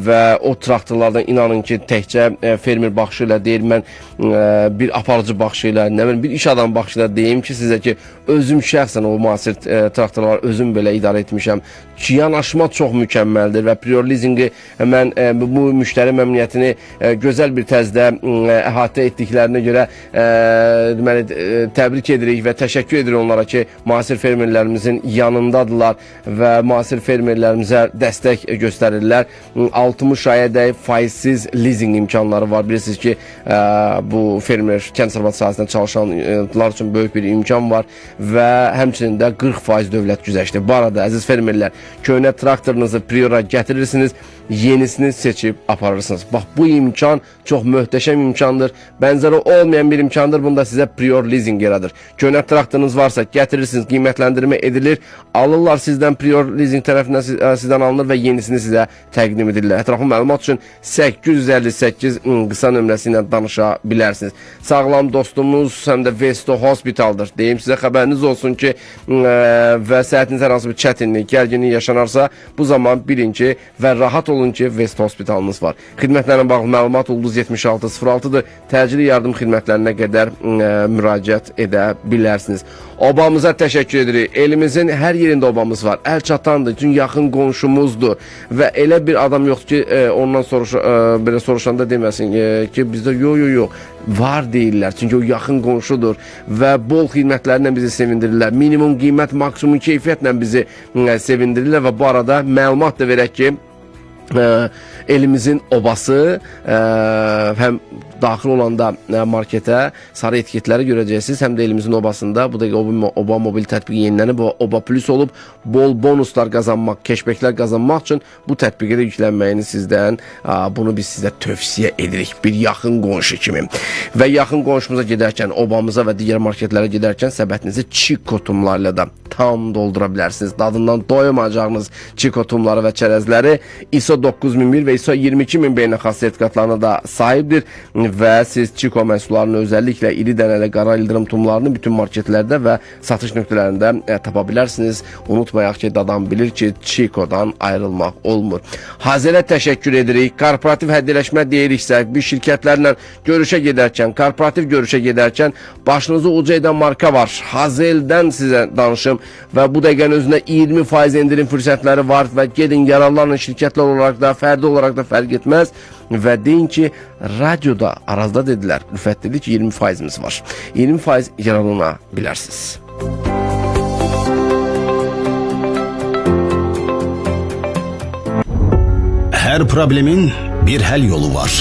və o traktorlardan inanın ki, təkcə fermer baxışı ilə deyil, mən bir aparıcı baxışı ilə, nə bilim, bir iş adam baxışı ilə deyim ki, sizə ki, özüm şəxsən o müasir traktorları özüm belə idarə etmişəm. Yanaşma çox mükəmməldir və Prior Leasing'i mən bu müştəri məmnuniyyətini gözəl bir tərzdə əhatə etdiklərinə görə deməli təbrik edirik və təşəkkür edirik onlara ki, müasir fermerlərimizin yanındadılar və müasir fermerlərimizə dəstək göstərirlər. 60 ayədək faizsiz leasing imkanları var. Bilirsiniz ki, bu fermer kənd sərvət sahəsində çalışanlar üçün böyük bir imkan var və həmçinin də 40% dövlət güzəşti. Bu arada əziz fermerlər, köhnə traktorunuzu Prior'a gətirirsiniz, yenisini seçib aparırsınız. Bax, bu imkan çox möhtəşəm imkandır. Bənzəri olmayan bir imkandır. Bunda sizə Prior Leasing yaradır. Köhnə traktorunuz varsa gətirirsiniz, qiymətləndirmə edilir. Alırlar sizdən, Prior Leasing tərəfindən sizdən alınır və yenisini sizə təqdim edirlər. Ətraflı məlumat üçün 858 qısa nömrəsi ilə danışa bilərsiniz. Sağlam dostumuz həm də Vesto Hospital'dır. Deyim sizə, xəbəriniz olsun ki, və səhətinizə hansı bir çətinlik, gərginlik yaşanarsa, bu zaman bilin ki və rahat olun ki, West Hospitalınız var. Xidmətlərlə bağlı məlumat Ulduz 7606-dır. Təcili yardım xidmətlərinə qədər müraciət edə bilərsiniz. Obamıza təşəkkür edirik. Elimizin hər yerində obamız var. Əl çatandır, çünki yaxın qonşumuzdur və elə bir adam yoxdur ki, ondan belə soruşanda deməsin ki, bizdə yox, var deyirlər. Çünki o yaxın qonşudur və bol xidmətlərlə bizi sevindirirlər. Minimum qiymət, maksimum keyfiyyətlə bizi sevindirirlər və bu arada məlumat da verək ki, elimizin obası həm daxil olanda marketə sarı etiketləri görəcəksiniz, həm də elimizin obasında bu da Oba mobil tətbiqi yenilənib, Oba Plus olub, bol bonuslar qazanmaq, keşbəklər qazanmaq üçün bu tətbiqə də yüklənməyini sizdən, bunu biz sizə tövsiyə edirik bir yaxın qonşu kimi. Və yaxın qonşumuza gedərkən, obamıza və digər marketlərə gedərkən səbətinizi Chico tumlarla da tam doldura bilərsiniz. Dadından doyamayacağınız Chico tumları və çərəzləri ISO 9001 və ISO 22000 beynəlxalq sertifikatlarına da sahibdir və siz Chico məhsullarını, özəlliklə iri dənəli qara ildırım tumlarını bütün marketlərdə və satış nöqtələrində tapa bilərsiniz. Unutmayaq ki, dadan bilir ki, Chico'dan ayrılmaq olmur. Hazel'ə təşəkkür edirik. Korporativ həddələşmə deyiriksə, bir şirkətlərlə görüşə gedərkən, korporativ görüşə gedərkən başınızı uca edən marka var. Hazel'dən sizə danışım və bu dəqiqənin özündə 20% endirim fürsətləri var və gedin yararlanın, şirkətlər olaraq da, fərdi olaraq da fərq etməz. və deyin ki, radioda, Arazda dedilər, Rüfət dedi ki, 20%-imiz var. 20% yer alına bilərsiniz. Hər problemin bir həll yolu var.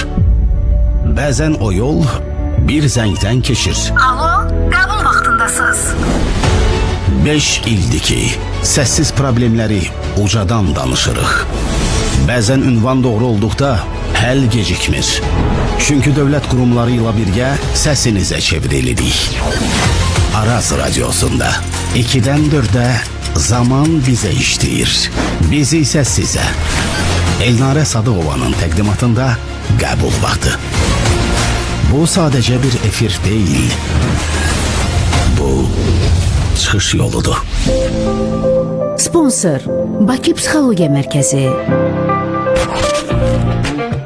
Bəzən o yol bir zəngdən keçir. Alo, qəbul vaxtındasınız. 5 ildir ki, səssiz problemləri ucadan danışırıq. Bəzən ünvan doğru olduqda həll gecikmir. Çünki dövlət qurumları ilə birgə səsinizə çevrilirik. Araz Radiosunda 2-dən 4-ə zaman bizə işləyir. Bizi isə sizə. Elnarə Sadıqovanın təqdimatında qəbul vaxtı. Bu sadəcə bir efir deyil. Bu çıxış yoludur. Sponsor Bakı Psixologiya Mərkəzi.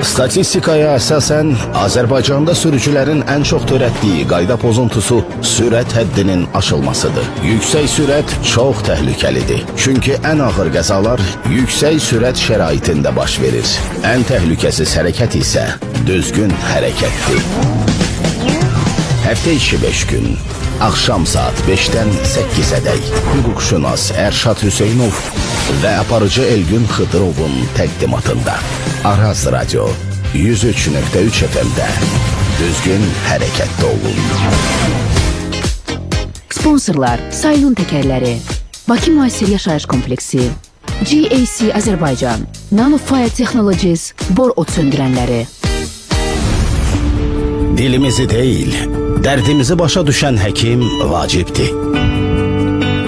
Statistikaya əsasən Azərbaycanda sürücülərin ən çox törətdiyi qayda pozuntusu sürət həddinin aşılmasıdır. Yüksək sürət çox təhlükəlidir. Çünki ən ağır qəzalar yüksək sürət şəraitində baş verir. Ən təhlükəsiz hərəkət isə düzgün hərəkətdir. Həftə içi 5 gün, axşam saat 5-dən 8-ədək hüquqşünas Ərşad Hüseynov və aparıcı Elgün Xıdırovun təqdimatında Araz Radio 103.3 FM-də düzgün hərəkətdə olun. Sponsorlar Saylun Təkərləri, Bakı Müasir Yaşayış Kompleksi, GAC Azərbaycan, Nanofire Technologies, bor ot söndürənləri. Dilimizi deyil, dərdimizi başa düşən həkim vacibdir.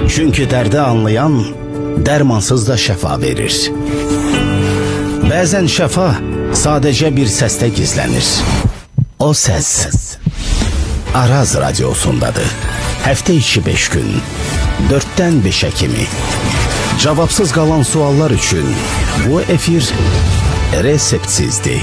Çünki dərdi anlayan dərmansız da şəfa verir. Bəzən şəfa sadəcə bir səsdə gizlənir. O səs Araz Radiosundadır. Həftə içi 5 gün, 4-dən 5-ə kimi. Cavabsız qalan suallar üçün bu efir reseptsizdir.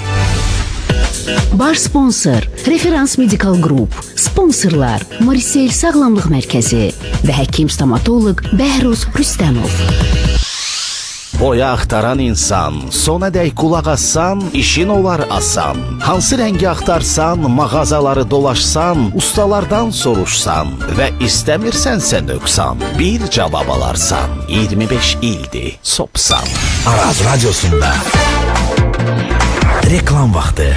Baş sponsor Referans Medical Group, sponsorlar Marisel Sağlamlıq Mərkəzi və həkim-stomatoloq Bəhruz Rüstəmov. Boya axtaran insan, sonadək qulaq assan, işin olar asan. Hansı rəngi axtarsan, mağazaları dolaşsan, ustalardan soruşsan və istəmirsənsə nöqsan, bir cavab alarsan, 25 ildir sopsan. Araz Radiosunda reklam vaxtı.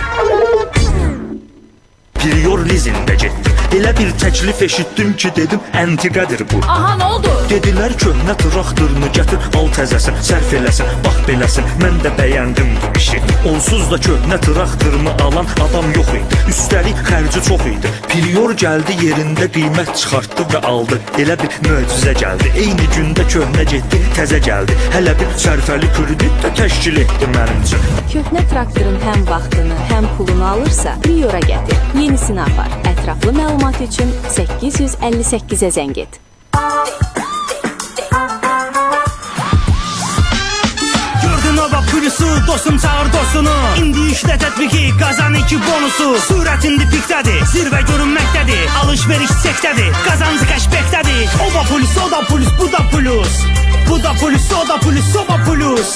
Prior lizində getdim. Elə bir təklif eşitdim ki, dedim, əntiqədir bu. Aha, nə oldu? Dedilər köhnə traktörünü gətir, al təzəsin, sərf eləsin, bax beləsin. Mən də bəyəndim bu işi. Onsuz da köhnə traktorumu alan adam yox idi. Üstəlik xərci çox idi. Prior gəldi yerində qiymət çıxartdı və aldı. Elə bir möcüzə gəldi. Eyni gündə köhnə getdi, təzə gəldi. Hələ bir sərfəli kredit də təşkil etdi mənim üçün. Köhnə traktorun həm vaxtını, həm pulunu alırsa, Priora gətir. Yenisini apar. Ətraflı məlumat üçün 858-ə zəng et. Gördün o bak pulusu, dostum çağır dostunu. İndi işlə tətbiqi, qazan 2 bonusu. Sürət indi pikdədir, zirvə görünməkdədir. Alış-veriş çəkdədir, qazancı kəşbəkdədir. O da polis, o da polis, bu da polis. Bu da polis, o da polis, o da polis.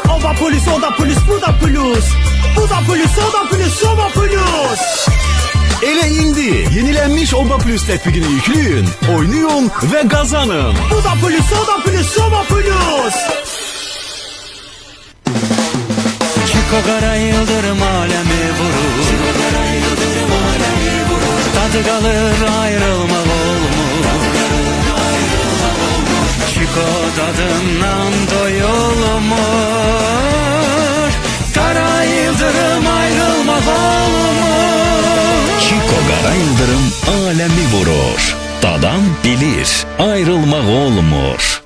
O da polis, o da polis, bu da polis. Bu da polis, o da polis, o da polis. Elə indi yenilənmiş Oba Plus tətbiqini yükləyin, oynayın və qazanın. Bu da polis, o da polis, o da polis. Çiko qara yıldırım aləmi vurur, tadı qalır ayrılmaq olmur. Çiko dadından doyulmur, qara yıldırım ayrılmaq olmur. Çiko qara yıldırım aləmi vurur. Dadan bilir, ayrılmaq olmur.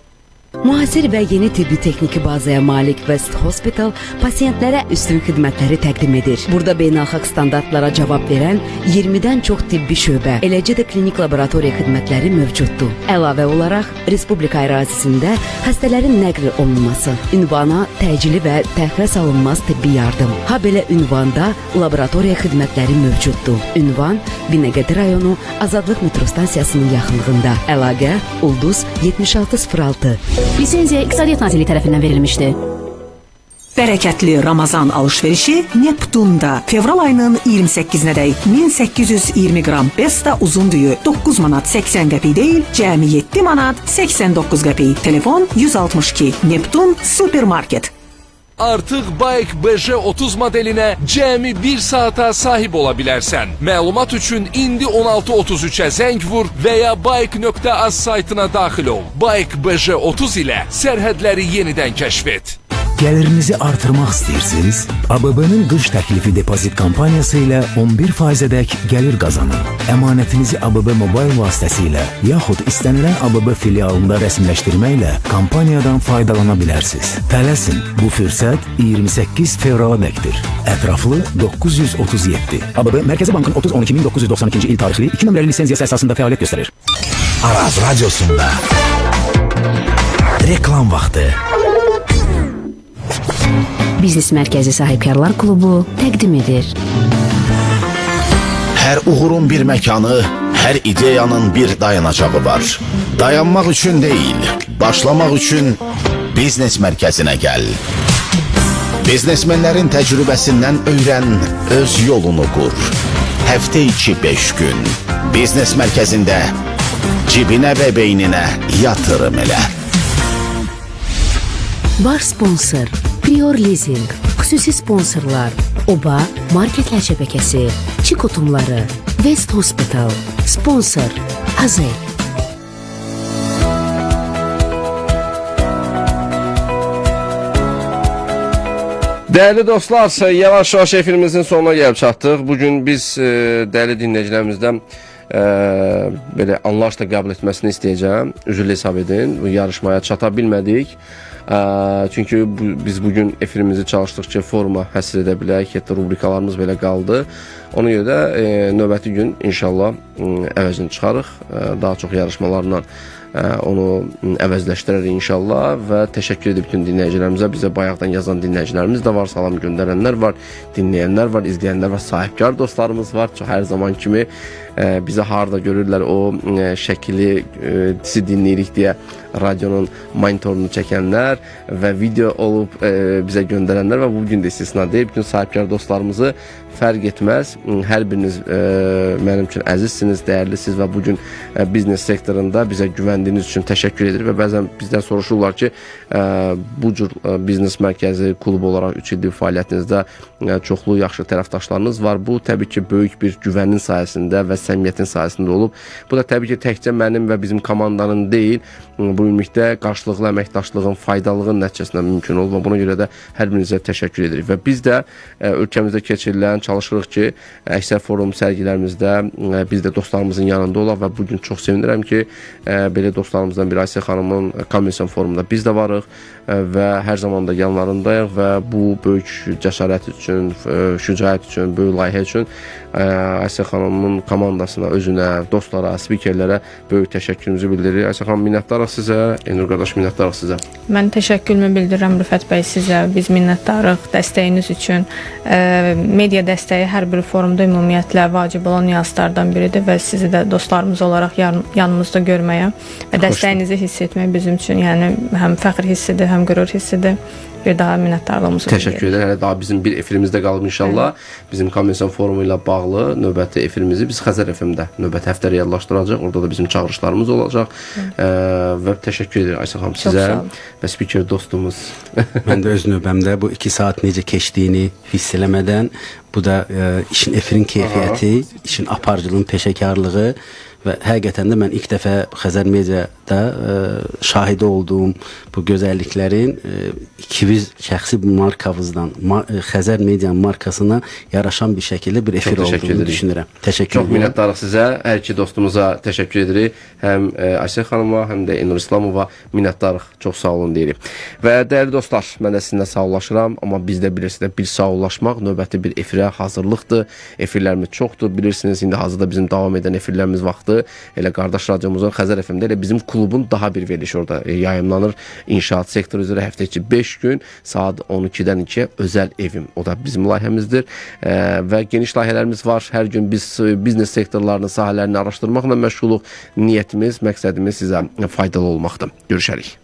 Müasir və yeni tibbi texniki bazaya malik West Hospital pasientlərə üstün xidmətləri təqdim edir. Burada beynəlxalq standartlara cavab verən 20-dən çox tibbi şöbə, eləcə də klinik laboratoriya xidmətləri mövcuddur. Əlavə olaraq Respublika ərazisində xəstələrin nəql olunması, ünvana təcili və təxirə salınmaz tibbi yardım. Ha belə ünvanda laboratoriya xidmətləri mövcuddur. Ünvan Binəqədi rayonu Azadlıq metro stansiyasının yaxınlığında. Əlaqə Ulduz 7606. Lisenziya İqtisadiyyat Nazirliyi tərəfindən verilmişdir. Bərəkətli Ramazan alış-verişi Neptunda fevral ayının 28-nədək 1820 qram Besta uzun düyü 9 manat 80 qəpik deyil, cəmi 7 manat 89 qəpik. Telefon 162. Neptun Supermarket. Artıq Bike BJ30 modelinə cəmi 1 saata sahib ola bilərsən. Məlumat üçün indi 16:33-ə zəng vur və ya bike.az saytına daxil ol. Bike BJ30 ilə sərhədləri yenidən kəşf et. Gəlirinizi artırmaq istəyirsiniz? ABB-nin qış təklifi depozit kampaniyası ilə 11%-ədək gəlir qazanın. Əmanətinizi ABB Mobile vasitəsilə yaxud istənilən ABB filialında rəsmiləşdirməklə kampaniyadan faydalana bilərsiniz. Tələsin, bu fürsət 28 fevraladəkdir. Ətraflı 937. ABB Mərkəzi Bankın 30-12-1992-ci il tarixli 2 nömrəli lisenziyası əsasında fəaliyyət göstərir. Araz Radyosu'nda reklam vaxtı. Biznes Mərkəzi Sahibkarlar Klubu təqdim edir. Hər uğurun bir məkanı, hər ideyanın bir dayanacağı var. Dayanmaq üçün deyil, başlamaq üçün biznes mərkəzinə gəl. Biznesmenlərin təcrübəsindən öyrən, öz yolunu qur. Həftə içi 5 gün. Biznes mərkəzində cibinə və beyninə yatırım elə. Var sponsor, Prior Leasing, xüsusi sponsorlar, Oba, Marketlər şəbəkəsi, Çik otumları, West Hospital, sponsor, Hazel. Değerli dostlar, yavaş-yavaş efrimizin sonuna gəlib çatdıq. Bugün biz değerli dinləyicilərimizdən belə anlayışla qəbul etməsini istəyəcəm. Üzrlü hesab edin, bu yarışmaya çata bilmədik. Çünkü biz bugün efirimizi çalışdıq ki, foruma həsr edə bilək, hətta rubrikalarımız belə qaldı. Ona görə də növbəti gün inşallah əvəzini çıxarıq. Daha çox yarışmalarla onu əvəzləşdirərik inşallah və təşəkkür edib bütün dinləyicilərimizə. Bizə bayaqdan yazan dinləyicilərimiz də var, salam göndərənlər var, dinləyənlər var, izləyənlər var, sahibkar dostlarımız var. Çox hər zaman kimi bizə harda görürlər o şəkili sizi dinləyirik deyə radyonun monitorunu çəkənlər və video olub bizə göndərənlər və bugün də istisna deyil. Bütün sahibkar dostlarımızı fərq etməz. Hər biriniz mənim üçün əzizsiniz, dəyərlisiniz və bugün biznes sektorunda bizə güvəndiyiniz üçün təşəkkür edir və bəzən bizdən soruşurlar ki, bu cür biznes mərkəzi klub olaraq 3 illik fəaliyyətinizdə çoxlu yaxşı tərəfdaşlarınız var. Bu təbii ki, böyük bir güvənin sayəsində və səmiyyətin sayəsində olub. Bu da təbii ki, təkcə mənim və bizim komandanın deyil, bu ümumilikdə qarşılıqlı əməkdaşlığın, faydalığın nəticəsində mümkün olub və buna görə də hər birinizə təşəkkür edirik. Və biz də ölkəmizdə keçirilən çalışırıq ki, əksər forum sərgilərimizdə biz də dostlarımızın yanında olaq və bugün çox sevinirəm ki, belə dostlarımızdan biri Aysel xanımın komisyon forumunda biz də varıq və hər zaman da yanlarındayıq və bu böyük cəsarət üçün, şücaət üçün, böyük layihə üçün Aysel xanımın komandasına, özünə, dostlara, spikerlərə böyük təşəkkürümüzü bildiririk. Aysel xanım, minnətdarıq sizə, Enur qardaş, minnətdarıq sizə. Mən təşəkkürümü bildirirəm Rüfət bəy sizə. Biz minnətdarıq dəstəyiniz üçün. Media dəstəyi hər bir forumda ümumiyyətlə vacib olan nüanslardan biridir və sizi də dostlarımız olaraq yanımızda görməyə və dəstəyinizi hiss etmək bizim üçün yəni həm fəxr hissidir, həm qürur hissidir. Bir daha minnətdarlığımızı təşəkkür edirəm. Hələ daha bizim bir efirimizdə qalıb inşallah. Bizim komisyon forumu ilə bağlı növbəti efirimizi biz Xəzər FM-də növbəti həftə reallaşdıracaq. Orada da bizim çağırışlarımız olacaq. Və təşəkkür edirəm Aysel xanım sizə və spiker dostumuz. Mən də öz növbəmdə bu 2 saat necə keçdiyini hiss eləmədən, bu da işin efirin keyfiyyəti, işin aparıcılığın peşəkarlığı və həqiqətən də mən ilk dəfə Xəzər mediada şahidi olduğum bu gözəlliklərin ikimiz şəxsi markamızdan Xəzər medianın markasına yaraşan bir şəkildə bir efir olduğunu düşünürəm. Təşəkkür Çox minnətdarıq sizə. Hər iki dostumuza təşəkkür edirik. Həm Aysel xanıma, həm də Enur İslamova minnətdarıq. Çox sağ olun deyirik. Və dəyərli dostlar, mən də sizinlə sağollaşıram, amma biz də bilirsiniz, bir sağollaşmaq növbəti bir efirə hazırlıqdır. Efirlərimiz çoxdur, bilirsiniz. İndi hazırda bizim davam edən efirlərimiz vaxtı elə qardaş radiomuzun Xəzər FM-də elə bizim klubun daha bir verilişi orada yayımlanır. İnşaat sektoru üzrə həftə içi 5 gün saat 12-dən 2-yə özəl evim. O da bizim layihəmizdir və geniş layihələrimiz var. Hər gün biz biznes sektorlarının sahələrini araşdırmaqla məşğuluq. Niyyətimiz, məqsədimiz sizə faydalı olmaqdır. Görüşərik.